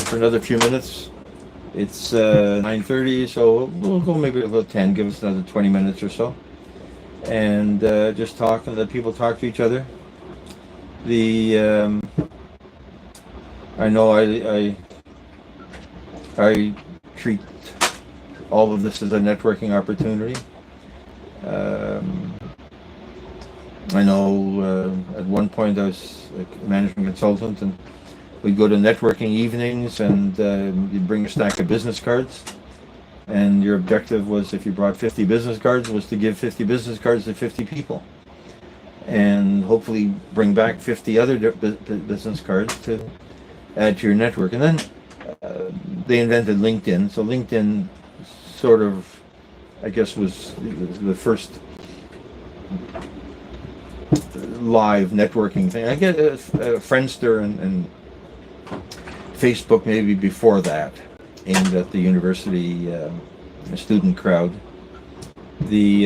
for another few minutes. It's 9:30, so we'll go maybe about 10. Give us another 20 minutes or so, and just talk and let people talk to each other. I know I treat all of this as a networking opportunity. I know at one point I was a management consultant, and we'd go to networking evenings, and you'd bring a stack of business cards, and your objective was, if you brought 50 business cards, was to give 50 business cards to 50 people, and hopefully bring back 50 other business cards to add to your network. And then they invented LinkedIn. So LinkedIn sort of, I guess, was the first live networking thing. I get Friendster and Facebook maybe before that, aimed at the university student crowd. The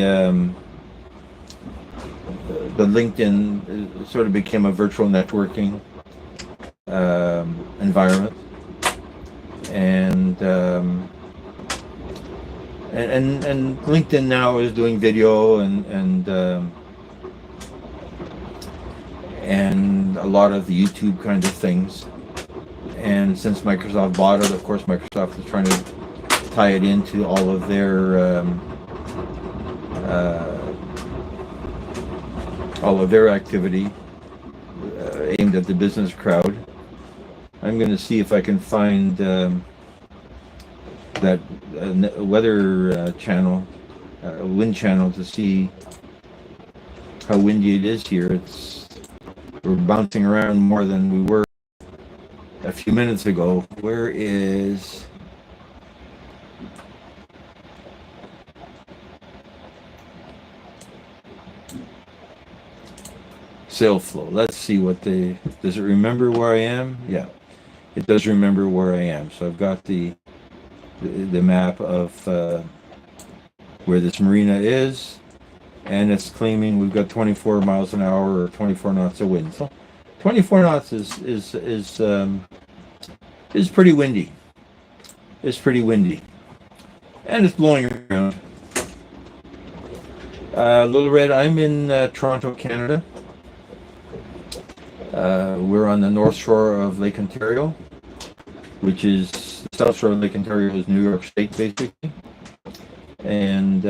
LinkedIn sort of became a virtual networking environment, and LinkedIn now is doing video and a lot of the YouTube kind of things. And since Microsoft bought it, of course, Microsoft is trying to tie it into all of their activity aimed at the business crowd. I'm going to see if I can find that weather channel, wind channel, to see how windy it is here. We're bouncing around more than we were a few minutes ago. Where is sail flow? Let's see what does it remember where I am? Yeah, it does remember where I am. So I've got the map of where this marina is, and it's claiming we've got 24 miles an hour or 24 knots of wind. So 24 knots is pretty windy. It's pretty windy, and it's blowing around. Little Red, I'm in Toronto, Canada. We're on the north shore of Lake Ontario, which is the south shore of Lake Ontario is New York State, basically. And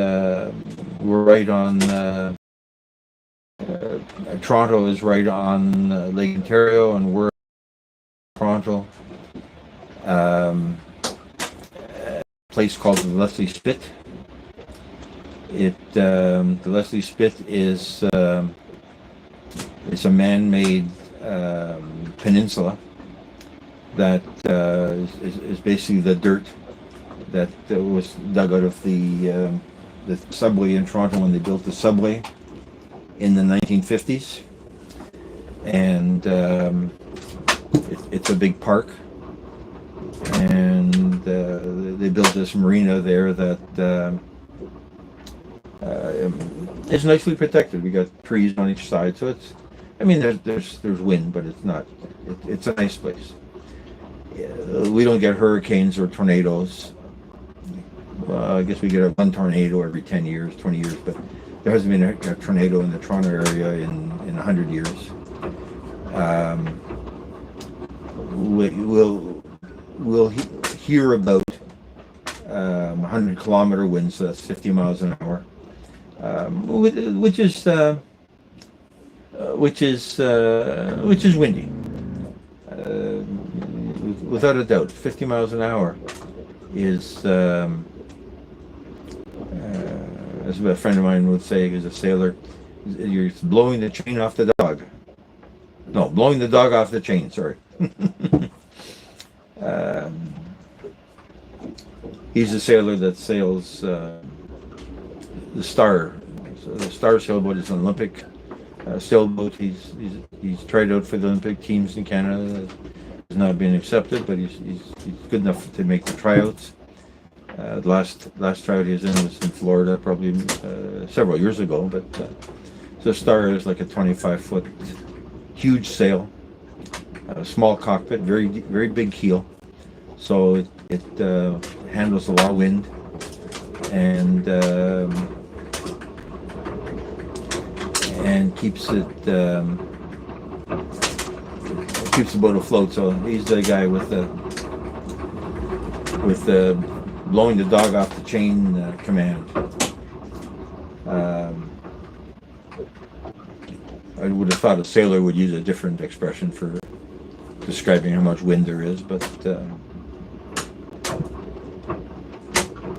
we're right on Toronto is right on Lake Ontario, and we're in Toronto. A place called the Leslie Spit. The Leslie Spit is it's a man-made peninsula that is basically the dirt that was dug out of the subway in Toronto when they built the subway in the 1950s, and it's a big park, and they built this marina there that is nicely protected. We got trees on each side, so there's wind, but it's a nice place. We don't get hurricanes or tornadoes. I guess we get one tornado every 10 years, 20 years, but there hasn't been a tornado in the Toronto area in 100 years. We'll hear about 100-kilometer winds, so that's 50 miles an hour, which is windy, without a doubt. 50 miles an hour is, as a friend of mine would say, who's a sailor, you're blowing the chain off the dog. No, blowing the dog off the chain, sorry. He's a sailor that sails the Star. So the Star sailboat is an Olympic sailboat. He's tried out for the Olympic teams in Canada. Has not been accepted, but he's good enough to make the tryouts. Last tryout he was in was in Florida, probably several years ago. But the Star is like a 25-foot huge sail, a small cockpit, very very big keel, so it handles a lot of wind, and keeps keeps the boat afloat. So he's the guy with the blowing the dog off the chain command. I would have thought a sailor would use a different expression for describing how much wind there is, but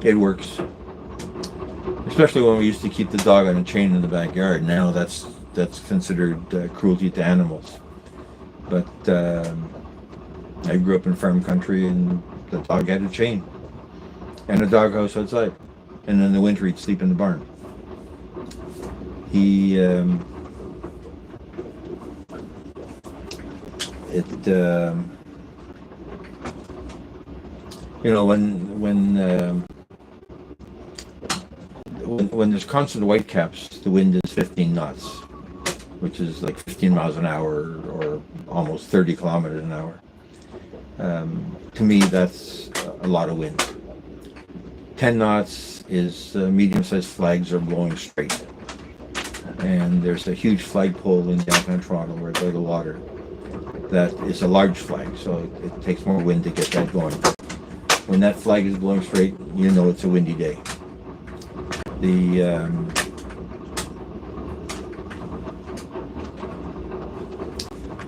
it works. Especially when we used to keep the dog on a chain in the backyard. Now that's considered cruelty to animals. But I grew up in farm country, and the dog had a chain and a doghouse outside, and in the winter he'd sleep in the barn. When there's constant whitecaps, the wind is 15 knots, which is like 15 miles an hour or almost 30 kilometers an hour. To me, that's a lot of wind. 10 knots is medium-sized flags are blowing straight. And there's a huge flagpole in downtown Toronto right by the water. That is a large flag, so it takes more wind to get that going. When that flag is blowing straight, you know it's a windy day.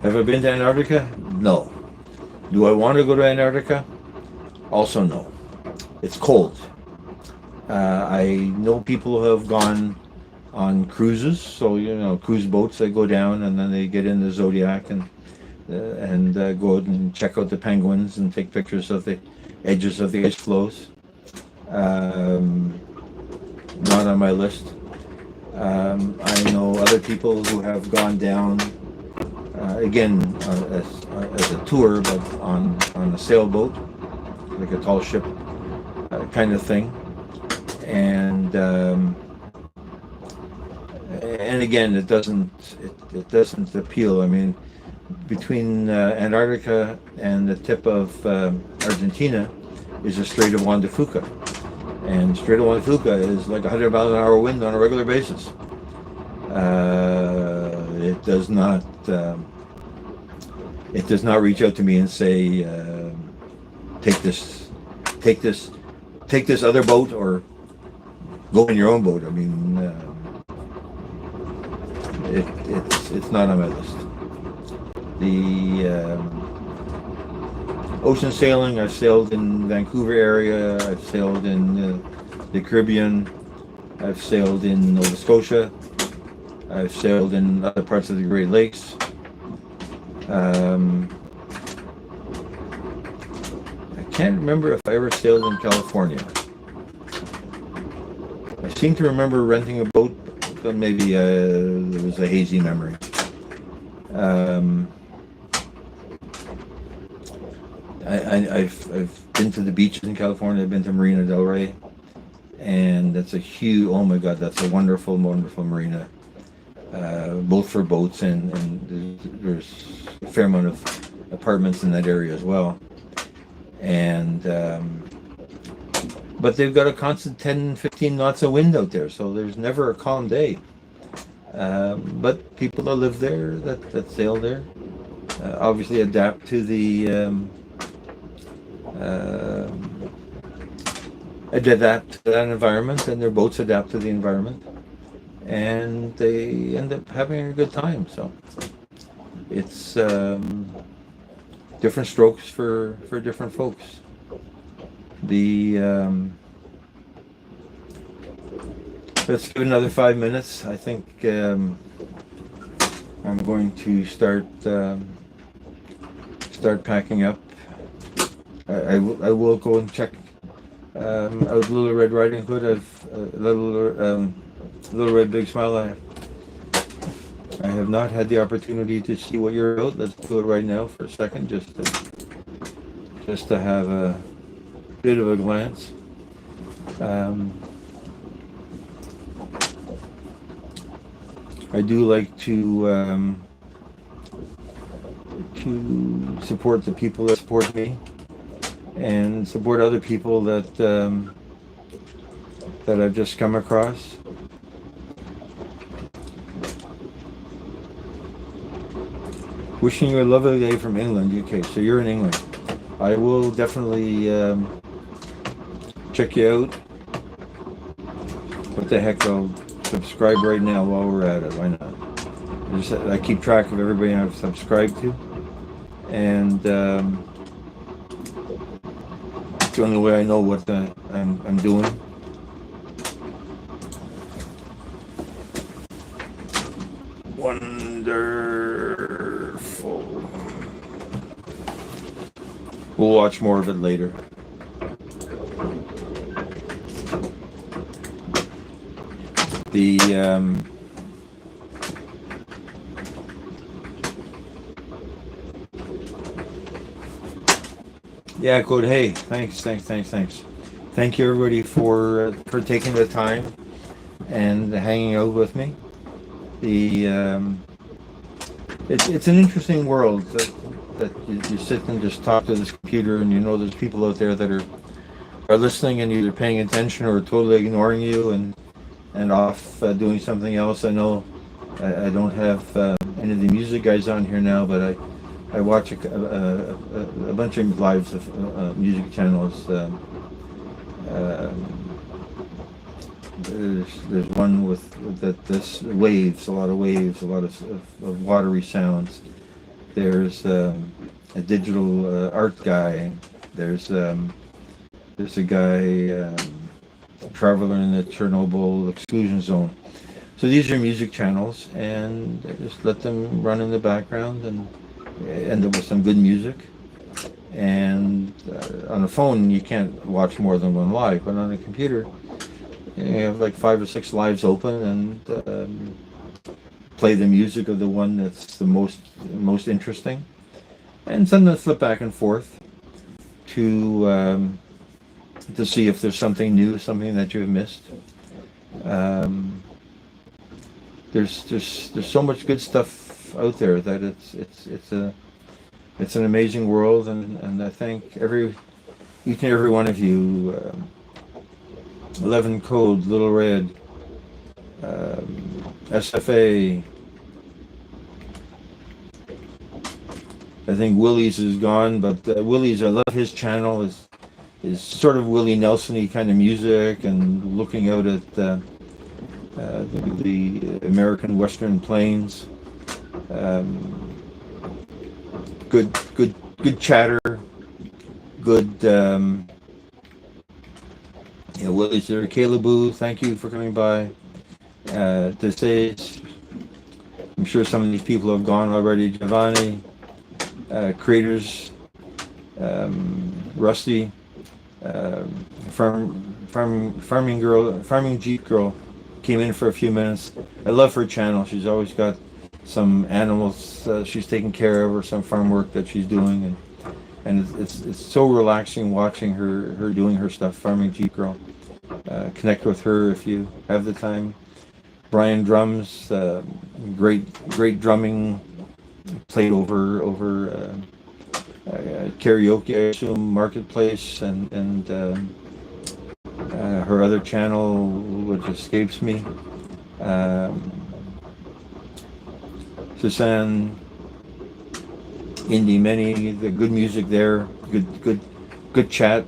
Have I been to Antarctica? No. Do I want to go to Antarctica? Also, no. It's cold. I know people who have gone on cruises, so cruise boats. They go down and then they get in the Zodiac and go out and check out the penguins and take pictures of the edges of the ice floes. Not on my list. I know other people who have gone down again as a tour, but on a sailboat, like a tall ship kind of thing, and again, it doesn't appeal. I mean, between Antarctica and the tip of Argentina is the Strait of Juan de Fuca, and Strait of Juan de Fuca is like 100 mile an hour wind on a regular basis. It does not reach out to me and say take this other boat or go in your own boat. I mean, it's not on my list. The ocean sailing, I've sailed in Vancouver area, I've sailed in the Caribbean, I've sailed in Nova Scotia, I've sailed in other parts of the Great Lakes. I can't remember if I ever sailed in California. I seem to remember renting a boat, but maybe there was a hazy memory. I've been to the beaches in California. I've been to Marina del Rey, and that's a huge. Oh my God, that's a wonderful, wonderful marina. Both for boats and there's a fair amount of apartments in that area as well. And but they've got a constant 10, 15 knots of wind out there, so there's never a calm day. But people that live there, that sail there, obviously adapt to the that environment, and their boats adapt to the environment, and they end up having a good time. So it's different strokes for different folks. Let's give it another 5 minutes. I think I'm going to start packing up. I will go and check out Little Red Riding Hood. I've Little Red Big Smile. I have not had the opportunity to see what you're about. Let's do it right now for a second, just to have a bit of a glance. I do like to support the people that support me, and support other people that I've just come across. Wishing you a lovely day from England, UK. So you're in England. I will definitely check you out. What the heck, I'll subscribe right now while we're at it. Why not? I keep track of everybody I've subscribed to. And it's the only way I know what I'm doing. Wonderful. We'll watch more of it later. Yeah, good. Hey, thanks. Thank you, everybody, for taking the time and hanging out with me. It's an interesting world that you sit and just talk to this computer, and there's people out there that are listening and either paying attention or totally ignoring you and off doing something else. I know I don't have any of the music guys on here now, but I watch a bunch of lives of music channels. There's one with this waves, a lot of waves, a lot of watery sounds. There's a digital art guy. There's a guy, traveler in the Chernobyl exclusion zone. So these are music channels, and I just let them run in the background and end up with some good music. And on a phone, you can't watch more than one live, but on a computer, you have like 5 or 6 lives open, and play the music of the one that's the most interesting, and sometimes flip back and forth to see if there's something new, something that you've missed. There's so much good stuff out there that it's an amazing world, and I thank each and every one of you. 11 Code, Little Red, SFA. I think Willie's is gone, but Willie's, I love his channel. Is sort of Willie Nelson-y kind of music, and looking out at the American Western Plains. Good chatter. Good. Willie's there. Caleboo, thank you for coming by. To say, I'm sure some of these people have gone already. Giovanni, Creators, Rusty, farming Jeep girl came in for a few minutes. I love her channel. She's always got some animals she's taking care of, or some farm work that she's doing, and it's so relaxing watching her doing her stuff. Farming Jeep girl. Connect with her if you have the time. Brian Drums, great drumming, played over karaoke, I assume, Marketplace, and her other channel, which escapes me. Susan, Indie Many, the good music there, good chat.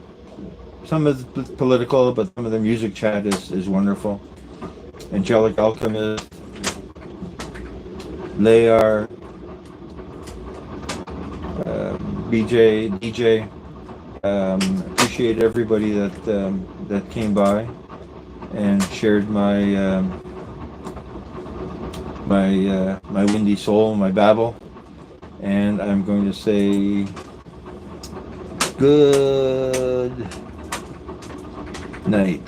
Some is political, but some of the music chat is wonderful. Angelic Alchemist, Layar, DJ. Appreciate everybody that came by and shared my my windy soul, my babble. And I'm going to say good night.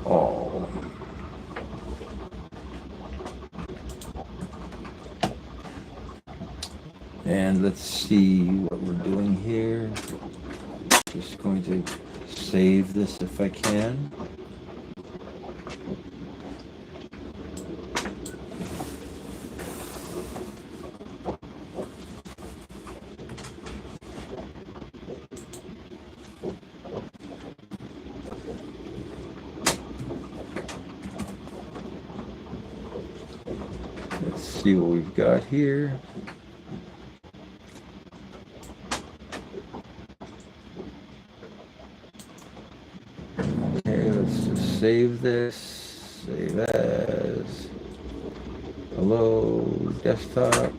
All. And let's see what we're doing here. Just going to save this if I can. See what we've got here. Okay, let's just save this. Save as. Hello, desktop.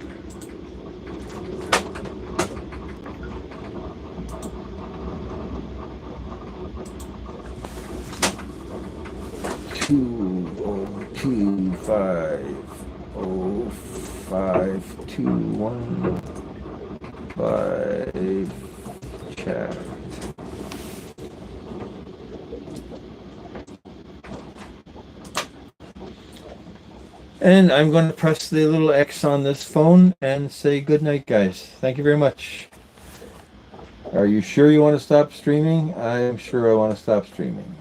Two, oh, 2, 5. 0521 5 chat. And I'm going to press the little X on this phone and say good night, guys. Thank you very much. Are you sure you want to stop streaming? I am sure I want to stop streaming.